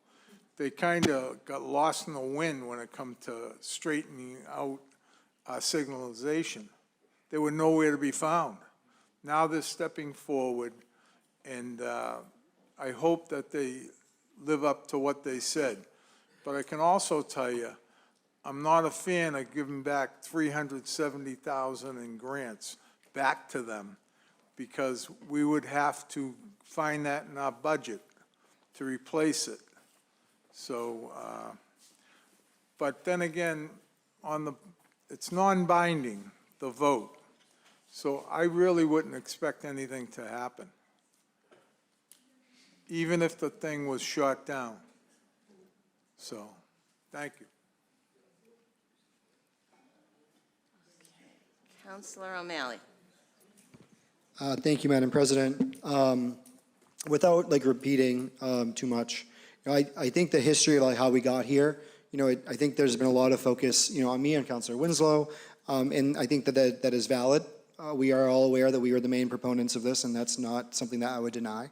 Speaker 17: They kind of got lost in the wind when it come to straightening out signalization. They were nowhere to be found. Now they're stepping forward, and I hope that they live up to what they said. But I can also tell you, I'm not a fan of giving back $370,000 in grants back to them because we would have to find that in our budget to replace it. So, but then again, it's non-binding, the vote. So I really wouldn't expect anything to happen, even if the thing was shot down. So, thank you.
Speaker 1: Councilor O'Malley.
Speaker 25: Thank you, Madam President. Without repeating too much, I think the history of how we got here, I think there's been a lot of focus, on me and Councilor Winslow, and I think that is valid. We are all aware that we were the main proponents of this, and that's not something that I would deny.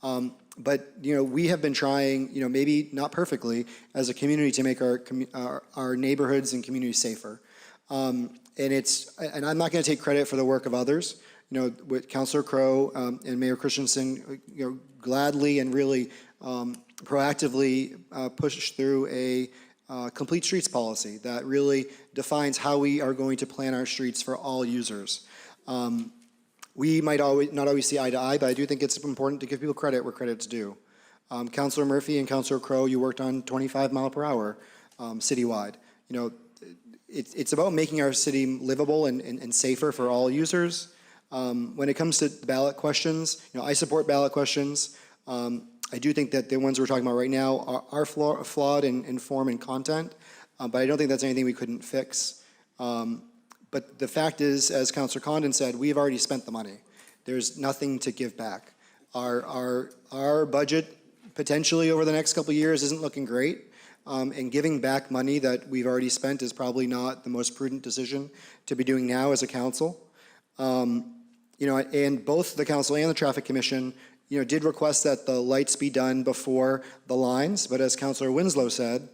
Speaker 25: But we have been trying, maybe not perfectly, as a community to make our neighborhoods and communities safer. And I'm not going to take credit for the work of others. With Councilor Crowe and Mayor Christensen, gladly and really proactively pushed through a complete streets policy that really defines how we are going to plan our streets for all users. We might not always see eye to eye, but I do think it's important to give people credit where credit's due. Councilor Murphy and Councilor Crowe, you worked on 25 mile per hour citywide. It's about making our city livable and safer for all users. When it comes to ballot questions, I support ballot questions. I do think that the ones we're talking about right now are flawed in form and content, but I don't think that's anything we couldn't fix. But the fact is, as Councilor Condon said, we've already spent the money. There's nothing to give back. Our budget potentially over the next couple of years isn't looking great, and giving back money that we've already spent is probably not the most prudent decision to be doing now as a council. And both the council and the traffic commission, did request that the lights be done before the lines. But as Councilor Winslow said,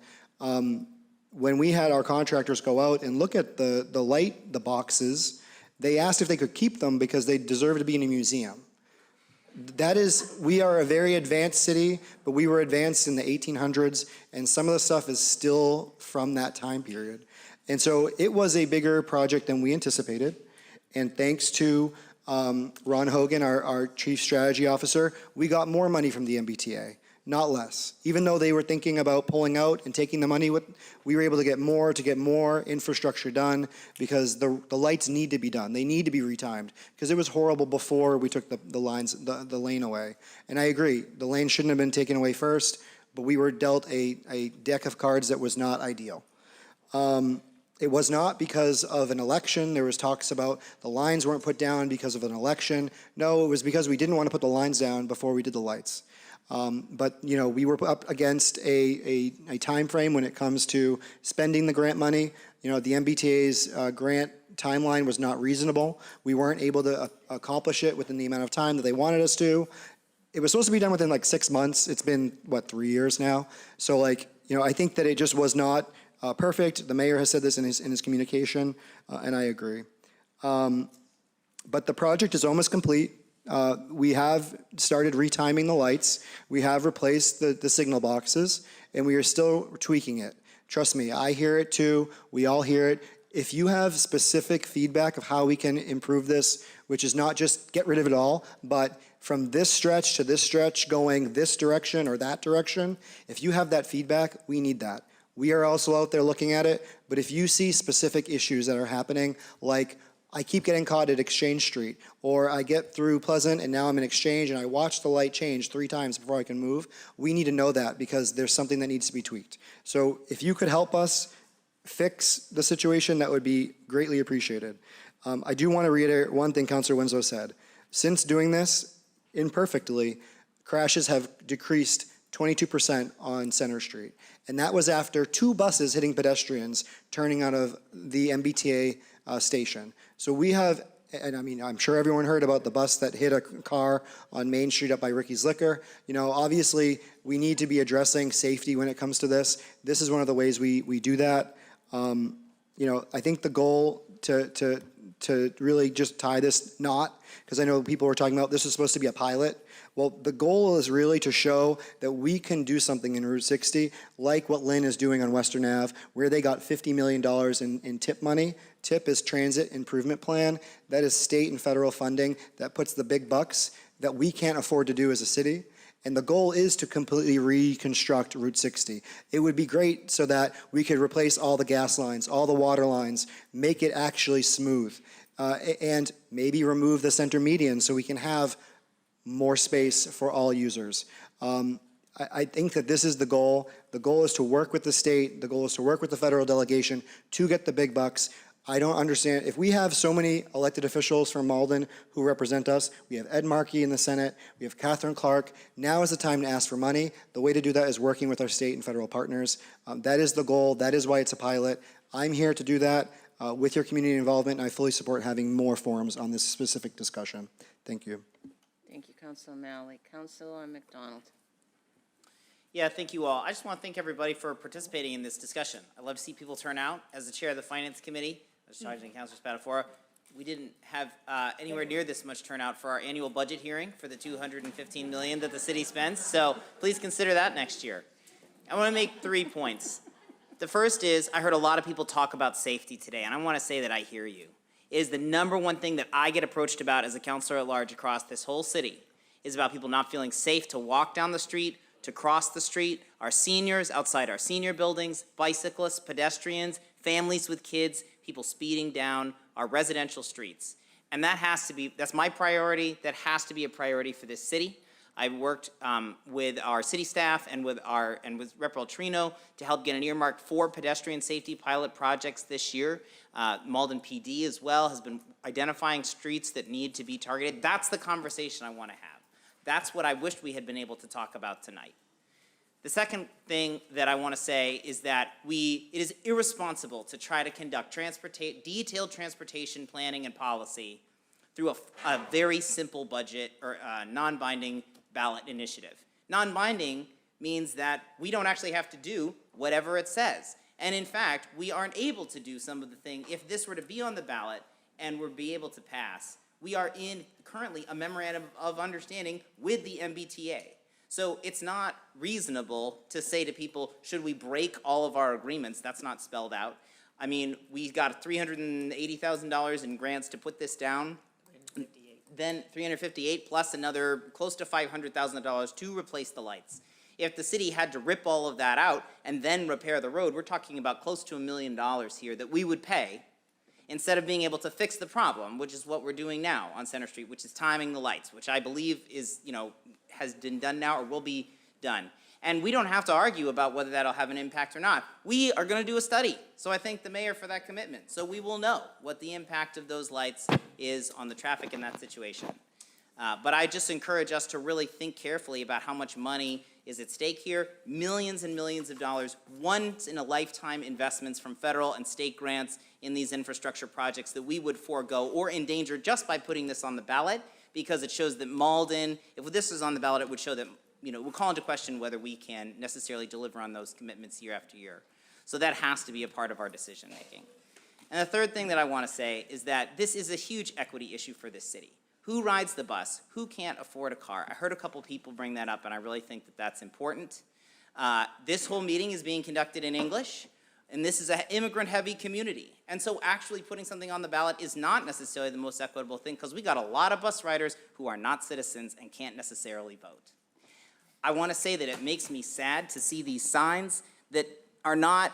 Speaker 25: when we had our contractors go out and look at the boxes, they asked if they could keep them because they deserve to be in a museum. We are a very advanced city, but we were advanced in the 1800s, and some of the stuff is still from that time period. And so it was a bigger project than we anticipated. And thanks to Ron Hogan, our Chief Strategy Officer, we got more money from the MBTA, not less. Even though they were thinking about pulling out and taking the money, we were able to get more infrastructure done because the lights need to be done. They need to be retimed because it was horrible before we took the lane away. And I agree, the lane shouldn't have been taken away first, but we were dealt a deck of cards that was not ideal. It was not because of an election. There was talks about the lines weren't put down because of an election. No, it was because we didn't want to put the lines down before we did the lights. But, you know, we were up against a time frame when it comes to spending the grant money. You know, the MBTA's grant timeline was not reasonable. We weren't able to accomplish it within the amount of time that they wanted us to. It was supposed to be done within like 6 months. It's been, what, 3 years now? So, like, you know, I think that it just was not perfect. The mayor has said this in his communication, and I agree. But the project is almost complete. We have started retiming the lights. We have replaced the signal boxes, and we are still tweaking it. Trust me, I hear it too. We all hear it. If you have specific feedback of how we can improve this, which is not just get rid of it all, but from this stretch to this stretch going this direction or that direction, if you have that feedback, we need that. We are also out there looking at it, but if you see specific issues that are happening, like I keep getting caught at Exchange Street, or I get through Pleasant and now I'm in Exchange and I watch the light change 3 times before I can move, we need to know that because there's something that needs to be tweaked. So if you could help us fix the situation, that would be greatly appreciated. I do want to reiterate one thing Councilor Winslow said. Since doing this imperfectly, crashes have decreased 22% on Center Street. And that was after 2 buses hitting pedestrians turning out of the MBTA station. So we have, and I mean, I'm sure everyone heard about the bus that hit a car on Main Street up by Ricky's Liquor. You know, obviously, we need to be addressing safety when it comes to this. This is one of the ways we do that. You know, I think the goal to really just tie this knot, because I know people were talking about this is supposed to be a pilot. Well, the goal is really to show that we can do something in Route 60, like what Lynn is doing on Western Ave, where they got $50 million in TIP money. TIP is Transit Improvement Plan. That is state and federal funding that puts the big bucks that we can't afford to do as a city. And the goal is to completely reconstruct Route 60. It would be great so that we could replace all the gas lines, all the water lines, make it actually smooth, and maybe remove the center median so we can have more space for all users. I think that this is the goal. The goal is to work with the state. The goal is to work with the federal delegation to get the big bucks. I don't understand. If we have so many elected officials from Malden who represent us, we have Ed Markey in the Senate, we have Catherine Clark, now is the time to ask for money. The way to do that is working with our state and federal partners. That is the goal. That is why it's a pilot. I'm here to do that with your community involvement, and I fully support having more forums on this specific discussion. Thank you.
Speaker 1: Thank you, Councilor O'Malley. Councilor McDonald.
Speaker 3: Yeah, thank you all. I just want to thank everybody for participating in this discussion. I love to see people turn out. As the chair of the Finance Committee, I was talking to Councilor Spatafora, we didn't have anywhere near this much turnout for our annual budget hearing for the $215 million that the city spends, so please consider that next year. I want to make 3 points. The first is, I heard a lot of people talk about safety today, and I want to say that I hear you. It is the #1 thing that I get approached about as a councilor at large across this whole city, is about people not feeling safe to walk down the street, to cross the street, our seniors outside our senior buildings, bicyclists, pedestrians, families with kids, people speeding down our residential streets. And that has to be, that's my priority, that has to be a priority for this city. I've worked with our city staff and with Rep. Trino to help get an earmark for pedestrian safety pilot projects this year. Malden PD as well has been identifying streets that need to be targeted. That's the conversation I want to have. That's what I wished we had been able to talk about tonight. The second thing that I want to say is that it is irresponsible to try to conduct detailed transportation planning and policy through a very simple budget or non-binding ballot initiative. Non-binding means that we don't actually have to do whatever it says. And in fact, we aren't able to do some of the things, if this were to be on the ballot and were be able to pass, we are in currently a memorandum of understanding with the MBTA. So it's not reasonable to say to people, should we break all of our agreements? That's not spelled out. I mean, we got $380,000 in grants to put this down. Then 358 plus another close to $500,000 to replace the lights. If the city had to rip all of that out and then repair the road, we're talking about close to $1 million here that we would pay instead of being able to fix the problem, which is what we're doing now on Center Street, which is timing the lights, which I believe is, has been done now or will be done. And we don't have to argue about whether that'll have an impact or not. We are going to do a study. So I thank the mayor for that commitment. So we will know what the impact of those lights is on the traffic in that situation. But I just encourage us to really think carefully about how much money is at stake here. Millions and millions of dollars, once in a lifetime investments from federal and state grants in these infrastructure projects that we would forego or endanger just by putting this on the ballot, because it shows that Malden, if this is on the ballot, it would show that we'll call into question whether we can necessarily deliver on those commitments year after year. So that has to be a part of our decision making. And the third thing that I want to say is that this is a huge equity issue for this city. Who rides the bus? Who can't afford a car? I heard a couple people bring that up, and I really think that that's important. This whole meeting is being conducted in English, and this is an immigrant-heavy community. And so actually putting something on the ballot is not necessarily the most equitable thing, because we got a lot of bus riders who are not citizens and can't necessarily vote. I want to say that it makes me sad to see these signs that are not,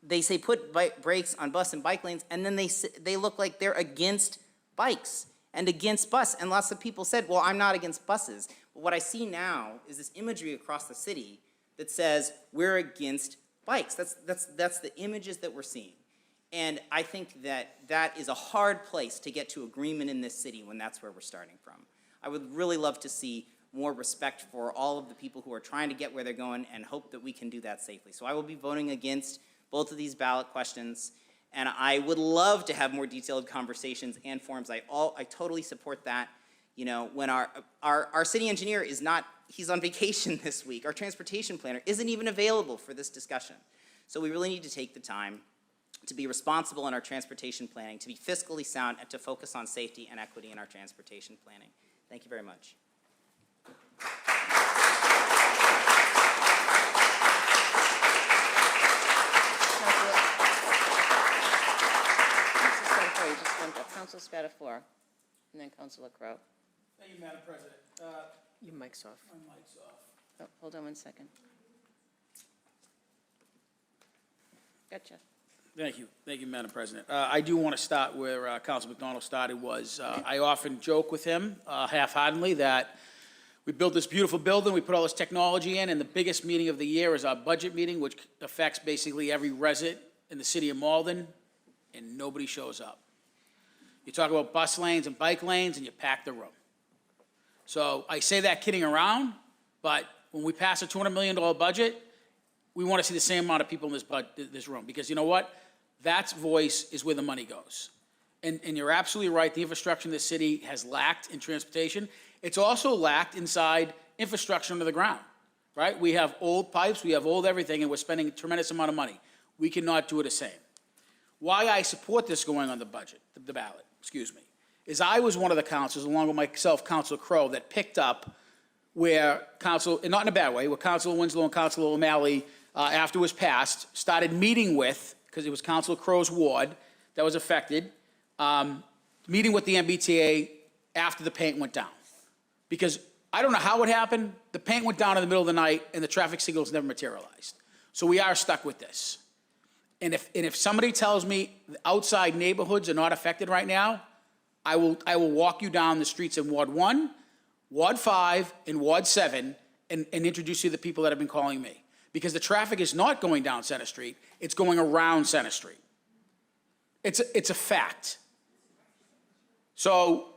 Speaker 3: they say put brakes on bus and bike lanes, and then they look like they're against bikes and against bus. And lots of people said, well, I'm not against buses. But what I see now is this imagery across the city that says we're against bikes. That's the images that we're seeing. And I think that that is a hard place to get to agreement in this city when that's where we're starting from. I would really love to see more respect for all of the people who are trying to get where they're going and hope that we can do that safely. So I will be voting against both of these ballot questions, and I would love to have more detailed conversations and forums. I totally support that. When our city engineer is not, he's on vacation this week. Our transportation planner isn't even available for this discussion. So we really need to take the time to be responsible in our transportation planning, to be fiscally sound, and to focus on safety and equity in our transportation planning. Thank you very much.
Speaker 1: Council Spatafora, and then Councilor Crowe.
Speaker 4: Thank you, Madam President.
Speaker 5: Your mic's off.
Speaker 4: My mic's off.
Speaker 1: Oh, hold on one second. Gotcha.
Speaker 4: Thank you, Madam President. I do want to start where Council McDonald started. I often joke with him half-heartedly that we built this beautiful building, we put all this technology in, and the biggest meeting of the year is our budget meeting, which affects basically every resident in the city of Malden, and nobody shows up. You talk about bus lanes and bike lanes, and you pack the room. So I say that kidding around, but when we pass a $200 million budget, we want to see the same amount of people in this room, because you know what? That voice is where the money goes. And you're absolutely right, the infrastructure in the city has lacked in transportation. It's also lacked inside infrastructure under the ground, right? We have old pipes, we have old everything, and we're spending a tremendous amount of money. We cannot do it the same. Why I support this going on the budget, the ballot, is I was one of the councilors, along with myself, Councilor Crowe, that picked up where and not in a bad way, where Councilor Winslow and Councilor O'Malley, after it was passed, started meeting with, because it was Councilor Crowe's ward that was affected, meeting with the MBTA after the paint went down. Because I don't know how it happened, the paint went down in the middle of the night and the traffic signals never materialized. So we are stuck with this. And if somebody tells me the outside neighborhoods are not affected right now, I will walk you down the streets in Ward 1, Ward 5, and Ward 7 and introduce you to the people that have been calling me. Because the traffic is not going down Center Street, it's going around Center Street. It's a fact. So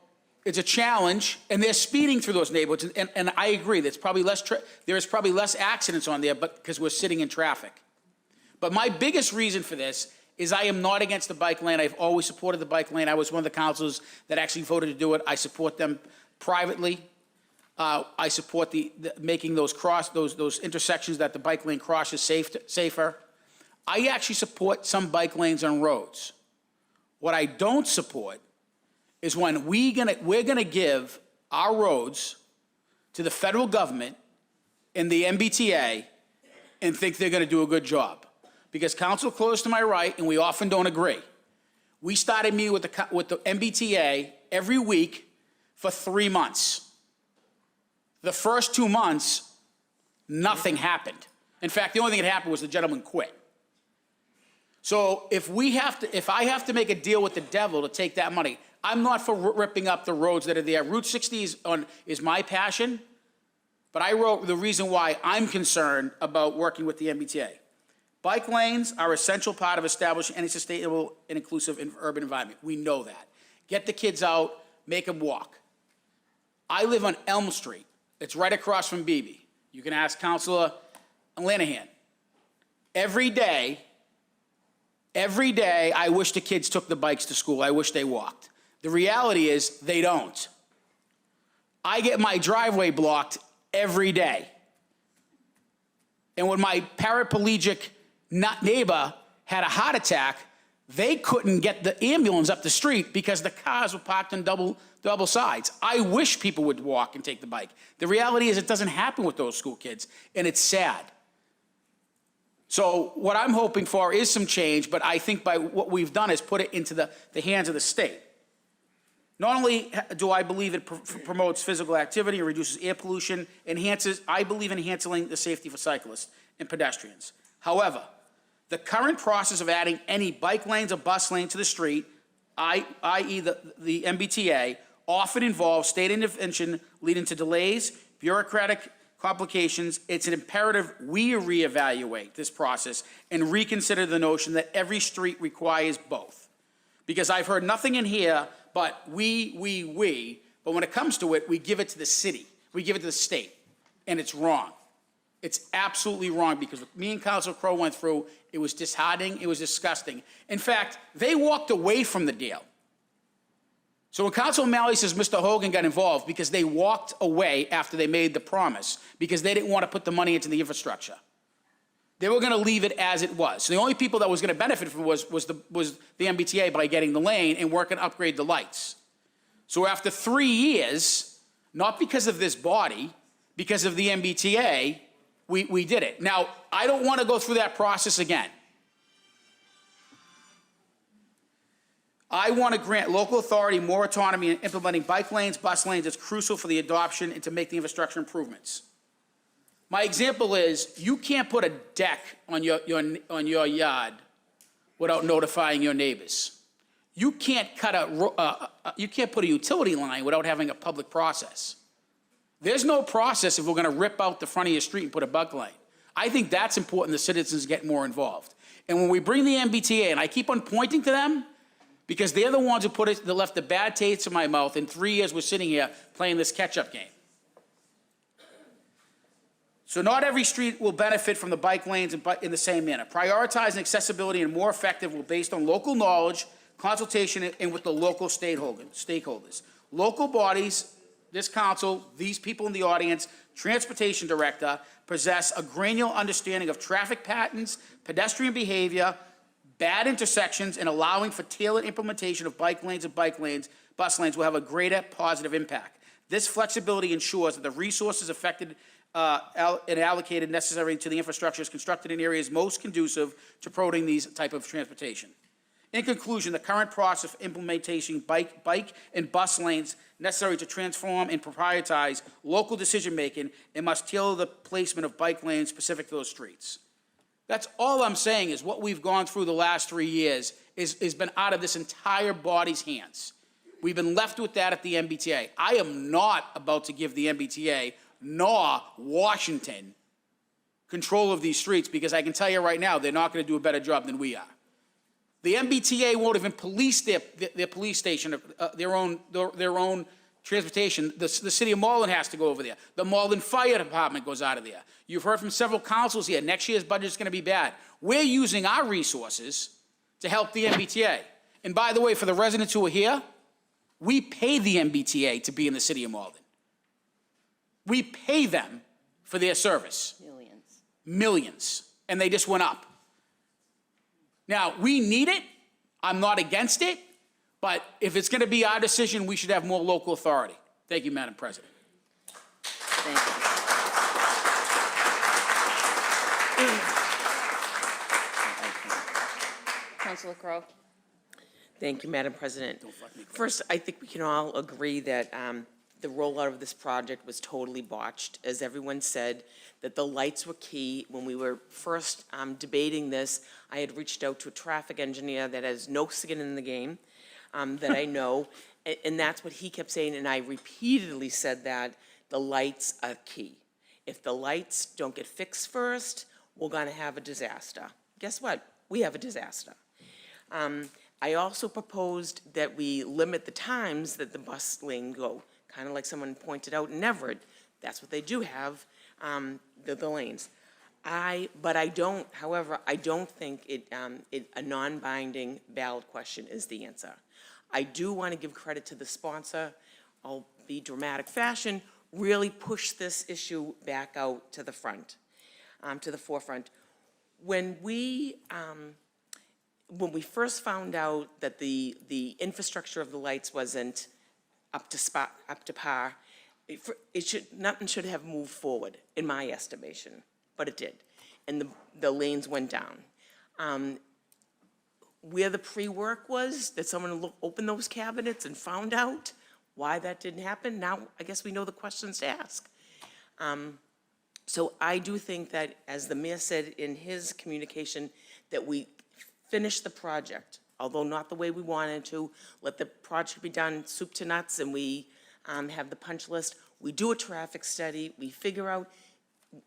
Speaker 4: it's a challenge, and they're speeding through those neighborhoods, and I agree, there's probably less accidents on there, but because we're sitting in traffic. But my biggest reason for this is I am not against the bike lane. I've always supported the bike lane. I was one of the councilors that actually voted to do it. I support them privately. I support making those intersections that the bike lane crosses safer. I actually support some bike lanes on roads. What I don't support is when we're gonna give our roads to the federal government and the MBTA and think they're gonna do a good job. because Council close to my right, and we often don't agree. We started meeting with the MBTA every week for 3 months. The first 2 months, nothing happened. In fact, the only thing that happened was the gentleman quit. So if I have to make a deal with the devil to take that money, I'm not for ripping up the roads that are there. Route 60 is my passion, but I wrote the reason why I'm concerned about working with the MBTA. Bike lanes are an essential part of establishing any sustainable and inclusive urban environment. We know that. Get the kids out, make them walk. I live on Elm Street. It's right across from Beebe. You can ask Councilor Linehan. Every day, I wish the kids took the bikes to school. I wish they walked. The reality is they don't. I get my driveway blocked every day. And when my paraplegic neighbor had a heart attack, they couldn't get the ambulance up the street because the cars were parked on double sides. I wish people would walk and take the bike. The reality is it doesn't happen with those school kids, and it's sad. So what I'm hoping for is some change, but I think by what we've done is put it into the hands of the state. Not only do I believe it promotes physical activity, it reduces air pollution, I believe in enhancing the safety for cyclists and pedestrians. However, the current process of adding any bike lanes or bus lane to the street, i.e. the MBTA, often involves state intervention leading to delays, bureaucratic complications. It's an imperative we reevaluate this process and reconsider the notion that every street requires both. Because I've heard nothing in here but we, but when it comes to it, we give it to the city, we give it to the state, and it's wrong. It's absolutely wrong, because what me and Councilor Crowe went through, it was disheartening, it was disgusting. In fact, they walked away from the deal. So when Councilor O'Malley says Mr. Hogan got involved, because they walked away after they made the promise, because they didn't want to put the money into the infrastructure. They were going to leave it as it was. So the only people that was going to benefit from it was the MBTA by getting the lane and work and upgrade the lights. So after 3 years, not because of this body, because of the MBTA, we did it. Now, I don't want to go through that process again. I want to grant local authority more autonomy in implementing bike lanes, bus lanes. It's crucial for the adoption and to make the infrastructure improvements. My example is, you can't put a deck on your yard without notifying your neighbors. You can't you can't put a utility line without having a public process. There's no process if we're going to rip out the front of your street and put a bike lane. I think that's important. The citizens get more involved. And when we bring the MBTA, and I keep on pointing to them, because they're the ones who that left the bad taste in my mouth. In 3 years, we're sitting here playing this catch-up game. So not every street will benefit from the bike lanes in the same manner. Prioritizing accessibility and more effective will be based on local knowledge, consultation, and with the local stakeholders. Local bodies, this council, these people in the audience, transportation director, possess a granular understanding of traffic patterns, pedestrian behavior, bad intersections, and allowing for tailored implementation of bike lanes and bus lanes will have a greater positive impact. This flexibility ensures that the resources affected and allocated necessary to the infrastructure is constructed in areas most conducive to promoting these type of transportation. In conclusion, the current process of implementation bike and bus lanes necessary to transform and prioritize local decision-making and must tailor the placement of bike lanes specific to those streets. That's all I'm saying is what we've gone through the last 3 years has been out of this entire body's hands. We've been left with that at the MBTA. I am not about to give the MBTA nor Washington control of these streets, because I can tell you right now, they're not going to do a better job than we are. The MBTA won't even police their police station, their own transportation. The city of Malden has to go over there. The Malden Fire Department goes out of there. You've heard from several councils here. Next year's budget is going to be bad. We're using our resources to help the MBTA. And by the way, for the residents who are here, we pay the MBTA to be in the city of Malden. We pay them for their service. Millions. And they just went up. Now, we need it. I'm not against it. But if it's going to be our decision, we should have more local authority. Thank you, Madam President.
Speaker 1: Thank you.
Speaker 8: Counselor Crowe.
Speaker 5: Thank you, Madam President. First, I think we can all agree that the rollout of this project was totally botched. As everyone said, that the lights were key. When we were first debating this, I had reached out to a traffic engineer that has no skin in the game, that I know, and that's what he kept saying, and I repeatedly said that the lights are key. If the lights don't get fixed first, we're gonna have a disaster. Guess what? We have a disaster. I also proposed that we limit the times that the bus lane go, kind of like someone pointed out in Everett. That's what they do have, the lanes. But I don't, however, I don't think a non-binding ballot question is the answer. I do want to give credit to the sponsor. I'll be dramatic fashion, really push this issue back out to the front, to the forefront. When we first found out that the infrastructure of the lights wasn't up to par, nothing should have moved forward, in my estimation, but it did, and the lanes went down. Where the pre-work was, that someone opened those cabinets and found out why that didn't happen, now I guess we know the questions to ask. So I do think that, as the mayor said in his communication, that we finish the project, although not the way we wanted to, let the project be done soup to nuts, and we have the punch list. We do a traffic study, we figure out,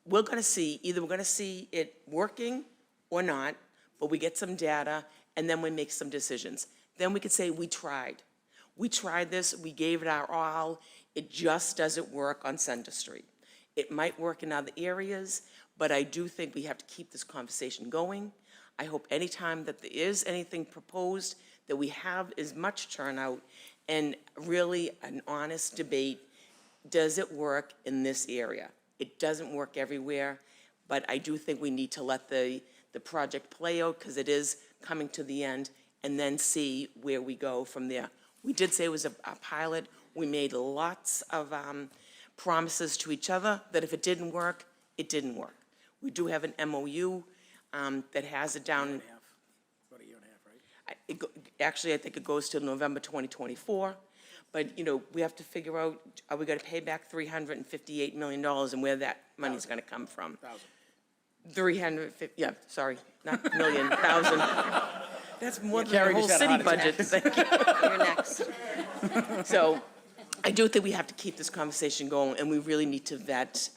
Speaker 5: we're gonna see, either we're gonna see it working or not, but we get some data, and then we make some decisions. Then we could say, we tried. We tried this, we gave it our all, it just doesn't work on Center Street. It might work in other areas, but I do think we have to keep this conversation going. I hope anytime that there is anything proposed, that we have as much turnout and really an honest debate. Does it work in this area? It doesn't work everywhere, but I do think we need to let the project play out, because it is coming to the end, and then see where we go from there. We did say it was a pilot. We made lots of promises to each other that if it didn't work, it didn't work. We do have an MOU that has it down.
Speaker 4: About a year and a half, right?
Speaker 5: Actually, I think it goes till November 2024. But, we have to figure out, are we gonna pay back $358 million, and where that money's gonna come from? 350, yeah, sorry, not million, thousand. That's more than the
Speaker 4: Carrie
Speaker 5: whole
Speaker 4: just had a
Speaker 5: city
Speaker 4: heart attack.
Speaker 5: budget, thank you.
Speaker 1: You're next.
Speaker 5: So I do think we have to keep this conversation going, and we really need to vet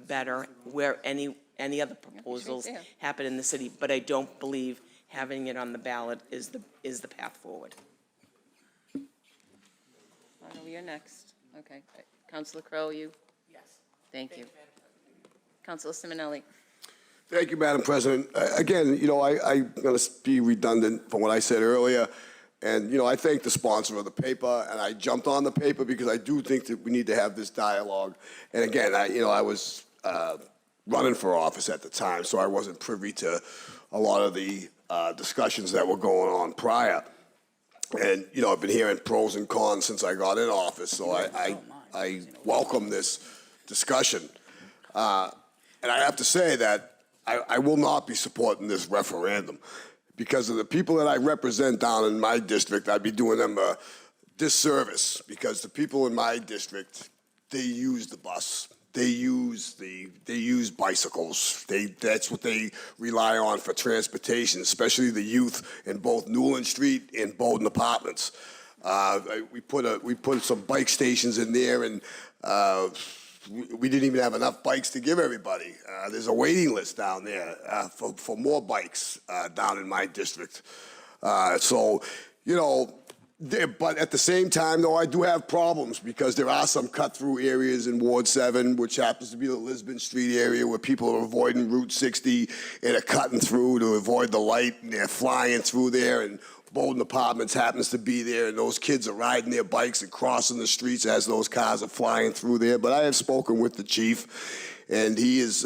Speaker 5: better where any other proposals
Speaker 1: yeah.
Speaker 5: happen in the city, but I don't believe having it on the ballot is the path forward.
Speaker 1: Arnold, you're next. Okay. Counselor Crowe, you?
Speaker 5: Yes.
Speaker 1: Thank you. Counselor Simonelli?
Speaker 9: Thank you, Madam President. Again, I'm going to be redundant from what I said earlier. And, I thank the sponsor of the paper, and I jumped on the paper because I do think that we need to have this dialogue. And again, I was running for office at the time, so I wasn't privy to a lot of the discussions that were going on prior. And, I've been hearing pros and cons since I got in office, so I welcome this discussion. And I have to say that I will not be supporting this referendum because of the people that I represent down in my district. I'd be doing them a disservice because the people in my district, they use the bus. They use bicycles. That's what they rely on for transportation, especially the youth in both Newland Street and Bowden Apartments. We put some bike stations in there, and we didn't even have enough bikes to give everybody. There's a waiting list down there for more bikes down in my district. But at the same time, though, I do have problems because there are some cut-through areas in Ward 7, which happens to be the Lisbon Street area, where people are avoiding Route 60 and are cutting through to avoid the light, and they're flying through there, and Bowden Apartments happens to be there, and those kids are riding their bikes and crossing the streets as those cars are flying through there. But I have spoken with the chief, and he has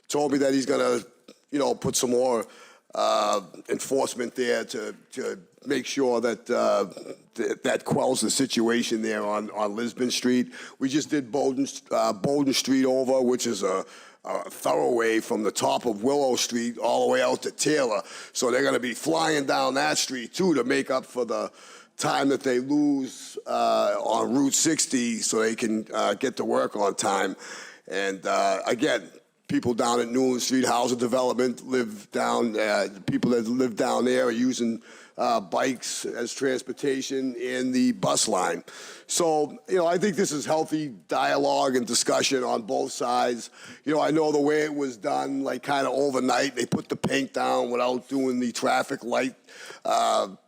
Speaker 9: told me that he's going to, put some more enforcement there to make sure that that quells the situation there on Lisbon Street. We just did Bowden Street over, which is a thoroughway from the top of Willow Street all the way out to Taylor. So they're going to be flying down that street too to make up for the time that they lose on Route 60 so they can get to work on time. And again, people down at Newland Street Housing Development live down, people that live down there are using bikes as transportation in the bus line. So, I think this is healthy dialogue and discussion on both sides. I know the way it was done, like kind of overnight, they put the paint down without doing the traffic light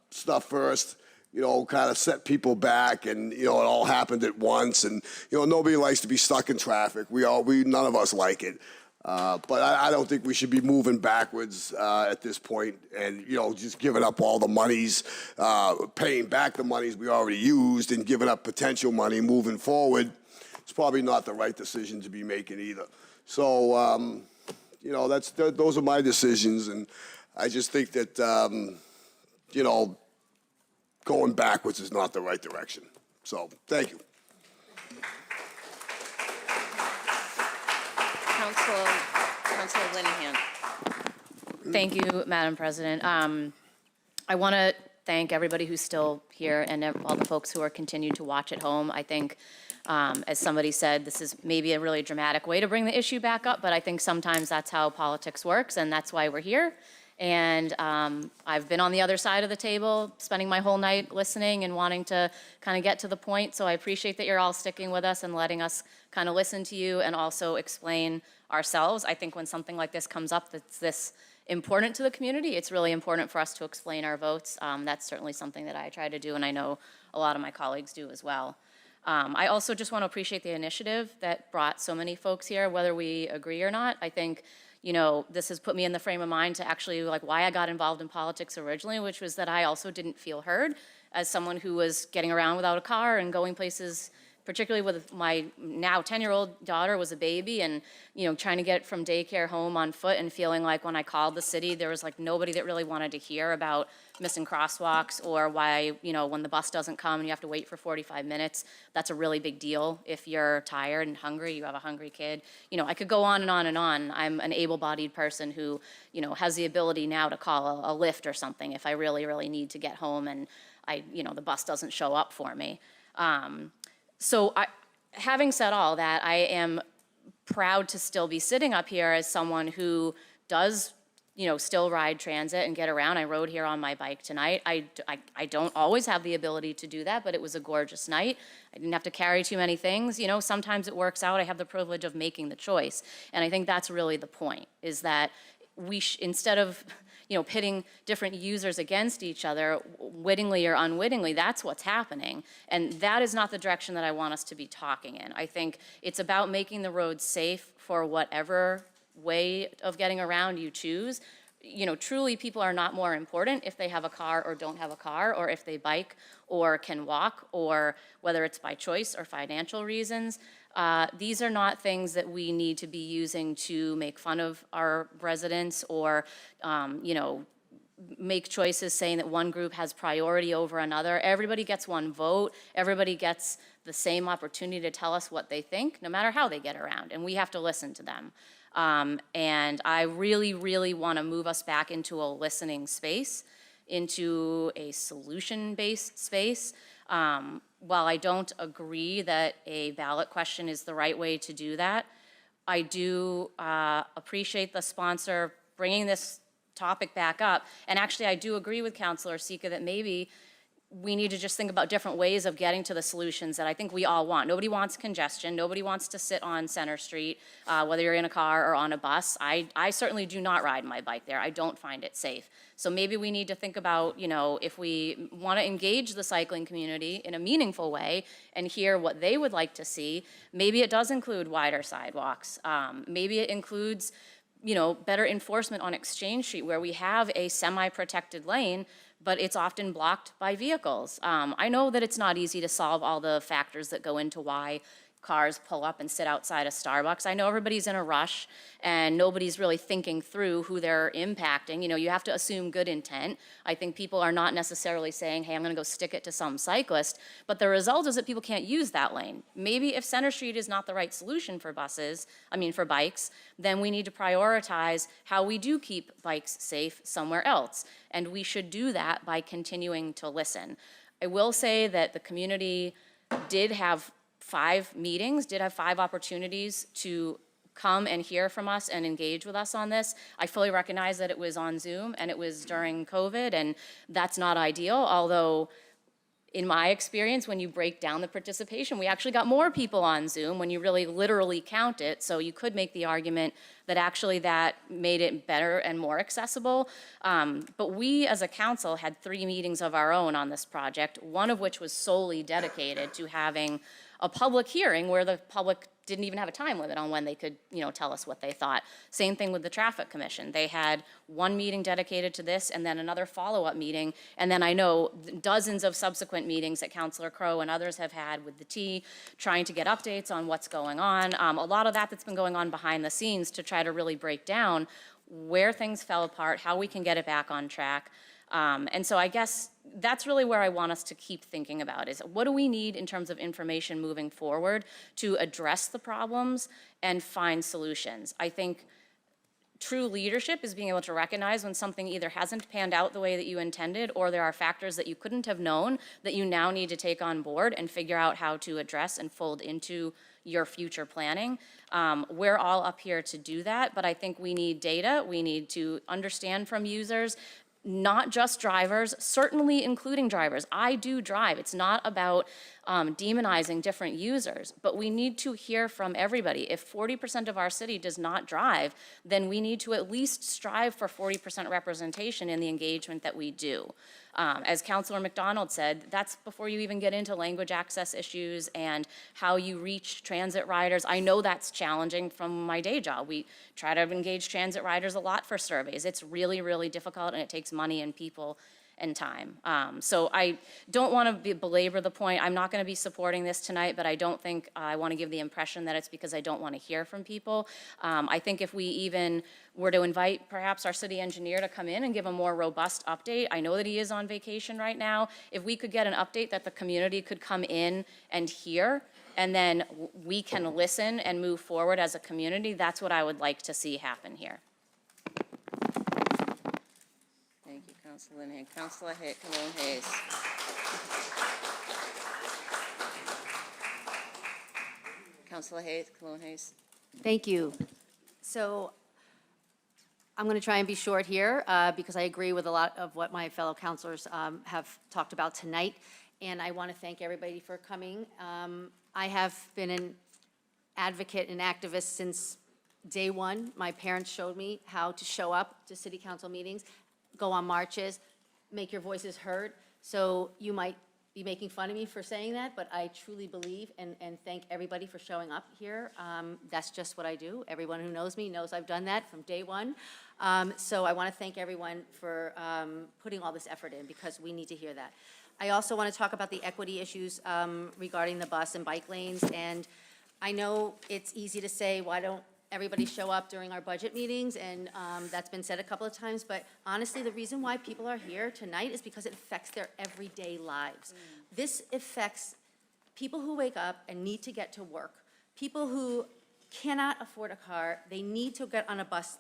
Speaker 9: stuff first. Kind of set people back, and it all happened at once. And nobody likes to be stuck in traffic. None of us like it. But I don't think we should be moving backwards at this point, and just giving up all the monies, paying back the monies we already used, and giving up potential money moving forward. It's probably not the right decision to be making either. So those are my decisions, and I just think that going backwards is not the right direction. So, thank you.
Speaker 1: Councilor Linehan.
Speaker 8: Thank you, Madam President. I want to thank everybody who's still here and all the folks who are continuing to watch at home. I think, as somebody said, this is maybe a really dramatic way to bring the issue back up, but I think sometimes that's how politics works, and that's why we're here. And I've been on the other side of the table, spending my whole night listening and wanting to kind of get to the point. So I appreciate that you're all sticking with us and letting us kind of listen to you and also explain ourselves. I think when something like this comes up that's this important to the community, it's really important for us to explain our votes. That's certainly something that I try to do, and I know a lot of my colleagues do as well. I also just want to appreciate the initiative that brought so many folks here, whether we agree or not. I think this has put me in the frame of mind to actually why I got involved in politics originally, which was that I also didn't feel heard as someone who was getting around without a car and going places, particularly with my now 10-year-old daughter was a baby, and trying to get from daycare home on foot, and feeling like when I called the city, there was nobody that really wanted to hear about missing crosswalks or why when the bus doesn't come and you have to wait for 45 minutes. That's a really big deal. If you're tired and hungry, you have a hungry kid. I could go on and on and on. I'm an able-bodied person who has the ability now to call a Lyft or something if I really, really need to get home and the bus doesn't show up for me. So having said all that, I am proud to still be sitting up here as someone who does, still ride transit and get around. I rode here on my bike tonight. I don't always have the ability to do that, but it was a gorgeous night. I didn't have to carry too many things. Sometimes it works out. I have the privilege of making the choice. And I think that's really the point, is that instead of pitting different users against each other, wittingly or unwittingly, that's what's happening. And that is not the direction that I want us to be talking in. I think it's about making the roads safe for whatever way of getting around you choose. Truly people are not more important if they have a car or don't have a car, or if they bike or can walk, or whether it's by choice or financial reasons. These are not things that we need to be using to make fun of our residents or, make choices saying that one group has priority over another. Everybody gets one vote. Everybody gets the same opportunity to tell us what they think, no matter how they get around, and we have to listen to them. And I really, really want to move us back into a listening space, into a solution-based space. While I don't agree that a ballot question is the right way to do that, I do appreciate the sponsor bringing this topic back up. And actually, I do agree with Councilor Sika that maybe we need to just think about different ways of getting to the solutions that I think we all want. Nobody wants congestion. Nobody wants to sit on Center Street, whether you're in a car or on a bus. I certainly do not ride my bike there. I don't find it safe. So maybe we need to think about, if we want to engage the cycling community in a meaningful way and hear what they would like to see, maybe it does include wider sidewalks. Maybe it includes, better enforcement on Exchange Street, where we have a semi-protected lane, but it's often blocked by vehicles. I know that it's not easy to solve all the factors that go into why cars pull up and sit outside a Starbucks. I know everybody's in a rush and nobody's really thinking through who they're impacting. You know, you have to assume good intent. I think people are not necessarily saying, hey, I'm gonna go stick it to some cyclist, but the result is that people can't use that lane. Maybe if Center Street is not the right solution for for bikes, then we need to prioritize how we do keep bikes safe somewhere else. And we should do that by continuing to listen. I will say that the community did have 5 meetings, did have 5 opportunities to come and hear from us and engage with us on this. I fully recognize that it was on Zoom and it was during COVID, and that's not ideal, although in my experience, when you break down the participation, we actually got more people on Zoom when you really literally count it. So you could make the argument that actually that made it better and more accessible. But we as a council had 3 meetings of our own on this project, one of which was solely dedicated to having a public hearing where the public didn't even have a time limit on when they could, tell us what they thought. Same thing with the Traffic Commission. They had 1 meeting dedicated to this and then another follow-up meeting. And then I know dozens of subsequent meetings that Councilor Crowe and others have had with the T, trying to get updates on what's going on. A lot of that's been going on behind the scenes to try to really break down where things fell apart, how we can get it back on track. And so I guess that's really where I want us to keep thinking about is what do we need in terms of information moving forward to address the problems and find solutions. I think true leadership is being able to recognize when something either hasn't panned out the way that you intended or there are factors that you couldn't have known that you now need to take on board and figure out how to address and fold into your future planning. We're all up here to do that, but I think we need data. We need to understand from users, not just drivers, certainly including drivers. I do drive. It's not about demonizing different users, but we need to hear from everybody. If 40% of our city does not drive, then we need to at least strive for 40% representation in the engagement that we do. As Councilor McDonald said, that's before you even get into language access issues and how you reach transit riders. I know that's challenging from my day job. We try to engage transit riders a lot for surveys. It's really, really difficult and it takes money and people and time. So I don't want to belabor the point. I'm not going to be supporting this tonight, but I don't think I want to give the impression that it's because I don't want to hear from people. I think if we even were to invite perhaps our city engineer to come in and give a more robust update, I know that he is on vacation right now. If we could get an update that the community could come in and hear, and then we can listen and move forward as a community, that's what I would like to see happen here.
Speaker 1: Thank you, Councilor Linehan. Councilor Cologne Hayes. Councilor Hayes, Cologne Hayes.
Speaker 10: Thank you. So I'm going to try and be short here because I agree with a lot of what my fellow councilors have talked about tonight. And I want to thank everybody for coming. I have been an advocate and activist since day one. My parents showed me how to show up to city council meetings, go on marches, make your voices heard. So you might be making fun of me for saying that, but I truly believe and thank everybody for showing up here. That's just what I do. Everyone who knows me knows I've done that from day one. So I want to thank everyone for putting all this effort in because we need to hear that. I also want to talk about the equity issues regarding the bus and bike lanes. And I know it's easy to say, why don't everybody show up during our budget meetings? And that's been said a couple of times. But honestly, the reason why people are here tonight is because it affects their everyday lives. This affects people who wake up and need to get to work, people who cannot afford a car, they need to get on a bus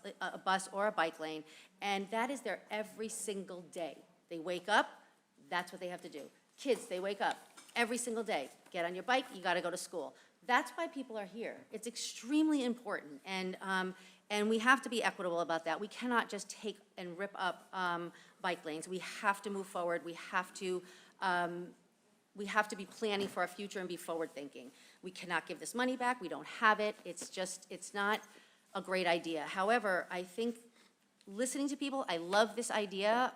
Speaker 10: or a bike lane, and that is their every single day. They wake up, that's what they have to do. Kids, they wake up every single day. Get on your bike, you gotta go to school. That's why people are here. It's extremely important, and we have to be equitable about that. We cannot just take and rip up bike lanes. We have to move forward. We have to be planning for our future and be forward-thinking. We cannot give this money back. We don't have it. It's not a great idea. However, I think listening to people, I love this idea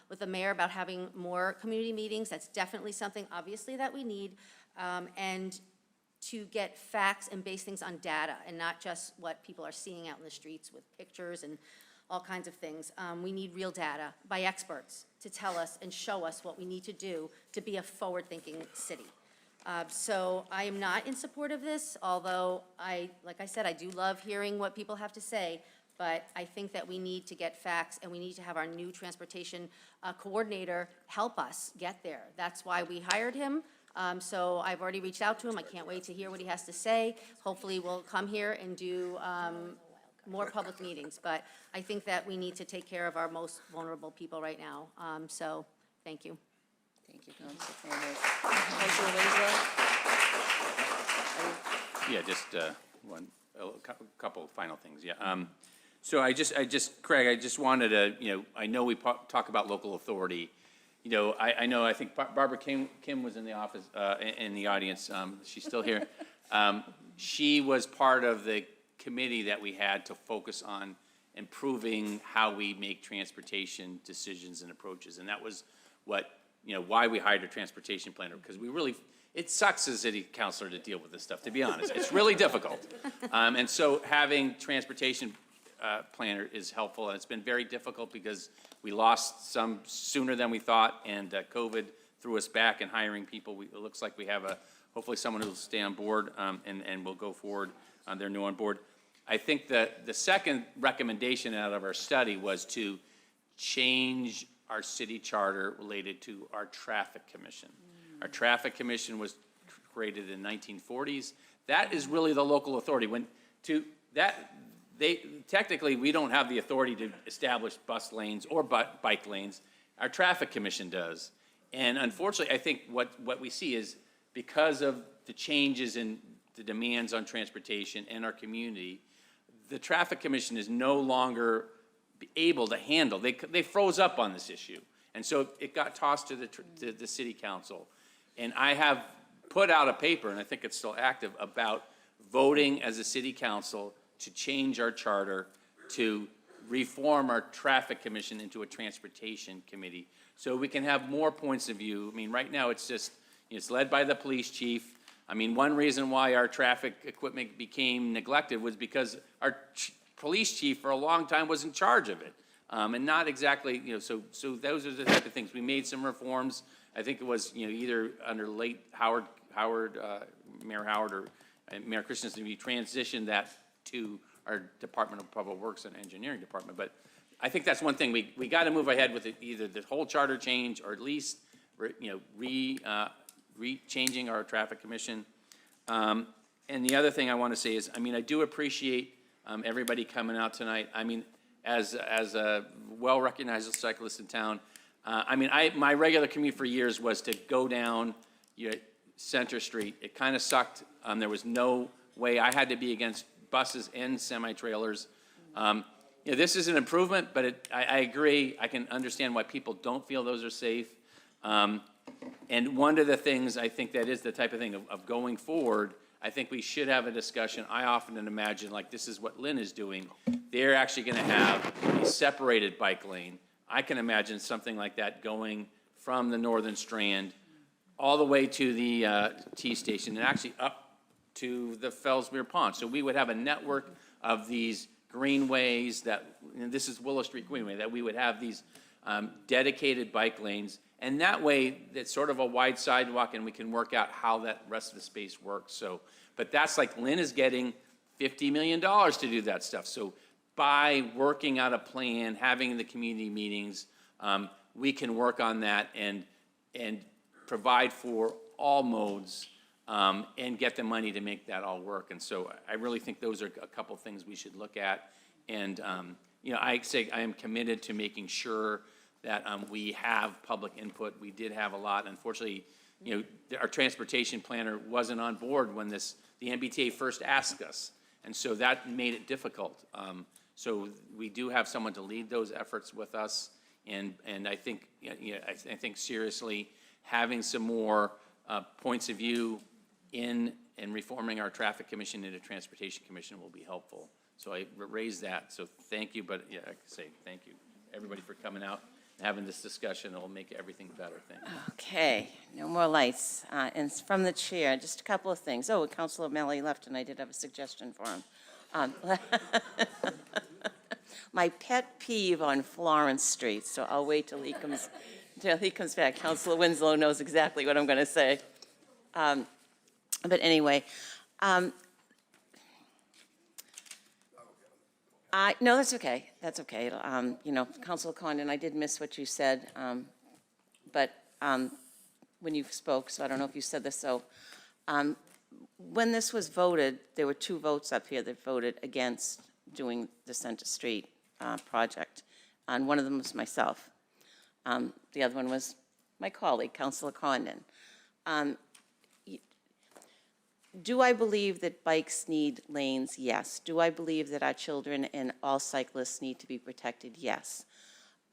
Speaker 10: with the mayor about having more community meetings. That's definitely something, obviously, that we need. And to get facts and base things on data and not just what people are seeing out in the streets with pictures and all kinds of things. We need real data by experts to tell us and show us what we need to do to be a forward-thinking city. So I am not in support of this, although like I said, I do love hearing what people have to say, but I think that we need to get facts, and we need to have our new transportation coordinator help us get there. That's why we hired him. So I've already reached out to him. I can't wait to hear what he has to say. Hopefully, we'll come here and do more public meetings. But I think that we need to take care of our most vulnerable people right now. So, thank you.
Speaker 1: Thank you, Councilor Chambers. Councilor Winslow?
Speaker 15: Yeah, just a couple of final things, yeah. So Craig, I just wanted to, I know we talk about local authority. I think Barbara Kim was in the office, in the audience. She's still here. She was part of the committee that we had to focus on improving how we make transportation decisions and approaches. And that was why we hired a transportation planner, because it sucks as a city councilor to deal with this stuff, to be honest. It's really difficult. And so having transportation planner is helpful, and it's been very difficult because we lost some sooner than we thought, and COVID threw us back in hiring people. It looks like we have hopefully someone who will stay on board and will go forward. They're new on board. I think that the second recommendation out of our study was to change our city charter related to our traffic commission. Our traffic commission was created in the 1940s. That is really the local authority. Technically, we don't have the authority to establish bus lanes or bike lanes. Our traffic commission does. And unfortunately, I think what we see is because of the changes in the demands on transportation and our community, the traffic commission is no longer able to handle. They froze up on this issue. And so it got tossed to the city council. And I have put out a paper, and I think it's still active, about voting as a city council to change our charter to reform our traffic commission into a transportation committee so we can have more points of view. I mean, right now it's led by the police chief. I mean, one reason why our traffic equipment became neglected was because our police chief for a long time was in charge of it. And not exactly, so those are the type of things. We made some reforms. I think it was, either under late Mayor Howard or Mayor Christensen, we transitioned that to our Department of Public Works and Engineering Department. But I think that's one thing. We got to move ahead with either the whole charter change or at least, changing our traffic commission. And the other thing I want to say is, I do appreciate everybody coming out tonight. As a well-recognized cyclist in town, my regular commute for years was to go down Center Street. It kind of sucked. There was no way. I had to be against buses and semi-trailers. This is an improvement, but I agree. I can understand why people don't feel those are safe. And one of the things I think that is the type of thing of going forward, I think we should have a discussion. I often imagine, like, this is what Lynn is doing. They're actually going to have a separated bike lane. I can imagine something like that going from the Northern Strand all the way to the T station and actually up to the Fellsmere Pond. So we would have a network of these greenways this is Willow Street Greenway, that we would have these dedicated bike lanes. And that way, it's sort of a wide sidewalk, and we can work out how that rest of the space works. So, but that's like Lynn is getting $50 million to do that stuff. So by working out a plan, having the community meetings, we can work on that and provide for all modes and get the money to make that all work. And so I really think those are a couple things we should look at. And I am committed to making sure that we have public input. We did have a lot. Unfortunately, our transportation planner wasn't on board when the MBTA first asked us. And so that made it difficult. So we do have someone to lead those efforts with us. And I think, I think seriously, having some more points of view in reforming our traffic commission into transportation commission will be helpful. So I raised that. So thank you. But yeah, I can say thank you, everybody, for coming out. Having this discussion, it will make everything better. Thank you.
Speaker 1: Okay, no more lights. And from the chair, just a couple of things. Oh, Councilor O'Malley left, and I did have a suggestion for him. My pet peeve on Florence Street, so I'll wait till he comes back. Councilor Winslow knows exactly what I'm going to say. But anyway, no, that's okay, that's okay. You know, Councilor Condon, I did miss what you said, but when you spoke, so I don't know if you said this, so when this was voted, there were 2 votes up here that voted against doing the Center Street project, and one of them was myself. The other one was my colleague, Councilor Condon. Do I believe that bikes need lanes? Yes. Do I believe that our children and all cyclists need to be protected? Yes.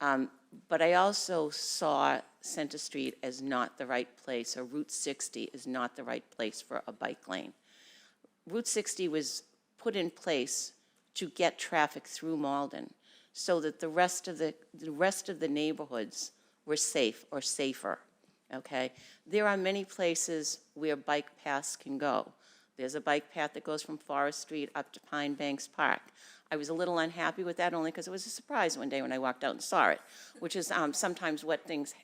Speaker 1: But I also saw Center Street as not the right place, or Route 60 is not the right place for a bike lane. Route 60 was put in place to get traffic through Malden so that the rest of the neighborhoods were safe or safer. Okay? There are many places where bike paths can go. There's a bike path that goes from Forest Street up to Pine Banks Park. I was a little unhappy with that only because it was a surprise one day when I walked out and saw it, which is sometimes what things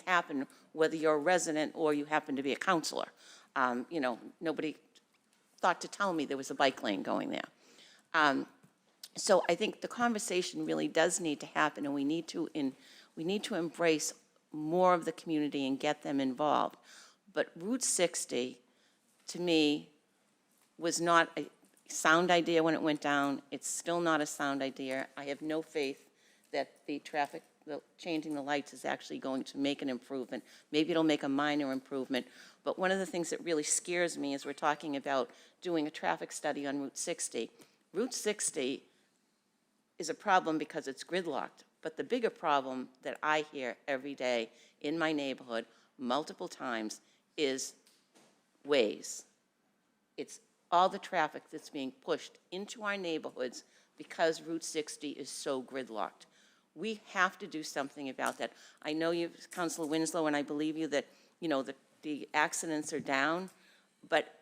Speaker 1: happen, whether you're a resident or you happen to be a counselor. You know, nobody thought to tell me there was a bike lane going there. So I think the conversation really does need to happen, and we need to embrace more of the community and get them involved. But Route 60, to me, was not a sound idea when it went down. It's still not a sound idea. I have no faith that the changing the lights is actually going to make an improvement. Maybe it'll make a minor improvement. But one of the things that really scares me is we're talking about doing a traffic study on Route 60. Route 60 is a problem because it's gridlocked. But the bigger problem that I hear every day in my neighborhood multiple times is ways. It's all the traffic that's being pushed into our neighborhoods because Route 60 is so gridlocked. We have to do something about that. I know you, Councilor Winslow, and I believe you that, you know, the accidents are down, but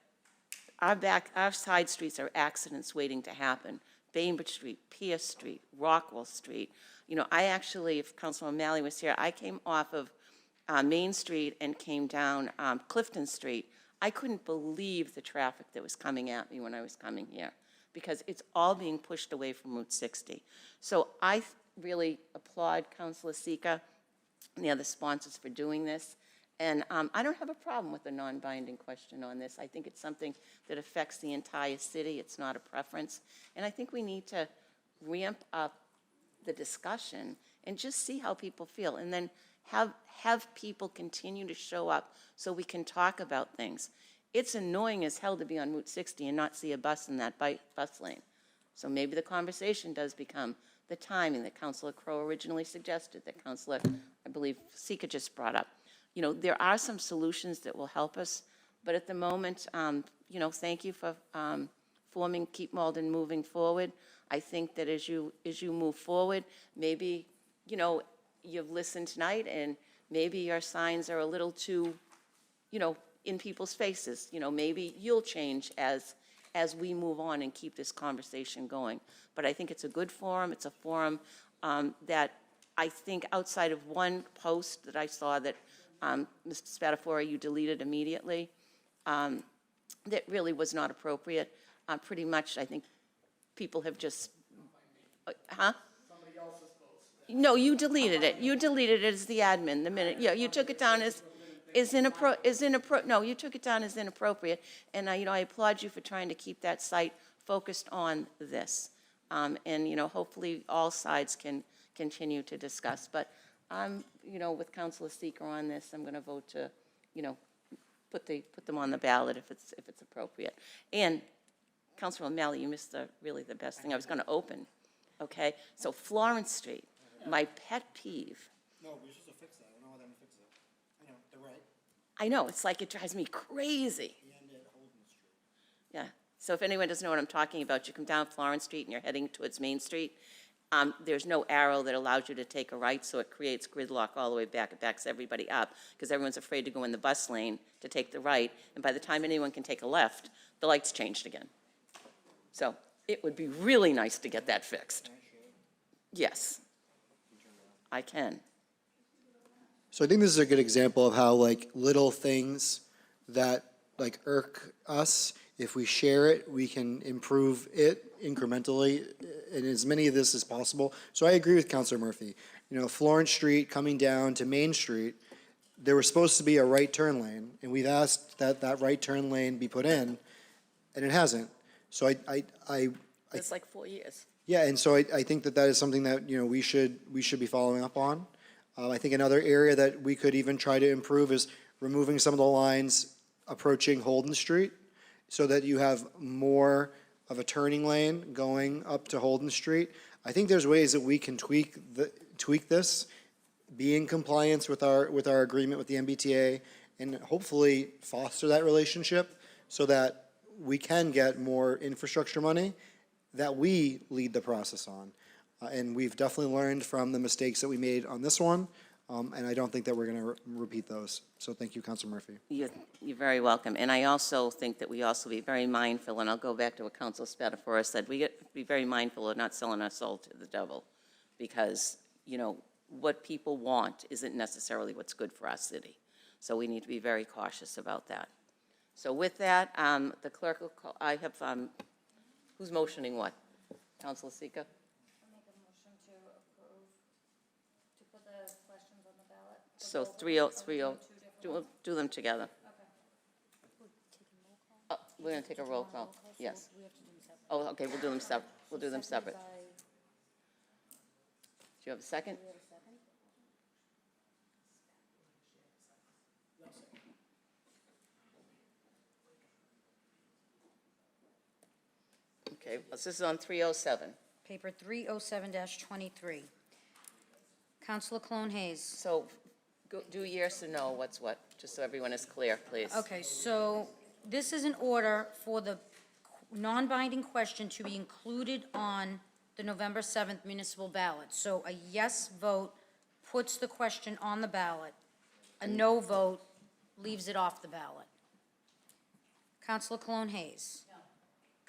Speaker 1: our side streets are accidents waiting to happen. Bainbridge Street, Pierce Street, Rockwell Street. You know, I actually, if Councilor O'Malley was here, I came off of Main Street and came down Clifton Street. I couldn't believe the traffic that was coming at me when I was coming here because it's all being pushed away from Route 60. So I really applaud Councilor Sika and the other sponsors for doing this. And I don't have a problem with a non-binding question on this. I think it's something that affects the entire city. It's not a preference. And I think we need to ramp up the discussion and just see how people feel. And then have people continue to show up so we can talk about things. It's annoying as hell to be on Route 60 and not see a bus in that bus lane. So maybe the conversation does become the timing that Councilor Crowe originally suggested, that Councilor, I believe, Sika just brought up. You know, there are some solutions that will help us, but at the moment, you know, thank you for forming Keep Malden Moving Forward. I think that as you move forward, maybe, you know, you've listened tonight and maybe your signs are a little too, you know, in people's faces. You know, maybe you'll change as we move on and keep this conversation going. But I think it's a good forum. It's a forum that I think outside of one post that I saw that Mr. Spadafora, you deleted immediately, that really was not appropriate. Pretty much, I think people have just, huh? Somebody else's post. No, you deleted it. You deleted it as the admin the minute. Yeah, you took it down as no, you took it down as inappropriate. And you know, I applaud you for trying to keep that site focused on this. And you know, hopefully all sides can continue to discuss. But you know, with Councilor Seeker on this, I'm going to vote to, you know, put them on the ballot if it's appropriate. And Councilor O'Malley, you missed really the best thing I was going to open. Okay, so Florence Street, my pet peeve.
Speaker 25: No, we're supposed to fix that. I don't know how to fix it. I know, they're right.
Speaker 1: I know, it's like it drives me crazy. Yeah, so if anyone doesn't know what I'm talking about, you come down Florence Street and you're heading towards Main Street. There's no arrow that allows you to take a right, so it creates gridlock all the way back. It backs everybody up because everyone's afraid to go in the bus lane to take the right. And by the time anyone can take a left, the light's changed again. So it would be really nice to get that fixed. Yes, I can.
Speaker 25: So I think this is a good example of how like little things that irk us. If we share it, we can improve it incrementally in as many of this as possible. So I agree with Councilor Murphy. You know, Florence Street coming down to Main Street, there was supposed to be a right turn lane, and we've asked that that right turn lane be put in, and it hasn't. So
Speaker 1: It's like 4 years.
Speaker 25: yeah, and so I think that that is something that, you know, we should be following up on. I think another area that we could even try to improve is removing some of the lines approaching Holden Street so that you have more of a turning lane going up to Holden Street. I think there's ways that we can tweak this, be in compliance with our agreement with the MBTA, and hopefully foster that relationship so that we can get more infrastructure money that we lead the process on. And we've definitely learned from the mistakes that we made on this one, and I don't think that we're going to repeat those. So thank you, Councilor Murphy.
Speaker 1: You're very welcome. And I also think that we also be very mindful, and I'll go back to what Councilor Spatafora said, we get to be very mindful of not selling our soul to the devil, because, you know, what people want isn't necessarily what's good for our city. So we need to be very cautious about that. So with that, the clerk will call, I have, who's motioning what? Councilor Sika? So 3030, do them together. Oh, we're going to take a roll call, yes. Oh, okay, we'll do them separate. We'll do them separate. Do you have a second? Okay, this is on 307.
Speaker 2: Paper 307-23. Counselor Cologne Hayes.
Speaker 1: So do yes or no, what's what, just so everyone is clear, please.
Speaker 2: Okay, so this is an order for the non-binding question to be included on the November 7th municipal ballot. So a yes vote puts the question on the ballot. A no vote leaves it off the ballot. Counselor Cologne Hayes. No.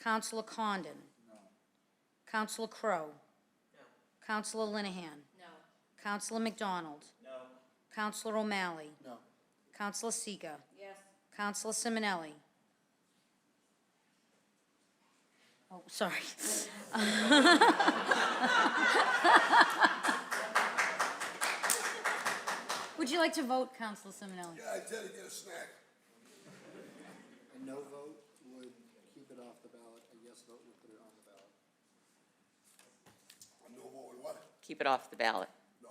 Speaker 2: Counselor Condon. No. Counselor Crowe. No. Counselor Linehan. No. Counselor McDonald. No. Counselor O'Malley.
Speaker 25: No.
Speaker 2: Counselor Sika.
Speaker 7: Yes.
Speaker 2: Counselor Simonelli. Oh, sorry. Would you like to vote, Counselor Simonelli?
Speaker 9: Yeah, I tell you, get a snack.
Speaker 25: A no vote would keep it off the ballot. A yes vote would put it on the ballot.
Speaker 9: A no vote would what?
Speaker 1: Keep it off the ballot.
Speaker 9: No.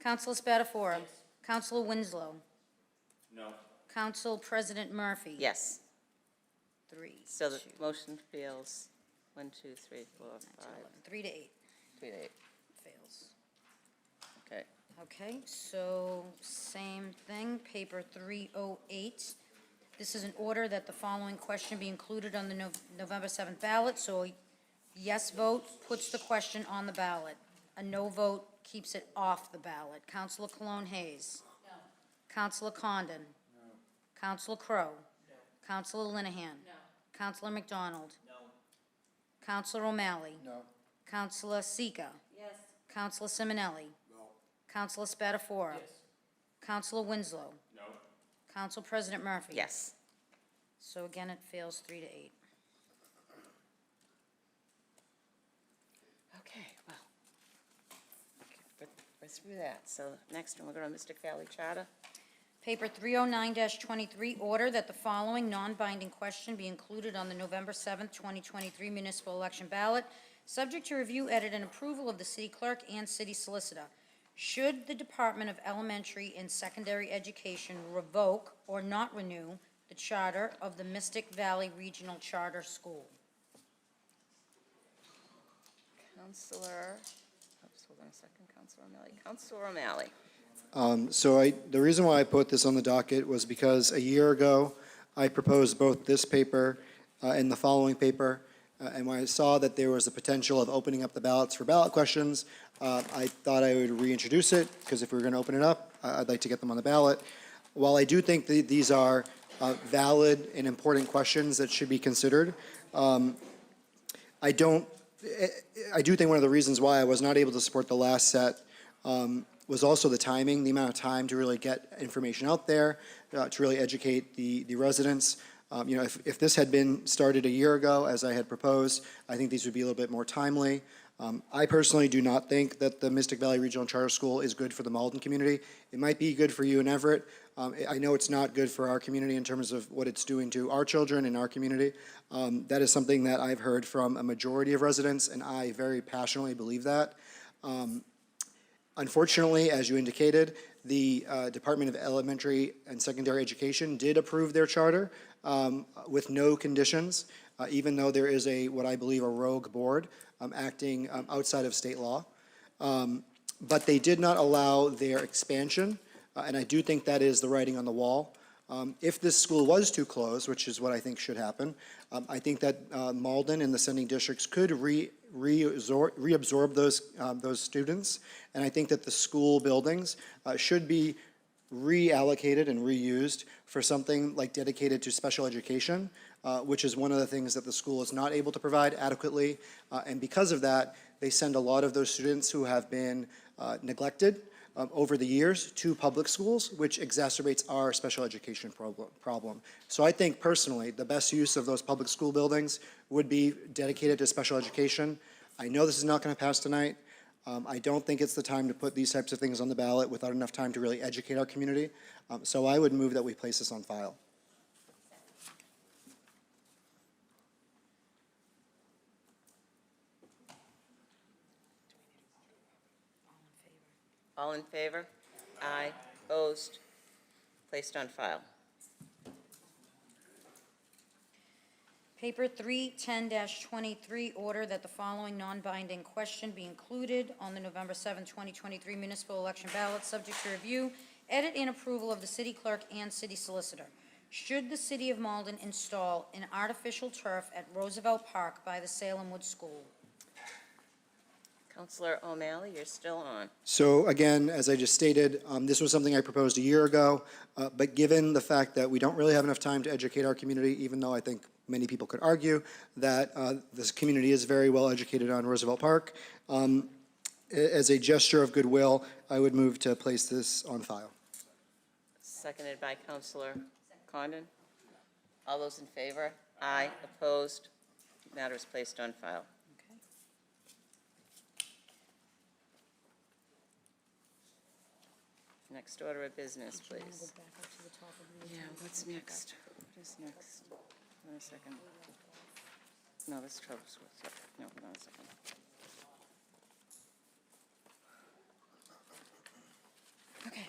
Speaker 2: Counselor Spatafora. Yes. Counselor Winslow.
Speaker 20: No.
Speaker 2: Council President Murphy.
Speaker 1: Yes.
Speaker 2: 3.
Speaker 1: So the motion fails. 1, 2, 3, 4, 5.
Speaker 2: 3 to 8.
Speaker 1: 3 to 8.
Speaker 2: Fails.
Speaker 1: Okay.
Speaker 2: Okay, so same thing, paper 308. This is an order that the following question be included on the November 7th ballot. So a yes vote puts the question on the ballot. A no vote keeps it off the ballot. Counselor Cologne Hayes. No. Counselor Condon. No. Counselor Crowe. No. Counselor Linehan. No. Counselor McDonald. No. Counselor O'Malley.
Speaker 25: No.
Speaker 2: Counselor Sika.
Speaker 7: Yes.
Speaker 2: Counselor Simonelli.
Speaker 9: No.
Speaker 2: Counselor Spatafora.
Speaker 20: Yes.
Speaker 2: Counselor Winslow.
Speaker 20: No.
Speaker 2: Council President Murphy.
Speaker 1: Yes.
Speaker 2: So again, it fails 3 to 8.
Speaker 1: Okay, well, we're through that. So next one, we're going to Mystic Valley Charter.
Speaker 2: Paper 309-23, order that the following non-binding question be included on the November 7th, 2023 municipal election ballot, subject to review, edit, and approval of the city clerk and city solicitor. Should the Department of Elementary and Secondary Education revoke or not renew the charter of the Mystic Valley Regional Charter School?
Speaker 1: Counselor, oops, hold on a second, Counselor O'Malley. Counselor O'Malley.
Speaker 25: The reason why I put this on the docket was because a year ago, I proposed both this paper and the following paper, and when I saw that there was a potential of opening up the ballots for ballot questions, I thought I would reintroduce it, because if we were going to open it up, I'd like to get them on the ballot. While I do think that these are valid and important questions that should be considered, I do think one of the reasons why I was not able to support the last set was also the timing, the amount of time to really get information out there, to really educate the residents. You know, if this had been started a year ago, as I had proposed, I think these would be a little bit more timely. I personally do not think that the Mystic Valley Regional Charter School is good for the Malden community. It might be good for you in Everett. I know it's not good for our community in terms of what it's doing to our children in our community. That is something that I've heard from a majority of residents, and I very passionately believe that. Unfortunately, as you indicated, the Department of Elementary and Secondary Education did approve their charter with no conditions, even though there is what I believe, a rogue board acting outside of state law. But they did not allow their expansion, and I do think that is the writing on the wall. If this school was to close, which is what I think should happen, I think that Malden and the sending districts could reabsorb those students, and I think that the school buildings should be reallocated and reused for something like dedicated to special education, which is one of the things that the school is not able to provide adequately, and because of that, they send a lot of those students who have been neglected over the years to public schools, which exacerbates our special education problem. So I think personally, the best use of those public school buildings would be dedicated to special education. I know this is not going to pass tonight. I don't think it's the time to put these types of things on the ballot without enough time to really educate our community. So I would move that we place this on file.
Speaker 1: All in favor? Aye. Opposed? Placed on file.
Speaker 2: Paper 310-23, order that the following non-binding question be included on the November 7, 2023 municipal election ballot, subject to review, edit, and approval of the city clerk and city solicitor. Should the city of Malden install an artificial turf at Roosevelt Park by the Salem Wood School?
Speaker 1: Councilor O'Malley, you're still on.
Speaker 25: So again, as I just stated, this was something I proposed a year ago, but given the fact that we don't really have enough time to educate our community, even though I think many people could argue that this community is very well educated on Roosevelt Park, as a gesture of goodwill, I would move to place this on file.
Speaker 1: Seconded by Councilor Condon. All those in favor? Aye. Opposed? Matter is placed on file. Next order of business, please. Yeah, what's next? What is next? Hold on a second. No, that's Travis. No, hold on a second. Okay.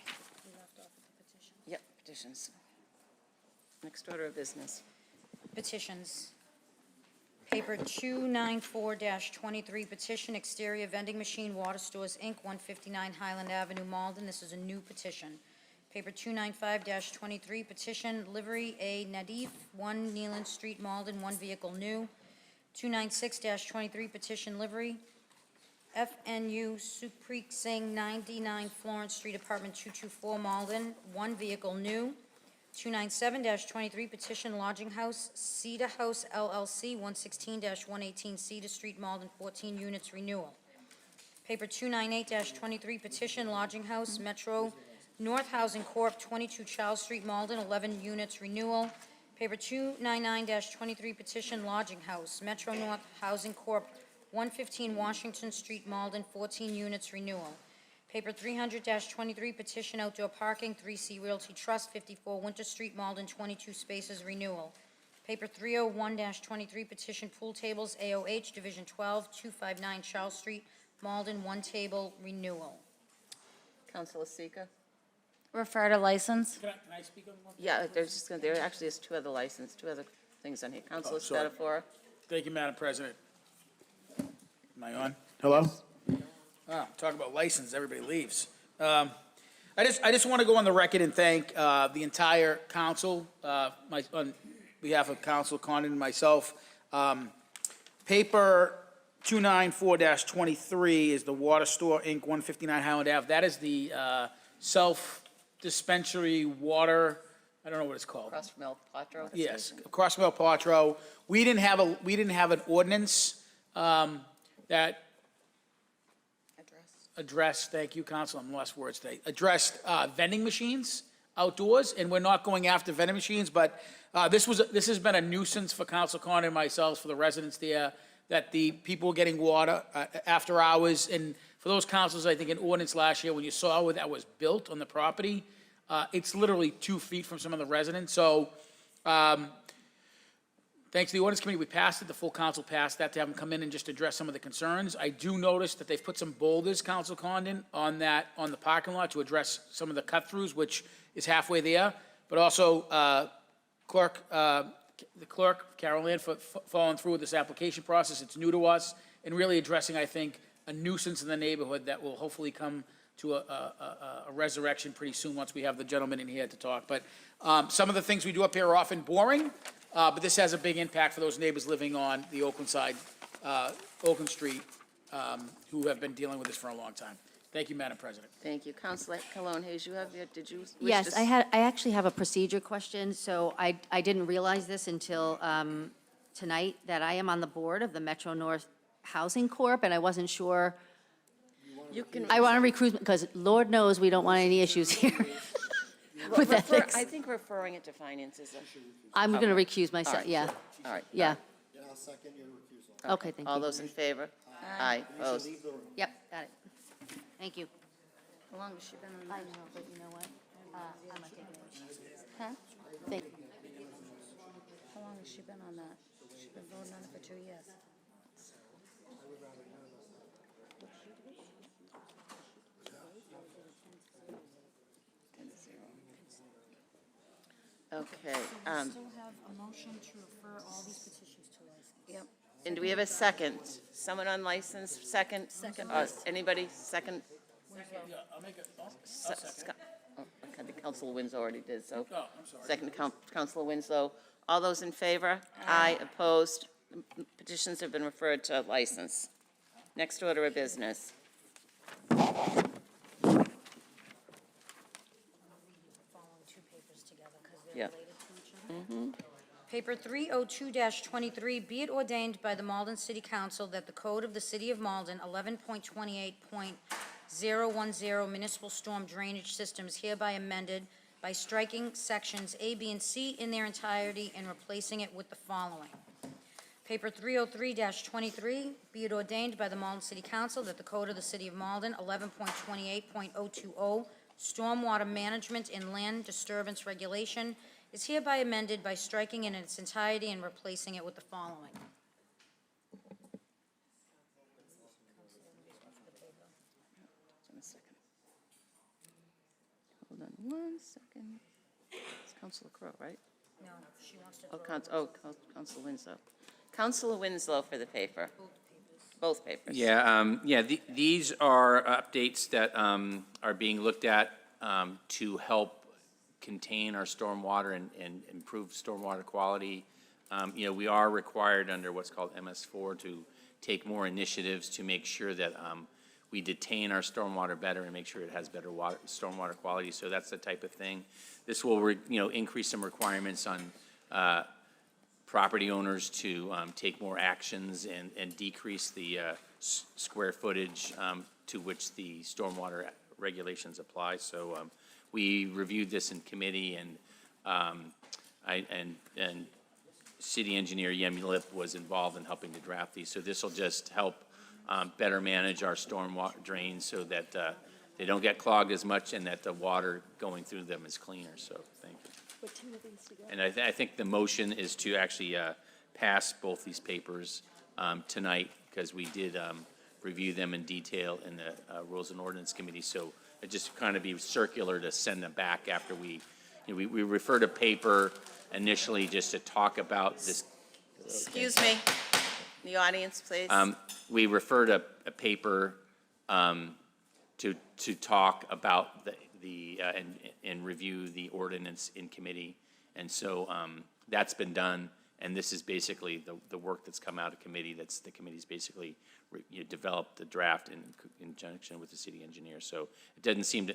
Speaker 1: Yep, petitions. Next order of business.
Speaker 2: Petitions. Paper 294-23, petition exterior vending machine water stores, Inc., 159 Highland Avenue, Malden. This is a new petition. Paper 295-23, petition livery A. Nadif, 1 Neelan Street, Malden, 1 vehicle new. 296-23, petition livery FNU Supreet Singh, 99 Florence Street, apartment 224, Malden, 1 vehicle new. 297-23, petition lodging house, Cedar House LLC, 116-118 Cedar Street, Malden, 14 units renewal. Paper 298-23, petition lodging house, Metro North Housing Corp., 22 Charles Street, Malden, 11 units renewal. Paper 299-23, petition lodging house, Metro North Housing Corp., 115 Washington Street, Malden, 14 units renewal. Paper 300-23, petition outdoor parking, 3C Realty Trust, 54 Winter Street, Malden, 22 spaces renewal. Paper 301-23, petition pool tables, AOH, Division 12, 259 Charles Street, Malden, 1 table renewal.
Speaker 1: Councilor Seeker?
Speaker 8: Refer to license.
Speaker 4: Can I speak on one?
Speaker 1: Yeah, there actually is two other things on here. Councilor
Speaker 4: sorry.
Speaker 1: Spatafora?
Speaker 4: Thank you, Madam President. Am I on? Hello? Talk about license, everybody leaves. I just want to go on the record and thank the entire council, on behalf of Councilor Condon and myself. Paper 294-23 is the Water Store, Inc., 159 Highland Ave. That is the self-dispensary water, I don't know what it's called.
Speaker 1: Across from El Patro?
Speaker 4: Yes, across from El Patro. We didn't have an ordinance that addressed, thank you, Council, I'm lost words today, addressed vending machines outdoors, and we're not going after vending machines, but this has been a nuisance for Council Con and myself, for the residents there, that the people were getting water after hours, and for those councils, I think an ordinance last year, when you saw where that was built on the property, it's literally 2 feet from some of the residents, so thanks to the ordinance committee, we passed it, the full council passed that to have them come in and just address some of the concerns. I do notice that they've put some boulders, Council Condon, on the parking lot to address some of the cut-throughs, which is halfway there, but also the clerk, Carol Ann, for following through with this application process. It's new to us, and really addressing, I think, a nuisance in the neighborhood that will hopefully come to a resurrection pretty soon once we have the gentleman in here to talk. But some of the things we do up here are often boring, but this has a big impact for those neighbors living on the Oakland side, Oakland Street, who have been dealing with this for a long time. Thank you, Madam President.
Speaker 1: Thank you. Councilor Cologne Hayes, did you wish to?
Speaker 10: Yes, I actually have a procedure question. So I didn't realize this until tonight, that I am on the board of the Metro North Housing Corp., and I wasn't sure.
Speaker 1: You can.
Speaker 10: I want to recruit, because Lord knows we don't want any issues here with ethics.
Speaker 1: I think referring it to finance is
Speaker 10: I'm going to recuse myself,
Speaker 1: All right.
Speaker 10: yeah.
Speaker 1: All right.
Speaker 10: Yeah.
Speaker 25: I'll second your recusal.
Speaker 10: Okay, thank you.
Speaker 1: All those in favor? Aye. Opposed?
Speaker 10: Yep, got it. Thank you.
Speaker 8: How long has she been on
Speaker 10: I
Speaker 8: that?
Speaker 10: know, but you know what? I'm not taking it.
Speaker 8: Huh?
Speaker 10: Thank
Speaker 8: How long has she been on that? She's been voting on it for 2 years.
Speaker 1: Okay.
Speaker 2: Still have a motion to refer all these petitions to us.
Speaker 8: Yep.
Speaker 1: And do we have a second? Someone on license, second?
Speaker 8: Second.
Speaker 1: Anybody, second?
Speaker 4: Yeah, I'll make it,
Speaker 1: I think Councilor Winslow already did, so.
Speaker 4: Oh, I'm sorry.
Speaker 1: Second, Councilor Winslow. All those in favor? Aye. Opposed? Petitions have been referred to license. Next order of business.
Speaker 2: Following 2 papers together because they're
Speaker 1: Yep.
Speaker 2: related to each other. Paper 302-23, be it ordained by the Malden City Council that the Code of the City of Malden, 11.28.010 Municipal Storm Drainage System is hereby amended by striking sections A, B, and C in their entirety and replacing it with the following. Paper 303-23, be it ordained by the Malden City Council that the Code of the City of Malden, 11.28.020 Stormwater Management and Land Disturbance Regulation is hereby amended by striking it in its entirety and replacing it with the following.
Speaker 1: Hold on 1 second. It's Councilor Crowe, right?
Speaker 2: No, she wants to
Speaker 1: Oh,
Speaker 2: throw
Speaker 1: Councilor Winslow. Councilor Winslow for the paper. Both papers.
Speaker 15: These are updates that are being looked at to help contain our stormwater and improve stormwater quality. We are required under what's called MS4 to take more initiatives to make sure that we detain our stormwater better and make sure it has better stormwater quality. So that's the type of thing. This will, increase some requirements on property owners to take more actions and decrease the square footage to which the stormwater regulations apply. So we reviewed this in committee, and City Engineer Yemulip was involved in helping to draft these. So this will just help better manage our stormwater drains so that they don't get clogged as much and that the water going through them is cleaner. So thank you. And I think the motion is to actually pass both these papers tonight, because we did review them in detail in the Rules and Ordinance Committee. So it just kind of be circular to send them back after we referred a paper initially just to talk about this.
Speaker 1: Excuse me, the audience, please.
Speaker 15: We referred a paper to talk about and review the ordinance in committee. And so that's been done, and this is basically the work that's come out of committee. The committee's basically developed the draft in conjunction with the city engineer. So it doesn't seem to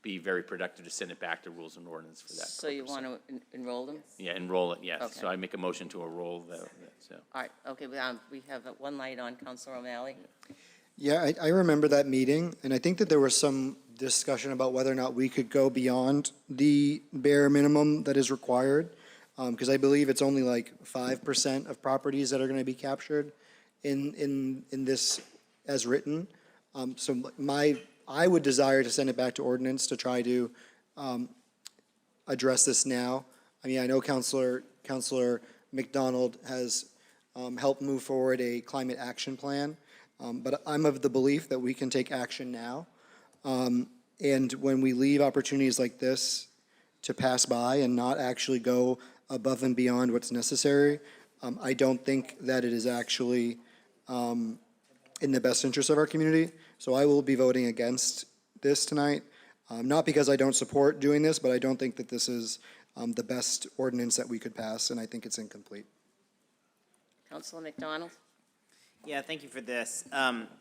Speaker 15: be very productive to send it back to Rules and Ordinance for that
Speaker 1: So you want to enroll them?
Speaker 15: Yeah, enroll it, yes.
Speaker 1: Okay.
Speaker 15: So I make a motion to enroll so.
Speaker 1: All right, okay, we have one light on, Councilor O'Malley.
Speaker 25: Yeah, I remember that meeting, and I think that there was some discussion about whether or not we could go beyond the bare minimum that is required, because I believe it's only like 5% of properties that are going to be captured in this as written. So I would desire to send it back to ordinance to try to address this now. I mean, I know Councilor McDonald has helped move forward a climate action plan, but I'm of the belief that we can take action now. And when we leave opportunities like this to pass by and not actually go above and beyond what's necessary, I don't think that it is actually in the best interest of our community. So I will be voting against this tonight, not because I don't support doing this, but I don't think that this is the best ordinance that we could pass, and I think it's incomplete.
Speaker 1: Councilor McDonald?
Speaker 3: Yeah, thank you for this.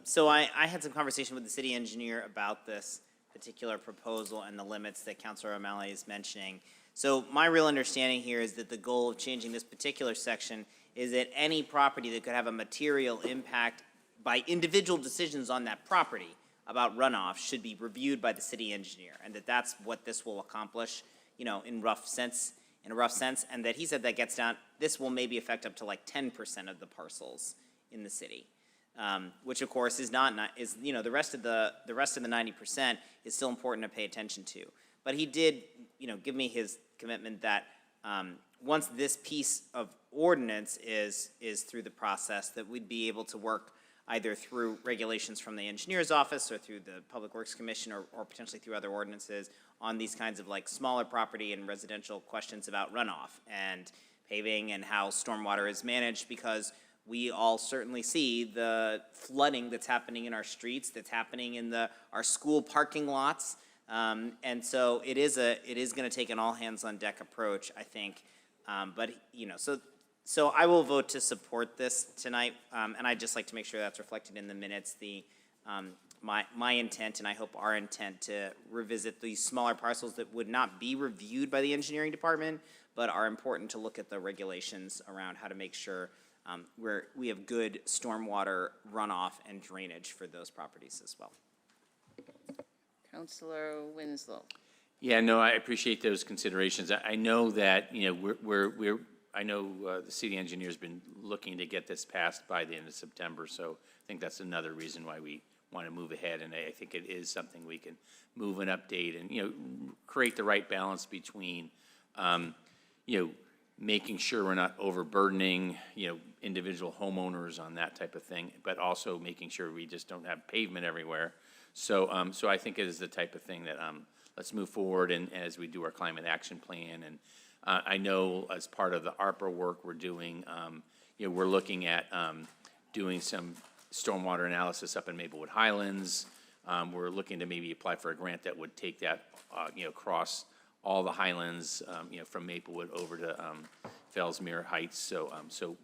Speaker 3: So I had some conversation with the city engineer about this particular proposal and the limits that Councilor O'Malley is mentioning. So my real understanding here is that the goal of changing this particular section is that any property that could have a material impact by individual decisions on that property about runoff should be reviewed by the city engineer, and that's what this will accomplish, you know, in a rough sense, and that he said that gets down, this will maybe affect up to like 10% of the parcels in the city, which of course is you know, the rest of the 90% is still important to pay attention to. But he did, you know, give me his commitment that once this piece of ordinance is through the process, that we'd be able to work either through regulations from the engineer's office or through the Public Works Commission or potentially through other ordinances on these kinds of like smaller property and residential questions about runoff and paving and how stormwater is managed, because we all certainly see the flooding that's happening in our streets, that's happening in our school parking lots. And so it is going to take an all hands on deck approach, I think. But, you know, so I will vote to support this tonight, and I'd just like to make sure that's reflected in the minutes, my intent, and I hope our intent, to revisit these smaller parcels that would not be reviewed by the engineering department, but are important to look at the regulations around how to make sure we have good stormwater runoff and drainage for those properties as well.
Speaker 1: Councilor Winslow?
Speaker 15: Yeah, no, I appreciate those considerations. I know that, you know, I know the city engineer's been looking to get this passed by the end of September, so I think that's another reason why we want to move ahead, and I think it is something we can move and update and, you know, create the right balance between, you know, making sure we're not overburdening, you know, individual homeowners on that type of thing, but also making sure we just don't have pavement everywhere. So, so I think it is the type of thing that let's move forward and as we do our climate action plan. And I know as part of the ARPA work we're doing, you know, we're looking at doing some stormwater analysis up in Maplewood Highlands. We're looking to maybe apply for a grant that would take that, you know, across all the Highlands, you know, from Maplewood over to Fellsmere Heights. So,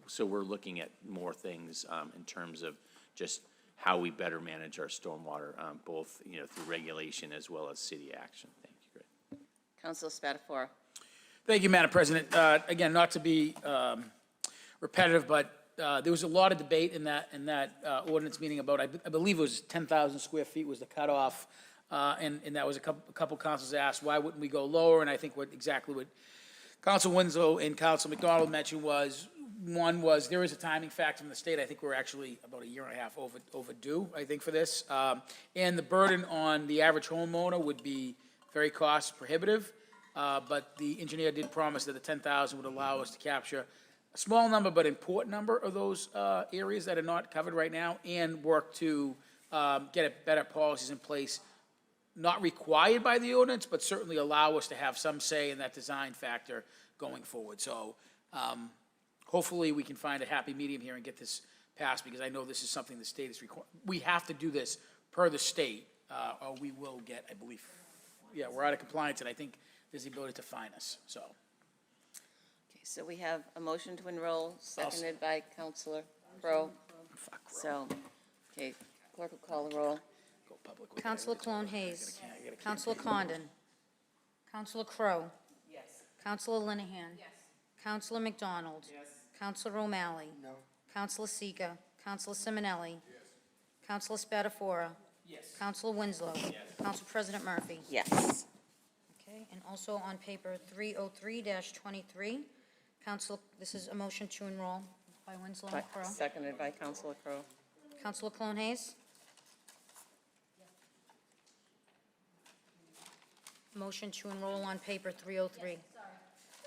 Speaker 15: so we're looking at more things in terms of just how we better manage our stormwater, both, you know, through regulation as well as city action. Thank you, Greg.
Speaker 1: Councilor Spatafora?
Speaker 4: Thank you, Madam President. Again, not to be repetitive, but there was a lot of debate in that ordinance meeting about, I believe it was 10,000 square feet was the cutoff, and that was a couple councils asked, why wouldn't we go lower? And I think exactly what Council Winslow and Council McDonald mentioned was, one was there is a timing factor from the state. I think we're actually about a year and a half overdue, I think, for this. And the burden on the average homeowner would be very cost prohibitive. But the engineer did promise that the 10,000 would allow us to capture a small number but important number of those areas that are not covered right now, and work to get better policies in place, not required by the ordinance, but certainly allow us to have some say in that design factor going forward. So hopefully we can find a happy medium here and get this passed, because I know this is something the state is required. We have to do this per the state, or we will get, I believe, yeah, we're out of compliance, and I think there's the ability to fine us, so.
Speaker 1: Okay, so we have a motion to enroll, seconded by Councilor Crowe. So, okay, clerk will call the roll.
Speaker 2: Councilor Cologne Hayes. Councilor Condon. Councilor Crowe.
Speaker 5: Yes.
Speaker 2: Councilor Linehan. Yes. Councilor McDonald.
Speaker 5: Yes.
Speaker 2: Councilor O'Malley. No. Councilor Seega. Councilor Simonelli. Yes. Counselor Spatafora.
Speaker 4: Yes.
Speaker 2: Counselor Winslow. Yes. Counsel President Murphy.
Speaker 1: Yes.
Speaker 2: Okay, and also on paper 303-23, Counsel, this is a motion to enroll by Winslow and Crowe.
Speaker 1: Seconded by Counselor Crowe.
Speaker 2: Counselor Clone Hayes? Motion to enroll on paper 303.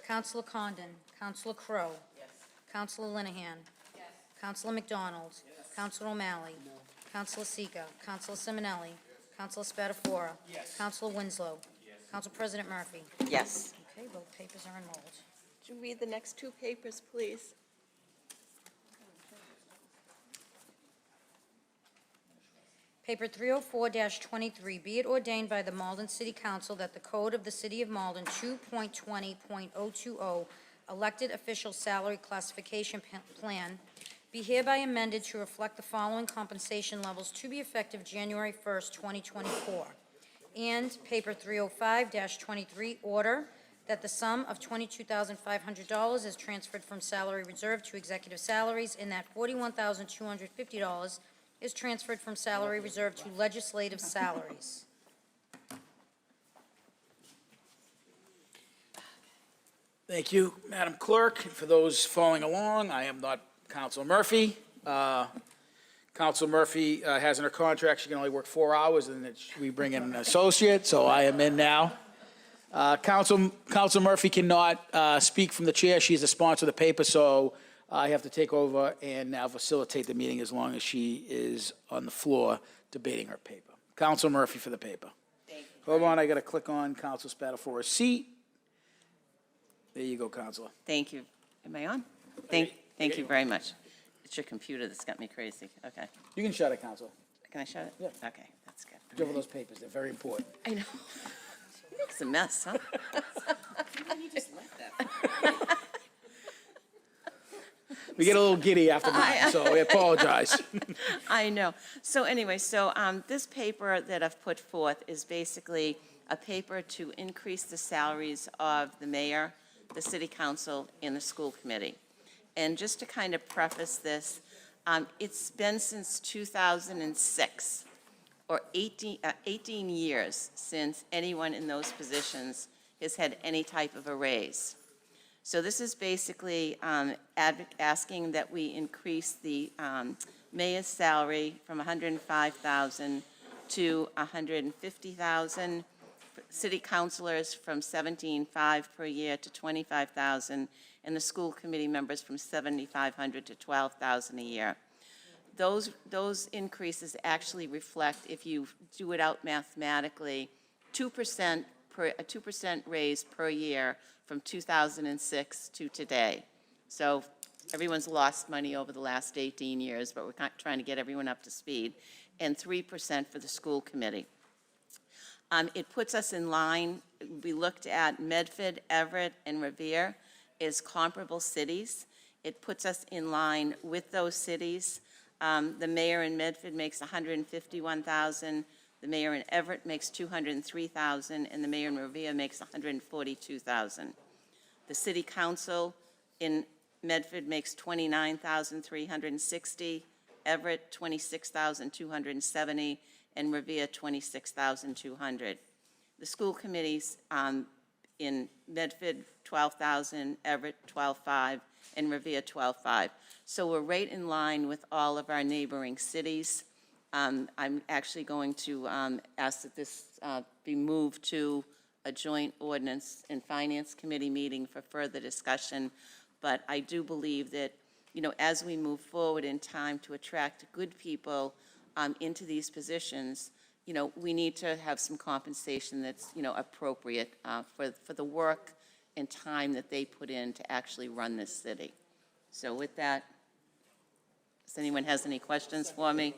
Speaker 2: Counselor Condon, Counselor Crowe. Yes. Counselor Linehan. Yes. Counselor McDonald. Yes. Counselor O'Malley. No. Counselor Seega. Counselor Simonelli. Yes. Counselor Spatafora. Yes. Counselor Winslow. Yes. Counsel President Murphy.
Speaker 1: Yes.
Speaker 2: Okay, both papers are enrolled.
Speaker 1: Would you read the next two papers, please?
Speaker 2: Paper 304-23, be it ordained by the Malden City Council that the Code of the City of Malden 2.20.020, Elected Official Salary Classification Plan, be hereby amended to reflect the following compensation levels to be effective January 1st, 2024. And paper 305-23, order that the sum of $22,500 is transferred from salary reserve to executive salaries, and that $41,250 is transferred from salary reserve to legislative salaries.
Speaker 4: Thank you, Madam Clerk. For those following along, I am not Counselor Murphy. Counselor Murphy has in her contract, she can only work 4 hours, and then we bring in an associate, so I am in now. Counselor Murphy cannot speak from the chair. She is the sponsor of the paper, so I have to take over and now facilitate the meeting as long as she is on the floor debating her paper. Counselor Murphy for the paper.
Speaker 1: Thank you.
Speaker 4: Hold on, I got to click on Counselor Spatafora's seat. There you go, Counselor.
Speaker 1: Thank you. Am I on? Thank you very much. It's your computer that's got me crazy. Okay.
Speaker 4: You can shut it, Counselor.
Speaker 1: Can I shut it?
Speaker 4: Yeah.
Speaker 1: Okay, that's good.
Speaker 4: Go over those papers, they're very important.
Speaker 1: I know. It's a mess, huh?
Speaker 3: You just left that.
Speaker 4: We get a little giddy after mine, so I apologize.
Speaker 1: I know. So anyway, this paper that I've put forth is basically a paper to increase the salaries of the mayor, the city council, and the school committee. And just to kind of preface this, it's been since 2006, or 18 years since anyone in those positions has had any type of a raise. So this is basically asking that we increase the mayor's salary from $105,000 to $150,000, city councilors from $17,500 per year to $25,000, and the school committee members from $7,500 to $12,000 a year. Those increases actually reflect, if you do it out mathematically, a 2% raise per year from 2006 to today. So everyone's lost money over the last 18 years, but we're trying to get everyone up to speed, and 3% for the school committee. It puts us in line. We looked at Medford, Everett, and Revere as comparable cities. It puts us in line with those cities. The mayor in Medford makes $151,000. The mayor in Everett makes $203,000, and the mayor in Revere makes $142,000. The city council in Medford makes $29,360, Everett $26,270, and Revere $26,200. The school committees in Medford $12,000, Everett $12,500, and Revere $12,500. So we're right in line with all of our neighboring cities. I'm actually going to ask that this be moved to a joint ordinance and finance committee meeting for further discussion. But I do believe that, as we move forward in time to attract good people into these positions, we need to have some compensation that's, appropriate for the work and time that they put in to actually run this city. So with that, does anyone has any questions for me?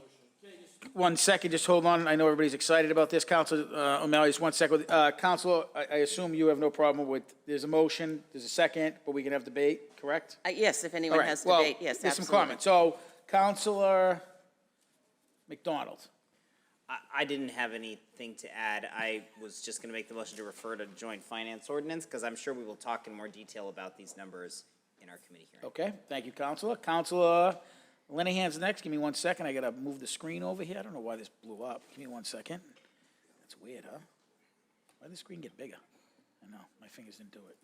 Speaker 4: 1 second, just hold on. I know everybody's excited about this. Counselor O'Malley, just 1 second. Counselor, I assume you have no problem with, there's a motion, there's a second, but we can have debate, correct?
Speaker 1: Yes, if anyone
Speaker 4: All right,
Speaker 1: has
Speaker 4: well,
Speaker 1: debate, yes,
Speaker 4: there's some
Speaker 1: absolutely.
Speaker 4: comments. So, Counselor McDonald.
Speaker 3: I didn't have anything to add. I was just going to make the motion to refer to joint finance ordinance, because I'm sure we will talk in more detail about these numbers in our committee hearing.
Speaker 4: Okay, thank you, Counselor. Counselor Linehan's next. Give me 1 second. I gotta move the screen over here. I don't know why this blew up. Give me 1 second. That's weird, huh? Why did the screen get bigger? I know, my fingers didn't do it.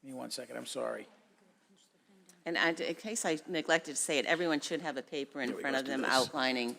Speaker 4: Give me 1 second, I'm sorry.
Speaker 1: And in case I neglected to say it, everyone should have a paper in front of them outlining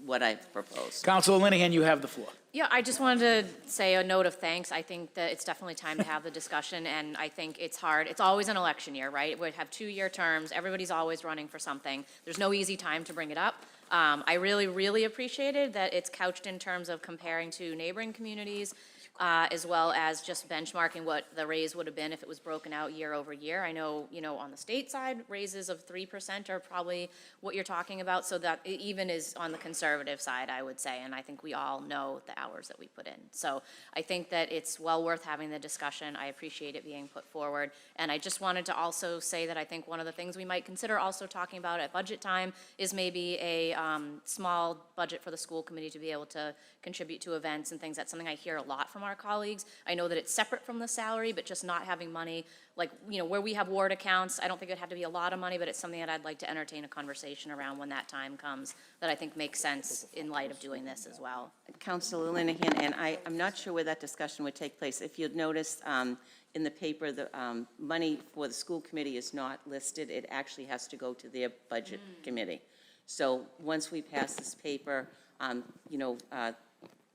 Speaker 1: what I've proposed.
Speaker 4: Councilor Linehan, you have the floor.
Speaker 8: Yeah, I just wanted to say a note of thanks. I think that it's definitely time to have the discussion, and I think it's hard. It's always an election year, right? We have 2-year terms. Everybody's always running for something. There's no easy time to bring it up. I really, really appreciated that it's couched in terms of comparing to neighboring communities, as well as just benchmarking what the raise would have been if it was broken out year over year. I know, on the state side, raises of 3% are probably what you're talking about, so that it even is on the conservative side, I would say, and I think we all know the hours that we put in. So I think that it's well worth having the discussion. I appreciate it being put forward, and I just wanted to also say that I think one of the things we might consider also talking about at budget time is maybe a small budget for the school committee to be able to contribute to events and things. That's something I hear a lot from our colleagues. I know that it's separate from the salary, but just not having money, like, where we have ward accounts, I don't think it'd have to be a lot of money, but it's something that I'd like to entertain a conversation around when that time comes, that I think makes sense in light of doing this as well.
Speaker 1: Councilor Linehan, and I'm not sure where that discussion would take place. If you'd noticed in the paper, the money for the school committee is not listed. It actually has to go to their budget committee. So once we pass this paper,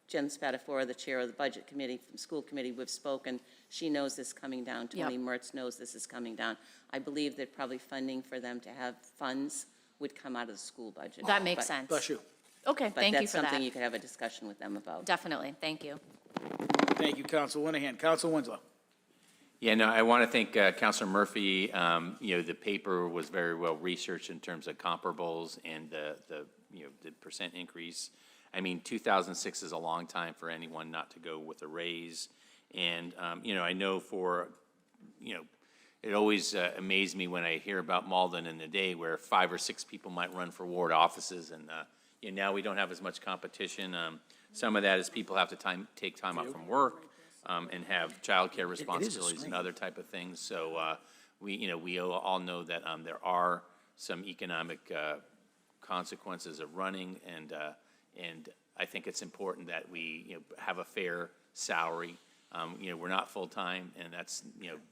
Speaker 1: Jen Spatafora, the chair of the budget committee from school committee, we've spoken. She knows this coming down. Tony Mertz knows this is coming down. I believe that probably funding for them to have funds would come out of the school budget.
Speaker 8: That makes sense.
Speaker 4: Bless you.
Speaker 8: Okay, thank you for that.
Speaker 1: But that's something you could have a discussion with them about.
Speaker 8: Definitely, thank you.
Speaker 4: Thank you, Councilor Linehan. Councilor Winslow.
Speaker 15: Yeah, no, I want to thank Councilor Murphy. The paper was very well researched in terms of comparables and the percent increase. I mean, 2006 is a long time for anyone not to go with a raise. And, I know it always amazed me when I hear about Malden in the day where 5 or 6 people might run for ward offices. And, now we don't have as much competition. Some of that is people have to take time off from work and have childcare responsibilities and other type of things. So we all know that there are some economic consequences of running, and I think it's important that we have a fair salary. We're not full-time, and that's,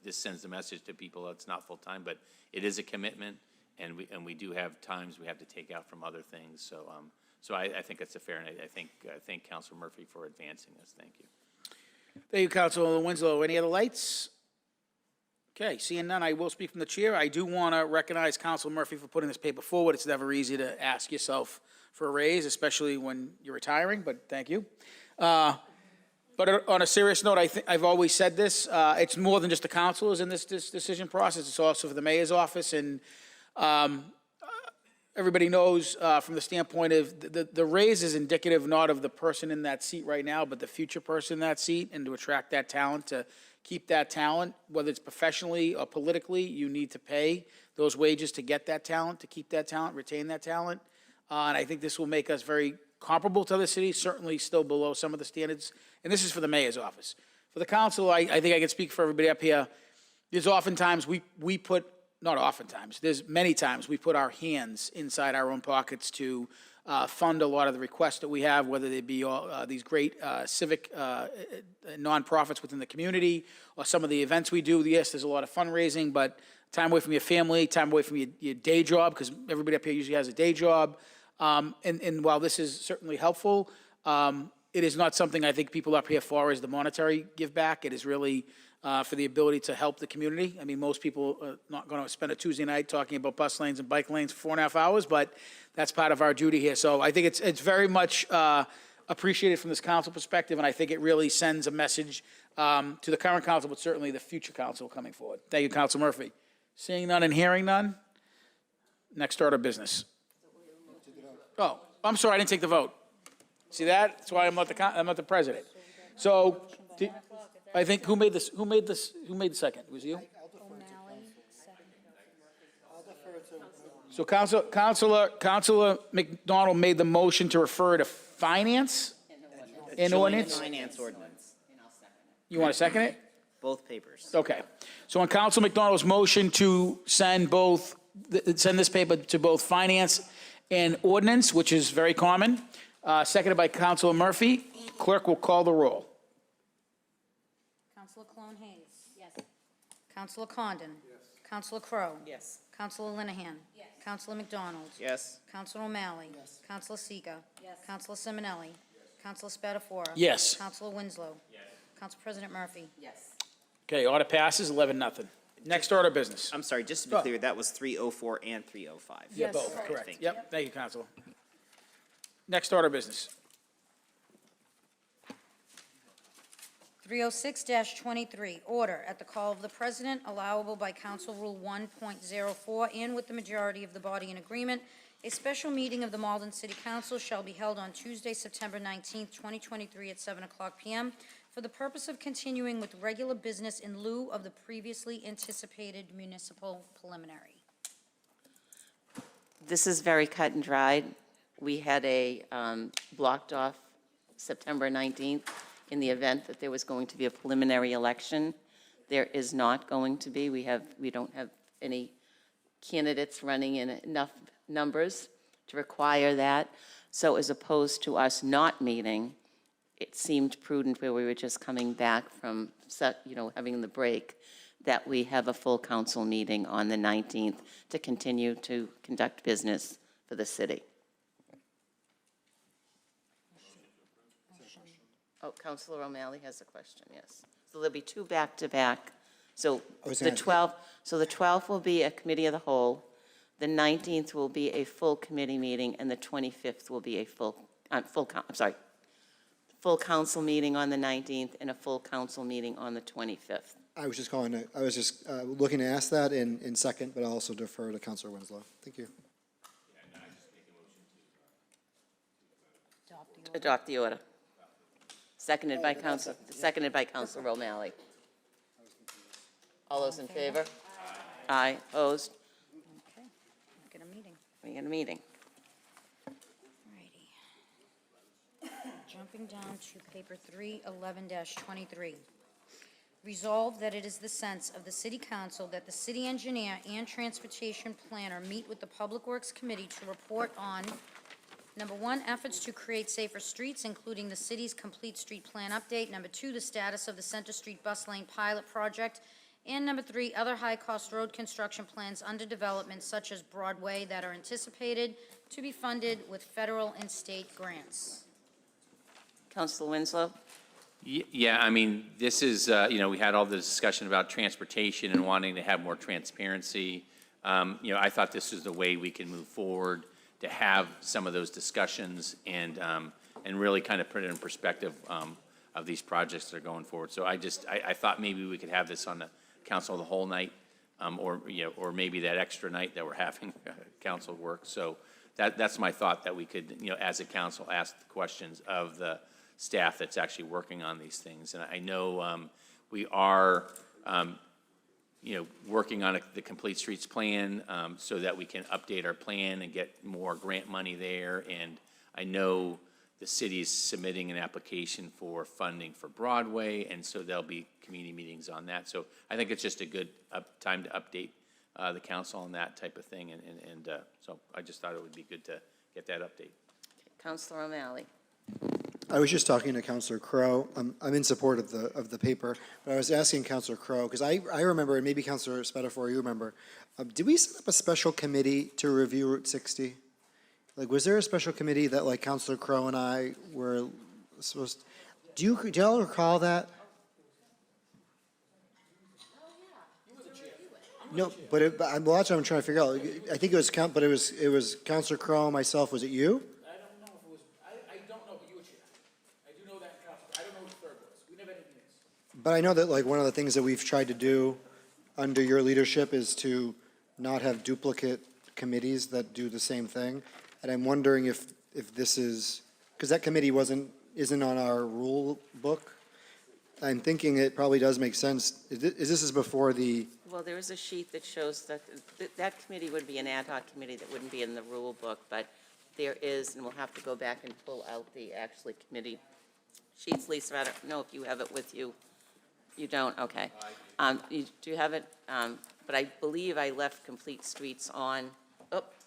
Speaker 15: this sends the message to people that it's not full-time, but it is a commitment, and we do have times we have to take out from other things. So I think it's a fair, and I thank Councilor Murphy for advancing this. Thank you.
Speaker 4: Thank you, Councilor Winslow. Any other lights? Okay, seeing none, I will speak from the chair. I do want to recognize Councilor Murphy for putting this paper forward. It's never easy to ask yourself for a raise, especially when you're retiring, but thank you. But on a serious note, I've always said this, it's more than just the councilors in this decision process. It's also for the mayor's office, and everybody knows from the standpoint of the raise is indicative not of the person in that seat right now, but the future person in that seat, and to attract that talent, to keep that talent, whether it's professionally or politically, you need to pay those wages to get that talent, to keep that talent, retain that talent. And I think this will make us very comparable to other cities, certainly still below some of the standards. And this is for the mayor's office. For the council, I think I can speak for everybody up here. There's oftentimes we put, not oftentimes, there's many times we put our hands inside our own pockets to fund a lot of the requests that we have, whether they be these great civic nonprofits within the community or some of the events we do. Yes, there's a lot of fundraising, but time away from your family, time away from your day job, because everybody up here usually has a day job. And while this is certainly helpful, it is not something I think people up here for is the monetary give back. It is really for the ability to help the community. I mean, most people are not going to spend a Tuesday night talking about bus lanes and bike lanes for 4.5 hours, but that's part of our duty here. So I think it's very much appreciated from this council perspective, and I think it really sends a message to the current council, but certainly the future council coming forward. Thank you, Council Murphy. Seeing none and hearing none, next order of business. Oh, I'm sorry, I didn't take the vote. See that? That's why I'm not the president. So, I think who made the second? Was you? So Councilor McDonald made the motion to refer to finance and ordinance.
Speaker 3: Finance ordinance.
Speaker 4: You want to second it?
Speaker 3: Both papers.
Speaker 4: Okay. So on Councilor McDonald's motion to send both send this paper to both Finance and Ordinance, which is very common. Seconded by Councilor Murphy. Clerk will call the roll.
Speaker 2: Counselor Clone Hayes. Yes. Counselor Condon. Yes. Counselor Crowe.
Speaker 3: Yes.
Speaker 2: Counselor Linehan. Yes. Counselor McDonald.
Speaker 3: Yes.
Speaker 2: Counselor O'Malley. Yes. Counselor Seega. Yes. Counselor Simonelli. Yes. Counselor Spatafora.
Speaker 4: Yes.
Speaker 2: Counselor Winslow. Yes. Council President Murphy.
Speaker 7: Yes.
Speaker 4: Okay, order passes 11-0. Next order of business.
Speaker 3: I'm sorry, just to be clear, that was 304 and 305.
Speaker 4: Yeah,
Speaker 7: Yes.
Speaker 4: both,
Speaker 7: Correct.
Speaker 4: correct.
Speaker 3: Thank you.
Speaker 4: Yep, thank you, Counselor. Next order of business.
Speaker 2: 306-23, order at the call of the President, allowable by Council Rule 1.04, and with the majority of the body in agreement, a special meeting of the Malden City Council shall be held on Tuesday, September 19th, 2023, at 7:00 p.m. for the purpose of continuing with regular business in lieu of the previously anticipated municipal preliminary.
Speaker 1: This is very cut and dried. We had a blocked off September 19th in the event that there was going to be a preliminary election. There is not going to be. We don't have any candidates running in enough numbers to require that. So as opposed to us not meeting, it seemed prudent where we were just coming back from, having the break, that we have a full council meeting on the 19th to continue to conduct business for the city. Oh, Councilor O'Malley has a question, yes. So there'll be two back-to-back. So the 12th will be a committee of the whole, the 19th will be a full committee meeting, and the 25th will be a full council meeting on the 19th and a full council meeting on the 25th.
Speaker 25: I was just looking to ask that in second, but I'll also defer to Councilor Winslow. Thank you.
Speaker 1: Adopt the order. Seconded by Councilor O'Malley. All those in favor? Aye. Opposed?
Speaker 2: Okay, get a meeting.
Speaker 1: We got a meeting.
Speaker 2: Alrighty. Jumping down to paper 311-23. Resolved that it is the sense of the City Council that the city engineer and transportation planner meet with the Public Works Committee to report on, number one, efforts to create safer streets, including the city's complete street plan update. Number two, the status of the Center Street Bus Lane Pilot Project. And number three, other high-cost road construction plans under development, such as Broadway, that are anticipated to be funded with federal and state grants.
Speaker 1: Councilor Winslow?
Speaker 15: Yeah, I mean, this is, we had all the discussion about transportation and wanting to have more transparency. I thought this was the way we can move forward, to have some of those discussions and really kind of put it in perspective of these projects that are going forward. So I thought maybe we could have this on the council the whole night, or maybe that extra night that we're having council work. So that's my thought, that we could, as a council, ask the questions of the staff that's actually working on these things. And I know we are, working on the Complete Streets Plan so that we can update our plan and get more grant money there. And I know the city is submitting an application for funding for Broadway, and so there'll be community meetings on that. So I think it's just a good time to update the council on that type of thing. And so I just thought it would be good to get that update.
Speaker 1: Councilor O'Malley?
Speaker 25: I was just talking to Councilor Crowe. I'm in support of the paper, but I was asking Councilor Crowe, because I remember, and maybe Councilor Spatafora, you remember, did we set up a special committee to review Route 60? Like, was there a special committee that, like, Councilor Crowe and I were supposed to, do y'all recall that? No, but I'm that's what I'm trying to figure out. I think it was it was Councilor Crowe, myself. Was it you?
Speaker 4: I don't know if it was, I don't know, but you were chair. I do know that, Council. I don't know who the third was. We never had any minutes.
Speaker 25: But I know that, like, one of the things that we've tried to do under your leadership is to not have duplicate committees that do the same thing. And I'm wondering if this is, because that committee isn't on our rule book. I'm thinking it probably does make sense. This is before the,
Speaker 1: Well, there is a sheet that shows that that committee would be an ad hoc committee that wouldn't be in the rule book, but there is, and we'll have to go back and pull out the actually committee sheets. Lisa, I don't know if you have it with you. You don't, okay. Do you have it? But I believe I left Complete Streets on,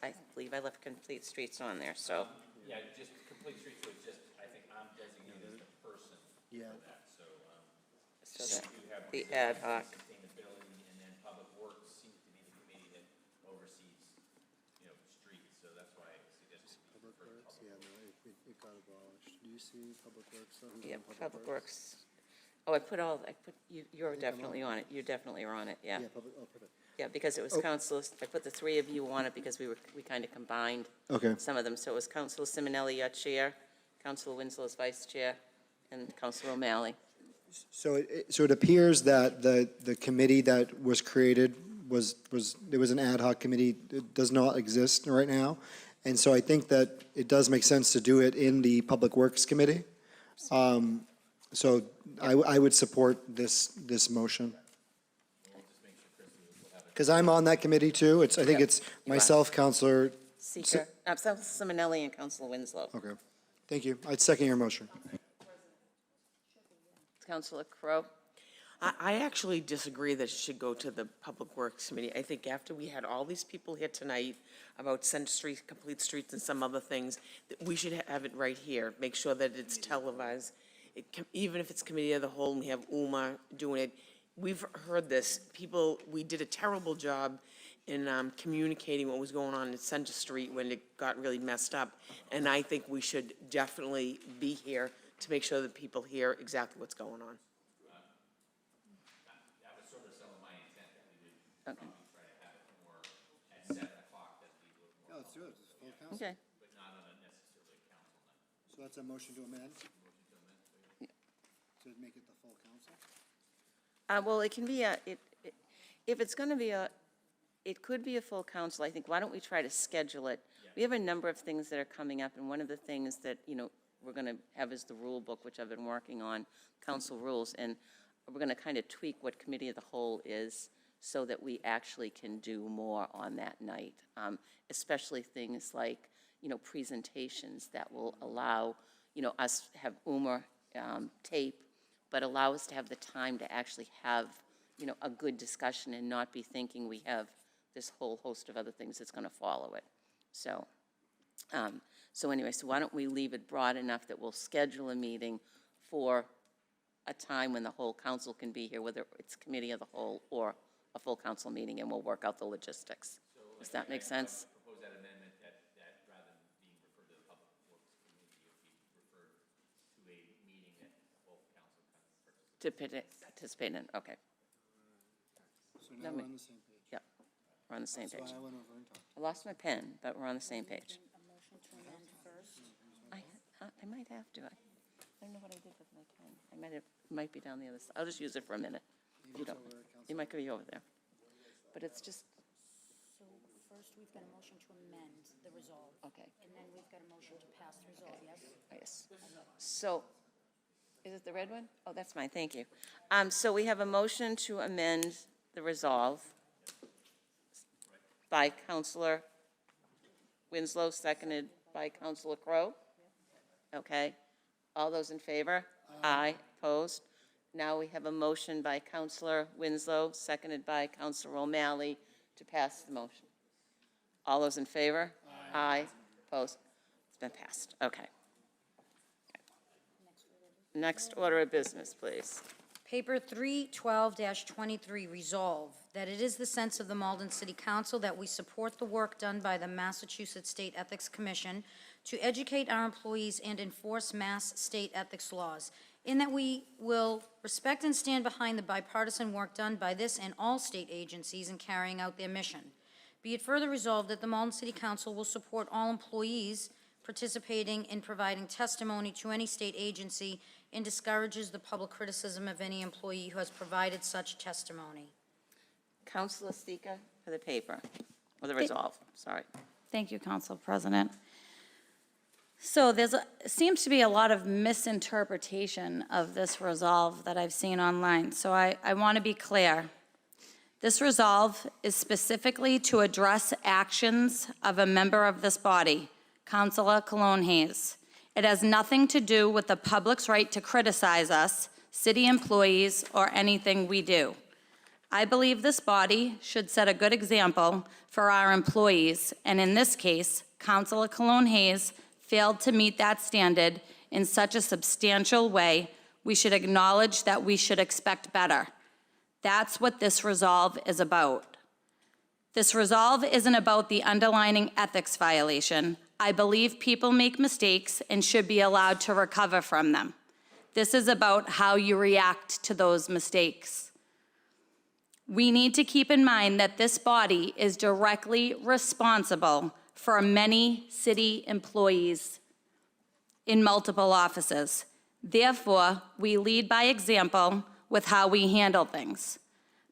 Speaker 1: I believe I left Complete Streets on there, so.
Speaker 15: Yeah, just Complete Streets was just, I think I'm designated as the person for that, so.
Speaker 1: So that-
Speaker 15: you have
Speaker 1: the ad hoc.
Speaker 15: Sustainability, and then Public Works seems to be the committee that oversees, streets, so that's why I suggested.
Speaker 25: Public Works, yeah, no, it got abolished. Do you see Public Works?
Speaker 1: Yeah, Public Works. Oh, you're definitely on it. You definitely are on it, yeah.
Speaker 25: Yeah, public, oh, perfect.
Speaker 1: Yeah, because it was Council, I put the three of you on it because we kind of combined
Speaker 25: Okay.
Speaker 1: some of them. So it was Councilor Simonelli, your chair, Councilor Winslow as vice chair, and Councilor O'Malley.
Speaker 25: So it appears that the committee that was created there was an ad hoc committee. It does not exist right now. And so I think that it does make sense to do it in the Public Works Committee. So I would support this motion. Because I'm on that committee too. I think it's myself, Counselor.
Speaker 1: Seeker, Simonelli and Councilor Winslow.
Speaker 25: Okay, thank you. I'd second your motion.
Speaker 1: Councilor Crowe.
Speaker 5: I actually disagree that it should go to the Public Works Committee. I think after we had all these people here tonight about Center Street, Complete Streets, and some other things, that we should have it right here. Make sure that it's televised. Even if it's Committee of the Whole, and we have UMA doing it. We've heard this. We did a terrible job in communicating what was going on in Center Street when it got really messed up. And I think we should definitely be here to make sure that people hear exactly what's going on.
Speaker 15: That was sort of some of my intent, that we would
Speaker 1: Okay.
Speaker 15: try to have it more at 7 o'clock, that people would more.
Speaker 25: No, let's do it. It's full council.
Speaker 1: Okay.
Speaker 15: But not on a necessarily council night.
Speaker 25: So that's a motion to amend? To make it the full council?
Speaker 1: Well, it can be if it's going to be it could be a full council. I think, why don't we try to schedule it? We have a number of things that are coming up, and one of the things that, we're going to have is the rule book, which I've been working on, council rules, and we're going to kind of tweak what Committee of the Whole is so that we actually can do more on that night, especially things like, presentations that will allow, us to have UMA tape, but allow us to have the time to actually have, a good discussion and not be thinking we have this whole host of other things that's going to follow it. So, anyway, why don't we leave it broad enough that we'll schedule a meeting for a time when the whole council can be here, whether it's Committee of the Whole or a full council meeting, and we'll work out the logistics. Does that make sense?
Speaker 15: Propose that amendment that rather than being referred to the Public Works Committee, it be referred to a meeting that both council can participate.
Speaker 1: To participate in, okay.
Speaker 25: So now we're on the same page.
Speaker 1: Yep, we're on the same
Speaker 25: So
Speaker 1: page.
Speaker 25: I went over and talked.
Speaker 1: I lost my pen, but we're on the same page. I might have to. I don't know what I did with my pen. Might be down the other side. I'll just use it for a minute. You don't. It might be over there. But it's just,
Speaker 2: So first, we've got a motion to amend the resolve.
Speaker 1: okay,
Speaker 2: And then we've got a motion to pass the resolve, yes?
Speaker 1: yes. So, is it the red one? Oh, that's mine, thank you. So we have a motion to amend the resolve by Counselor Winslow, seconded by Counselor Crowe. Okay. All those in favor? Aye. Opposed? Now we have a motion by Counselor Winslow, seconded by Counselor O'Malley, to pass the motion. All those in favor? Aye. Opposed? It's been passed. Okay. Next order of business, please.
Speaker 2: Paper 312-23, resolve that it is the sense of the Malden City Council that we support the work done by the Massachusetts State Ethics Commission to educate our employees and enforce Mass state ethics laws, in that we will respect and stand behind the bipartisan work done by this and all state agencies in carrying out their mission. Be it further resolved that the Malden City Council will support all employees participating in providing testimony to any state agency and discourages the public criticism of any employee who has provided such testimony.
Speaker 1: Counselor Sika for the paper, or the resolve, sorry.
Speaker 11: Thank you, Council President. So seems to be a lot of misinterpretation of this resolve that I've seen online. So I want to be clear. This resolve is specifically to address actions of a member of this body, Councilor Cologne Hayes. It has nothing to do with the public's right to criticize us, city employees, or anything we do. I believe this body should set a good example for our employees, and in this case, Councilor Cologne Hayes failed to meet that standard in such a substantial way. We should acknowledge that we should expect better. That's what this resolve is about. This resolve isn't about the underlying ethics violation. I believe people make mistakes and should be allowed to recover from them. This is about how you react to those mistakes. We need to keep in mind that this body is directly responsible for many city employees in multiple offices. Therefore, we lead by example with how we handle things.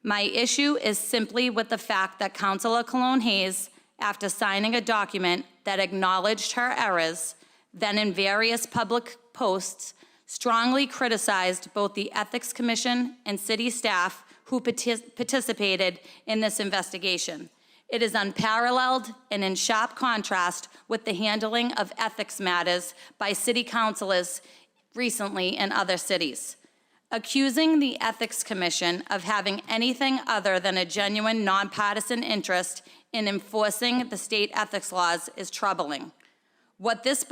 Speaker 11: My issue is simply with the fact that Councilor Cologne Hayes, after signing a document that acknowledged her errors, then in various public posts, strongly criticized both the Ethics Commission and city staff who participated in this investigation. It is unparalleled and in sharp contrast with the handling of ethics matters by city councilors recently in other cities. Accusing the Ethics Commission of having anything other than a genuine nonpartisan interest in enforcing the state ethics laws is troubling. What is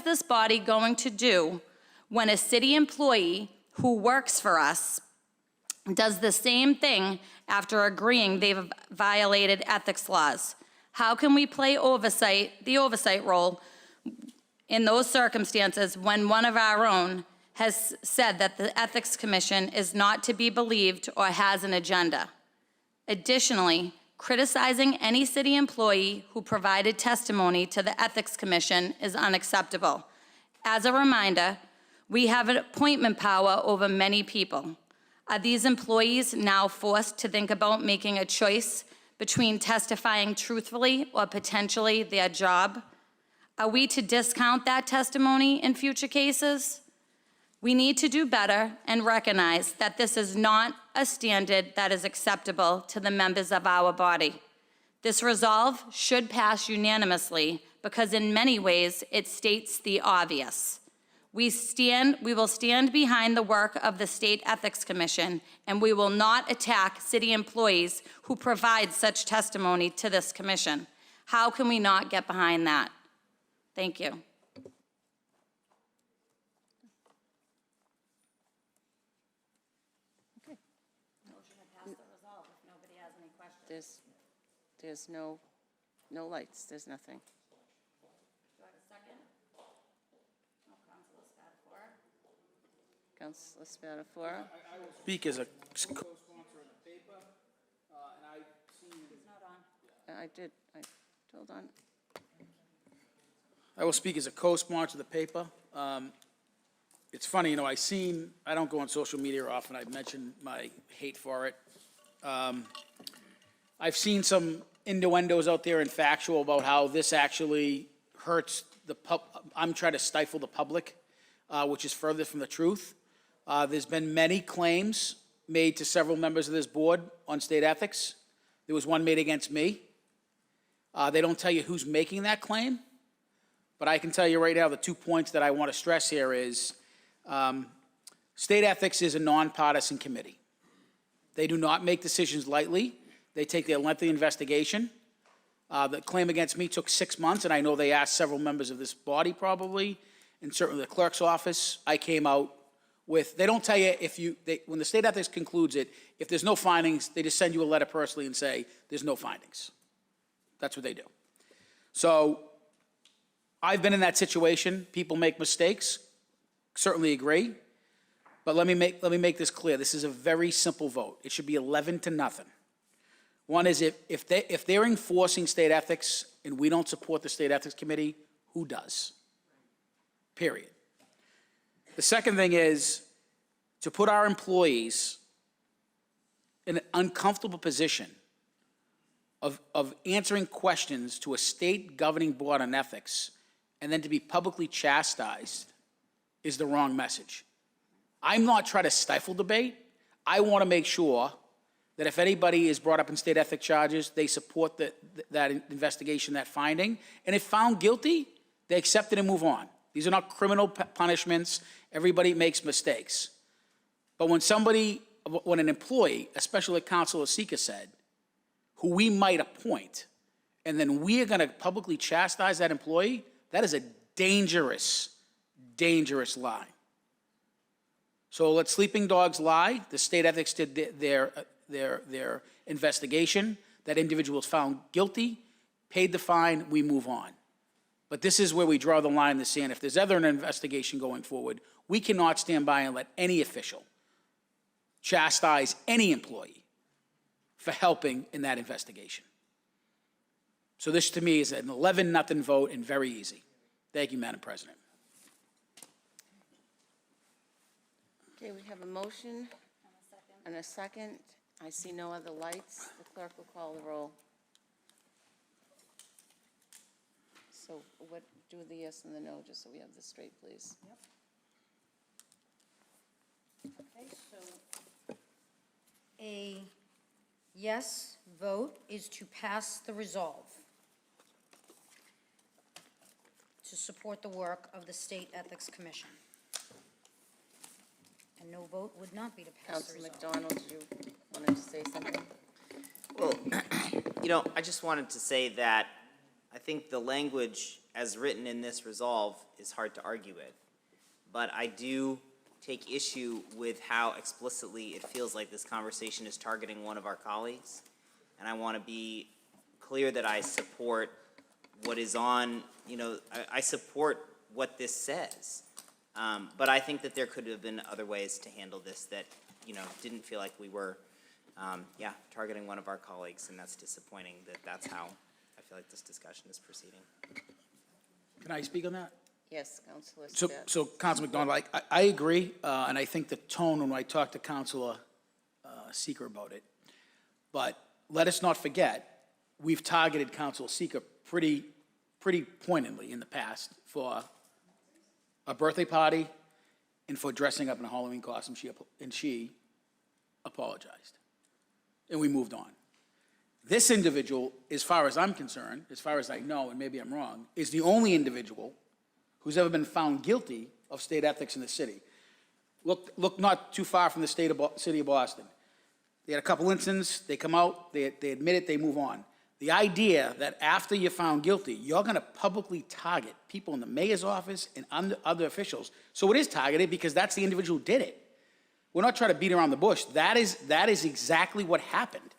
Speaker 11: this body going to do when a city employee who works for us does the same thing after agreeing they've violated ethics laws? How can we play the oversight role in those circumstances when one of our own has said that the Ethics Commission is not to be believed or has an agenda? Additionally, criticizing any city employee who provided testimony to the Ethics Commission is unacceptable. As a reminder, we have an appointment power over many people. Are these employees now forced to think about making a choice between testifying truthfully or potentially their job? Are we to discount that testimony in future cases? We need to do better and recognize that this is not a standard that is acceptable to the members of our body. This resolve should pass unanimously because in many ways it states the obvious. We will stand behind the work of the State Ethics Commission, and we will not attack city employees who provide such testimony to this commission. How can we not get behind that? Thank you.
Speaker 1: There's no lights, there's nothing.
Speaker 11: Do I have a second?
Speaker 1: Councilor Spatafora.
Speaker 4: I will speak as a co-sponsor of the paper, and I've seen...
Speaker 11: He's not on.
Speaker 1: Hold on.
Speaker 4: I will speak as a co-sponsor of the paper. It's funny, I don't go on social media often. I've mentioned my hate for it. I've seen some innuendos out there and factual about how this actually hurts I'm trying to stifle the public, which is further from the truth. There's been many claims made to several members of this board on state ethics. There was one made against me. They don't tell you who's making that claim, but I can tell you right now the 2 points that I want to stress here is state ethics is a nonpartisan committee. They do not make decisions lightly. They take their lengthy investigation. The claim against me took 6 months, and I know they asked several members of this body probably, and certainly the clerk's office. I came out with, they don't tell you when the state ethics concludes it, if there's no findings, they just send you a letter personally and say, there's no findings. That's what they do. So I've been in that situation. People make mistakes, certainly agree. But let me make this clear. This is a very simple vote. It should be 11-0. One is if they're enforcing state ethics and we don't support the State Ethics Committee, who does? Period. The second thing is to put our employees in an uncomfortable position of answering questions to a state governing board on ethics and then to be publicly chastised is the wrong message. I'm not trying to stifle debate. I want to make sure that if anybody is brought up in state ethics charges, they support that investigation, that finding. And if found guilty, they accept it and move on. These are not criminal punishments. Everybody makes mistakes. But when an employee, especially like Councilor Sika said, who we might appoint, and then we are going to publicly chastise that employee, that is a dangerous, dangerous lie. So let sleeping dogs lie. The state ethics did their investigation. That individual was found guilty, paid the fine, we move on. But this is where we draw the line in the sand. If there's ever an investigation going forward, we cannot stand by and let any official chastise any employee for helping in that investigation. So this, to me, is an 11-0 vote and very easy. Thank you, Madam President.
Speaker 1: Okay, we have a motion and a second. I see no other lights. The clerk will call the roll. So what, do the yes and the no, just so we have this straight, please.
Speaker 2: Okay, so a yes vote is to pass the resolve to support the work of the State Ethics Commission. And no vote would not be to pass the
Speaker 1: Councilor
Speaker 2: resolve.
Speaker 1: McDonald, you wanted to say something?
Speaker 3: Well, I just wanted to say that I think the language as written in this resolve is hard to argue with. But I do take issue with how explicitly it feels like this conversation is targeting one of our colleagues. And I want to be clear that I support what is on, I support what this says. But I think that there could have been other ways to handle this that, didn't feel like we were, targeting one of our colleagues, and that's disappointing that that's how I feel like this discussion is proceeding.
Speaker 4: Can I speak on that?
Speaker 1: Yes, Councilor.
Speaker 4: So Councilor McDonald, I agree, and I think the tone when I talked to Councilor Seeker about it. But let us not forget, we've targeted Councilor Seeker pretty pointedly in the past for a birthday party and for dressing up in a Halloween costume, and she apologized. And we moved on. This individual, as far as I'm concerned, as far as I know, and maybe I'm wrong, is the only individual who's ever been found guilty of state ethics in the city. Look not too far from the city of Boston. They had a couple incidents, they come out, they admit it, they move on. The idea that after you're found guilty, you're going to publicly target people in the mayor's office and other officials. So it is targeted because that's the individual who did it. We're not trying to beat around the bush. That is exactly what happened.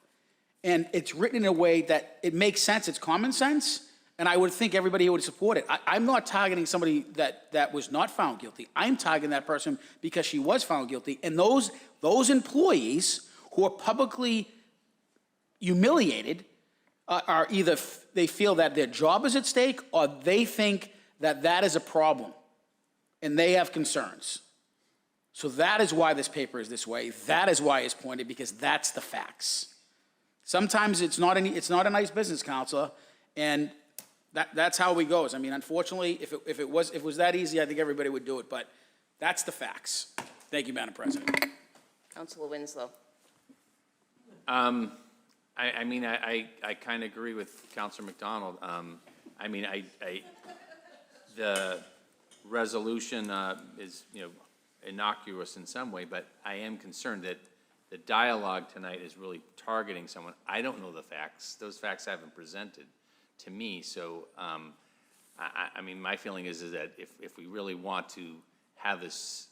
Speaker 4: And it's written in a way that it makes sense, it's common sense, and I would think everybody would support it. I'm not targeting somebody that was not found guilty. I'm targeting that person because she was found guilty. And those employees who are publicly humiliated are either they feel that their job is at stake or they think that is a problem and they have concerns. So that is why this paper is this way. That is why it's pointed, because that's the facts. Sometimes it's not a nice business, Counselor, and that's how it goes. I mean, unfortunately, if it was that easy, I think everybody would do it, but that's the facts. Thank you, Madam President.
Speaker 1: Councilor Winslow.
Speaker 15: I kind of agree with Councilor McDonald. The resolution is, innocuous in some way, but I am concerned that the dialogue tonight is really targeting someone. I don't know the facts. Those facts haven't presented to me. So, my feeling is that if we really want to have this,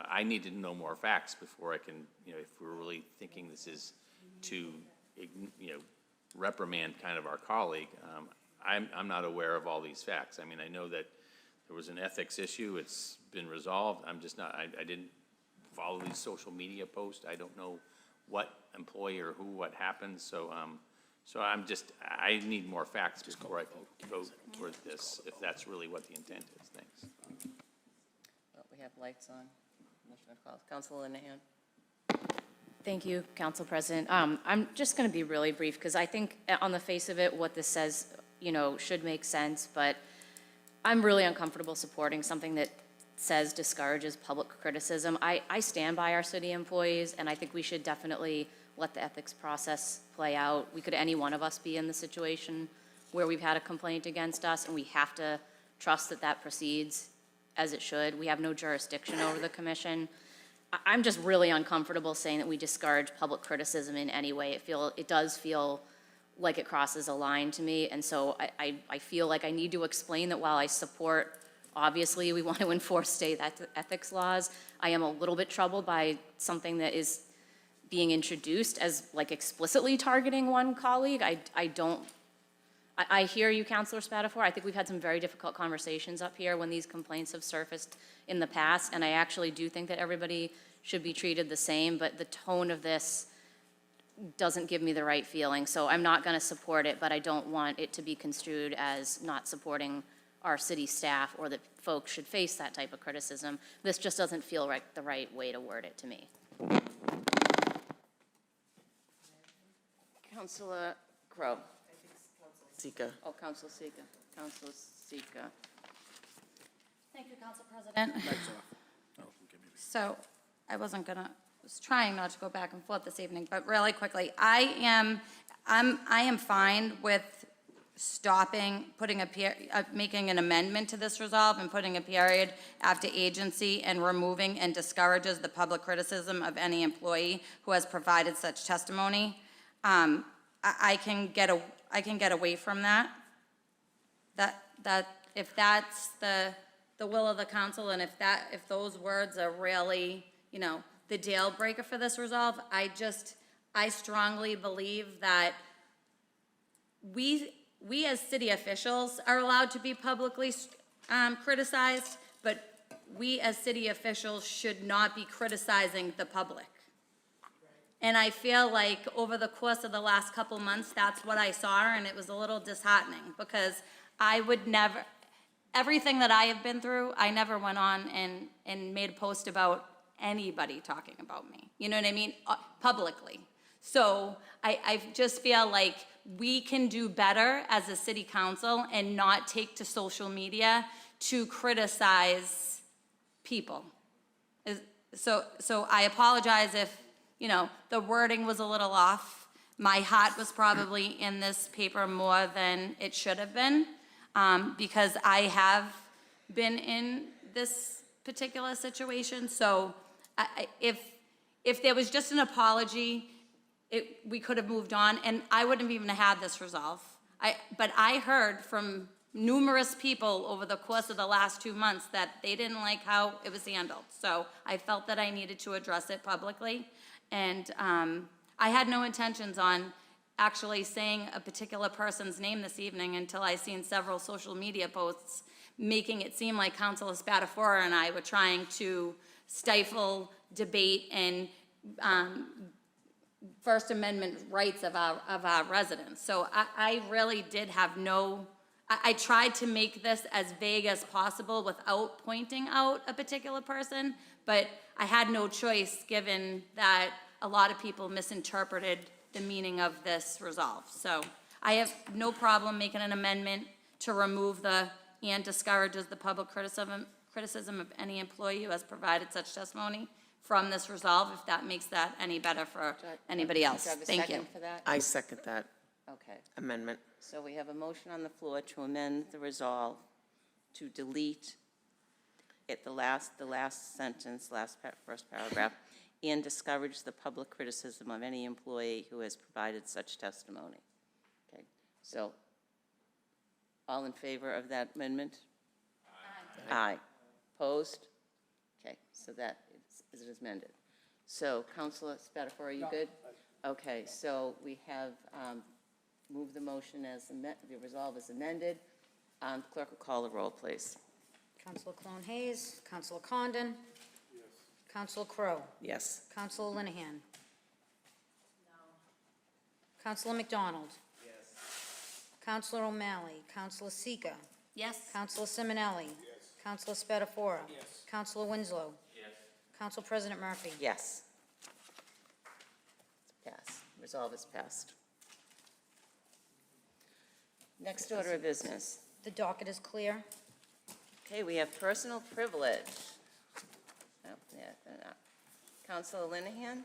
Speaker 15: I need to know more facts before I can, if we're really thinking this is to, reprimand kind of our colleague. I'm not aware of all these facts. I know that there was an ethics issue. It's been resolved. I'm just not, I didn't follow these social media posts. I don't know what employee or what happened. So, I need more facts before I can vote for this, if that's really what the intent is. Thanks.
Speaker 1: Well, we have lights on. Motion of call. Councilor Linehan.
Speaker 8: Thank you, Council President. I'm just going to be really brief because I think on the face of it, what this says, should make sense, but I'm really uncomfortable supporting something that says discourages public criticism. I stand by our city employees, and I think we should definitely let the ethics process play out. Any one of us be in the situation where we've had a complaint against us, and we have to trust that that proceeds as it should. We have no jurisdiction over the commission. I'm just really uncomfortable saying that we discourage public criticism in any way. It does feel like it crosses a line to me, and so I feel like I need to explain that while I support, obviously, we want to enforce state ethics laws, I am a little bit troubled by something that is being introduced as like explicitly targeting one colleague. I hear you, Councilor Spatafor. I think we've had some very difficult conversations up here when these complaints have surfaced in the past, and I actually do think that everybody should be treated the same, but the tone of this doesn't give me the right feeling, so I'm not gonna support it, but I don't want it to be construed as not supporting our city staff or that folks should face that type of criticism. This just doesn't feel like the right way to word it to me.
Speaker 1: Councilor Crowe.
Speaker 5: Sika.
Speaker 1: Oh, Councilor Sika. Councilor Sika.
Speaker 11: Thank you, Council President. So I was trying not to go back and forth this evening, but really quickly, I am fine with stopping, making an amendment to this resolve and putting a period after agency and removing and discourages the public criticism of any employee who has provided such testimony. I can get away from that. That if that's the will of the council, and if those words are really, the deal breaker for this resolve, I strongly believe that we as city officials are allowed to be publicly criticized, but we as city officials should not be criticizing the public. And I feel like over the course of the last couple months, that's what I saw, and it was a little disheartening, because I would never, everything that I have been through, I never went on and made a post about anybody talking about me. You know what I mean? Publicly. So I just feel like we can do better as a city council and not take to social media to criticize people. So I apologize if, the wording was a little off. My heart was probably in this paper more than it should have been, because I have been in this particular situation. So if there was just an apology, we could have moved on, and I wouldn't have even had this resolve. But I heard from numerous people over the course of the last 2 months that they didn't like how it was handled. So I felt that I needed to address it publicly. And I had no intentions on actually saying a particular person's name this evening until I seen several social media posts making it seem like Councilor Spatafora and I were trying to stifle debate and First Amendment rights of our residents. So I really did have I tried to make this as vague as possible without pointing out a particular person, but I had no choice given that a lot of people misinterpreted the meaning of this resolve. So I have no problem making an amendment to remove and discourages the public criticism of any employee who has provided such testimony from this resolve, if that makes that any better for anybody else.
Speaker 1: Do I have a
Speaker 11: Thank you.
Speaker 1: second for that?
Speaker 5: I second that
Speaker 1: Okay.
Speaker 5: amendment.
Speaker 1: So we have a motion on the floor to amend the resolve to delete the last sentence, first paragraph, and discourage the public criticism of any employee who has provided such testimony. Okay, so all in favor of that amendment? Aye. Aye. Opposed? Okay, so that is amended. So Councilor Spatafor, are you good? Okay, so we have moved the motion the resolve is amended. Clerk will call the roll, please.
Speaker 2: Councilor Clone Hayes, Councilor Condon. Yes. Councilor Crowe.
Speaker 5: Yes.
Speaker 2: Councilor Linehan. No. Councilor McDonald. Yes. Councilor O'Malley. Councilor Sika.
Speaker 11: Yes.
Speaker 2: Councilor Simonelli. Yes. Councilor Spatafora. Yes. Councilor Winslow. Yes. Council President Murphy.
Speaker 1: Yes. Pass. Resolve is passed. Next order of business.
Speaker 2: The docket is clear.
Speaker 1: Okay, we have personal privilege. Oh, yeah, Councilor Linehan?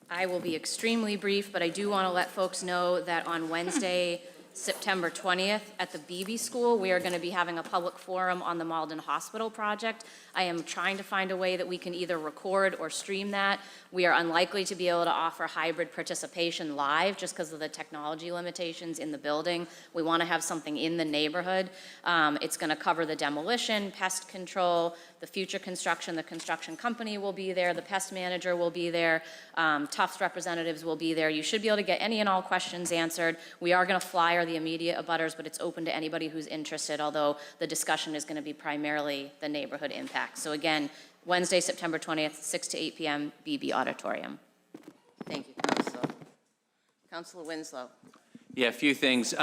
Speaker 8: I will be extremely brief, but I do want to let folks know that on Wednesday, September 20th at the Beebe School. We are going to be having a public forum on the Malden Hospital project. I am trying to find a way that we can either record or stream that. We are unlikely to be able to offer hybrid participation live just because of the technology limitations in the building. We want to have something in the neighborhood. It's going to cover the demolition, pest control, the future construction. The construction company will be there. The pest manager will be there. Tufts representatives will be there. You should be able to get any and all questions answered. We are going to flyer the immediate abutters, but it's open to anybody who's interested, although the discussion is going to be primarily the neighborhood impact. So again, Wednesday, September 20th, 6 to 8 p.m., BB Auditorium.
Speaker 1: Thank you, Council. Councilor Winslow.
Speaker 15: Yeah, a few things.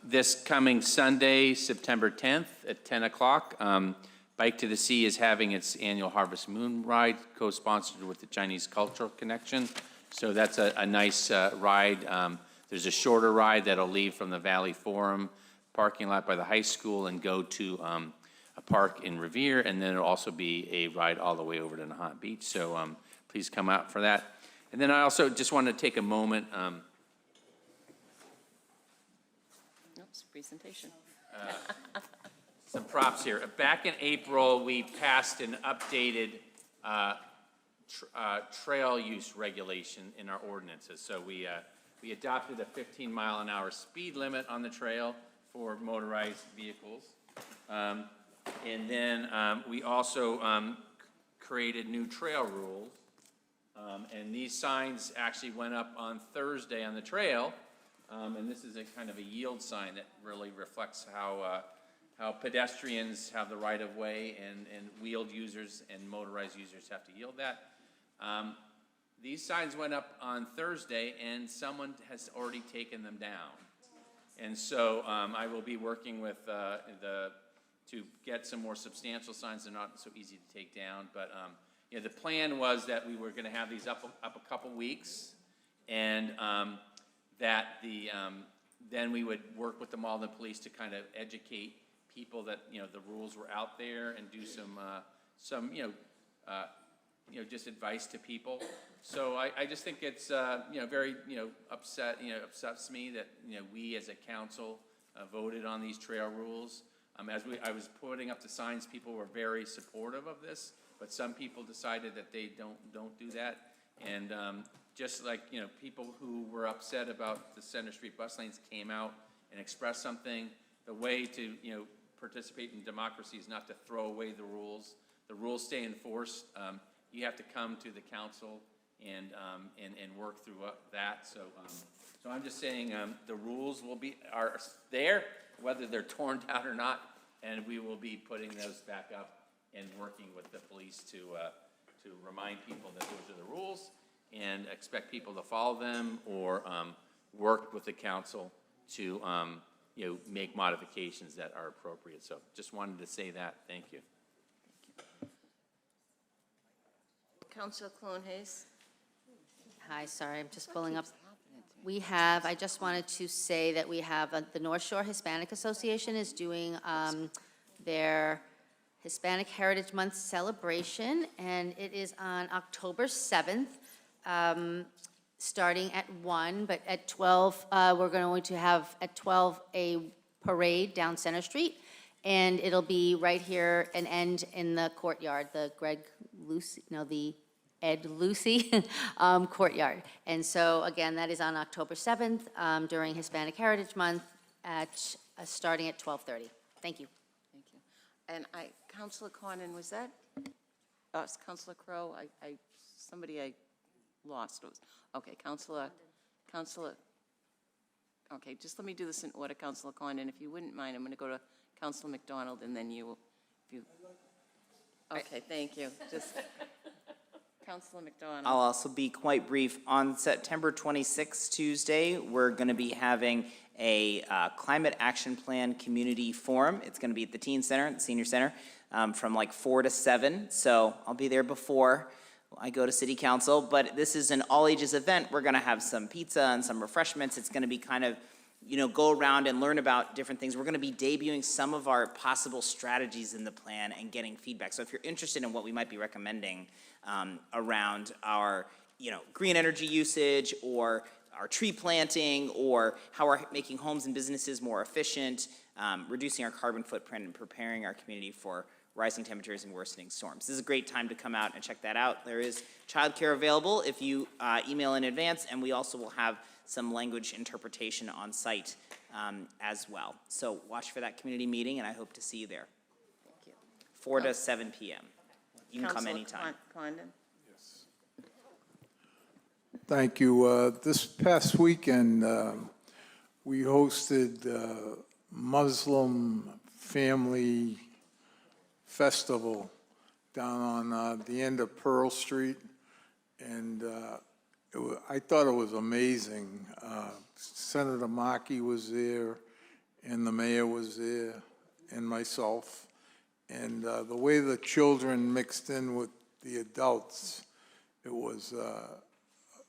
Speaker 15: This coming Sunday, September 10th at 10 o'clock, Bike to the Sea is having its annual Harvest Moon Ride, co-sponsored with the Chinese Cultural Connection. So that's a nice ride. There's a shorter ride that'll leave from the Valley Forum parking lot by the high school and go to a park in Revere, and then it'll also be a ride all the way over to Nahant Beach. So please come out for that. And then I also just want to take a moment.
Speaker 1: Oops, presentation.
Speaker 15: Some props here. Back in April, we passed an updated trail use regulation in our ordinances. So we adopted a 15-mile-an-hour speed limit on the trail for motorized vehicles. And then we also created new trail rules. And these signs actually went up on Thursday on the trail. And this is a kind of a yield sign that really reflects how pedestrians have the right-of-way and wheeled users and motorized users have to yield that. These signs went up on Thursday, and someone has already taken them down. And so I will be working with to get some more substantial signs. They're not so easy to take down, but you know, the plan was that we were going to have these up a couple weeks, and that then we would work with the Malden Police to kind of educate people that the rules were out there and do some just advice to people. So I just think it's very upsets me that we as a council voted on these trail rules. I was putting up the signs, people were very supportive of this, but some people decided that they don't do that. And just like people who were upset about the Center Street bus lanes came out and expressed something, the way to participate in democracy is not to throw away the rules. The rules stay enforced. You have to come to the council and work through that. So I'm just saying the rules are there, whether they're torn down or not, and we will be putting those back up and working with the police to remind people that those are the rules and expect people to follow them, or work with the council to make modifications that are appropriate. So just wanted to say that. Thank you.
Speaker 1: Councilor Clone Hayes.
Speaker 10: Hi, sorry, I'm just pulling up. I just wanted to say that we have, the North Shore Hispanic Association is doing their Hispanic Heritage Month celebration, and it is on October 7th, starting at 1, but at 12, we're going to have at 12 a parade down Center Street, and it'll be right here and end in the courtyard, the Ed Lucy courtyard. And so again, that is on October 7th during Hispanic Heritage Month at starting at 12:30. Thank you.
Speaker 1: Thank you. And Councilor Cornyn, was that Councilor Crowe? Somebody I lost. Okay, Councilor. Okay, just let me do this in order, Councilor Cornyn. If you wouldn't mind, I'm going to go to Councilor McDonald, and then you. Okay, thank you. Just. Councilor McDonald.
Speaker 3: I'll also be quite brief. On September 26th, Tuesday, we're going to be having a Climate Action Plan Community Forum. It's going to be at the Teen Center, the Senior Center, from like 4 to 7. So I'll be there before I go to City Council. But this is an all-ages event. We're going to have some pizza and some refreshments. It's going to be kind of, go around and learn about different things. We're going to be debuting some of our possible strategies in the plan and getting feedback. So if you're interested in what we might be recommending around our, green energy usage or our tree planting, or how we're making homes and businesses more efficient, reducing our carbon footprint, and preparing our community for rising temperatures and worsening storms. This is a great time to come out and check that out. There is childcare available if you email in advance, and we also will have some language interpretation on site as well. So watch for that community meeting, and I hope to see you there.
Speaker 1: Thank you.
Speaker 3: 4 to 7 p.m. You can come
Speaker 1: Councilor
Speaker 3: anytime.
Speaker 1: Condon?
Speaker 17: Thank you. This past weekend, we hosted Muslim Family Festival down on the end of Pearl Street, and I thought it was amazing. Senator Markey was there, and the mayor was there, and myself. And the way the children mixed in with the adults, it was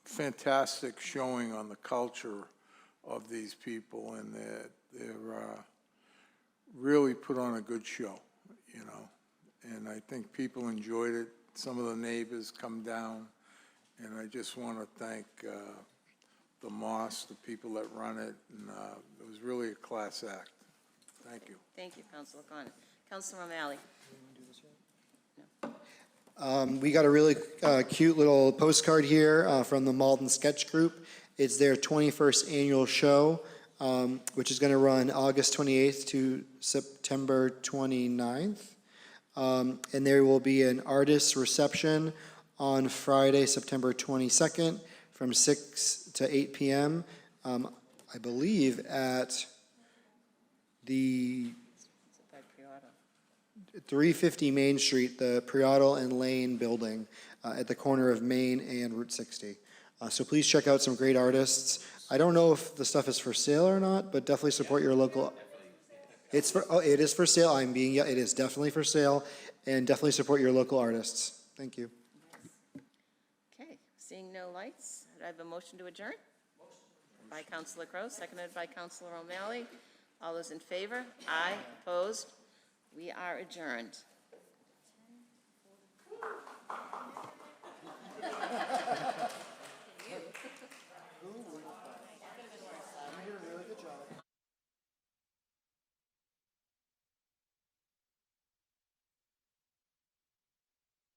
Speaker 17: fantastic showing on the culture of these people, and they're really put on a good show, you know. And I think people enjoyed it. Some of the neighbors come down, and I just want to thank the mosque, the people that run it, and it was really a class act. Thank you.
Speaker 1: Thank you, Councilor Condon. Councilor O'Malley?
Speaker 25: We got a really cute little postcard here from the Malden Sketch Group. It's their 21st annual show, which is going to run August 28th to September 29th. And there will be an artist reception on Friday, September 22nd from 6 to 8 p.m., I believe at the 350 Main Street, the Priotal and Lane building at the corner of Main and Route 60. So please check out some great artists. I don't know if the stuff is for sale or not, but definitely support your local. It is for sale. It is definitely for sale, and definitely support your local artists. Thank you.
Speaker 1: Okay, seeing no lights, do I have a motion to adjourn? By Councilor Crowe, seconded by Councilor O'Malley. All those in favor? Aye. Opposed? We are adjourned.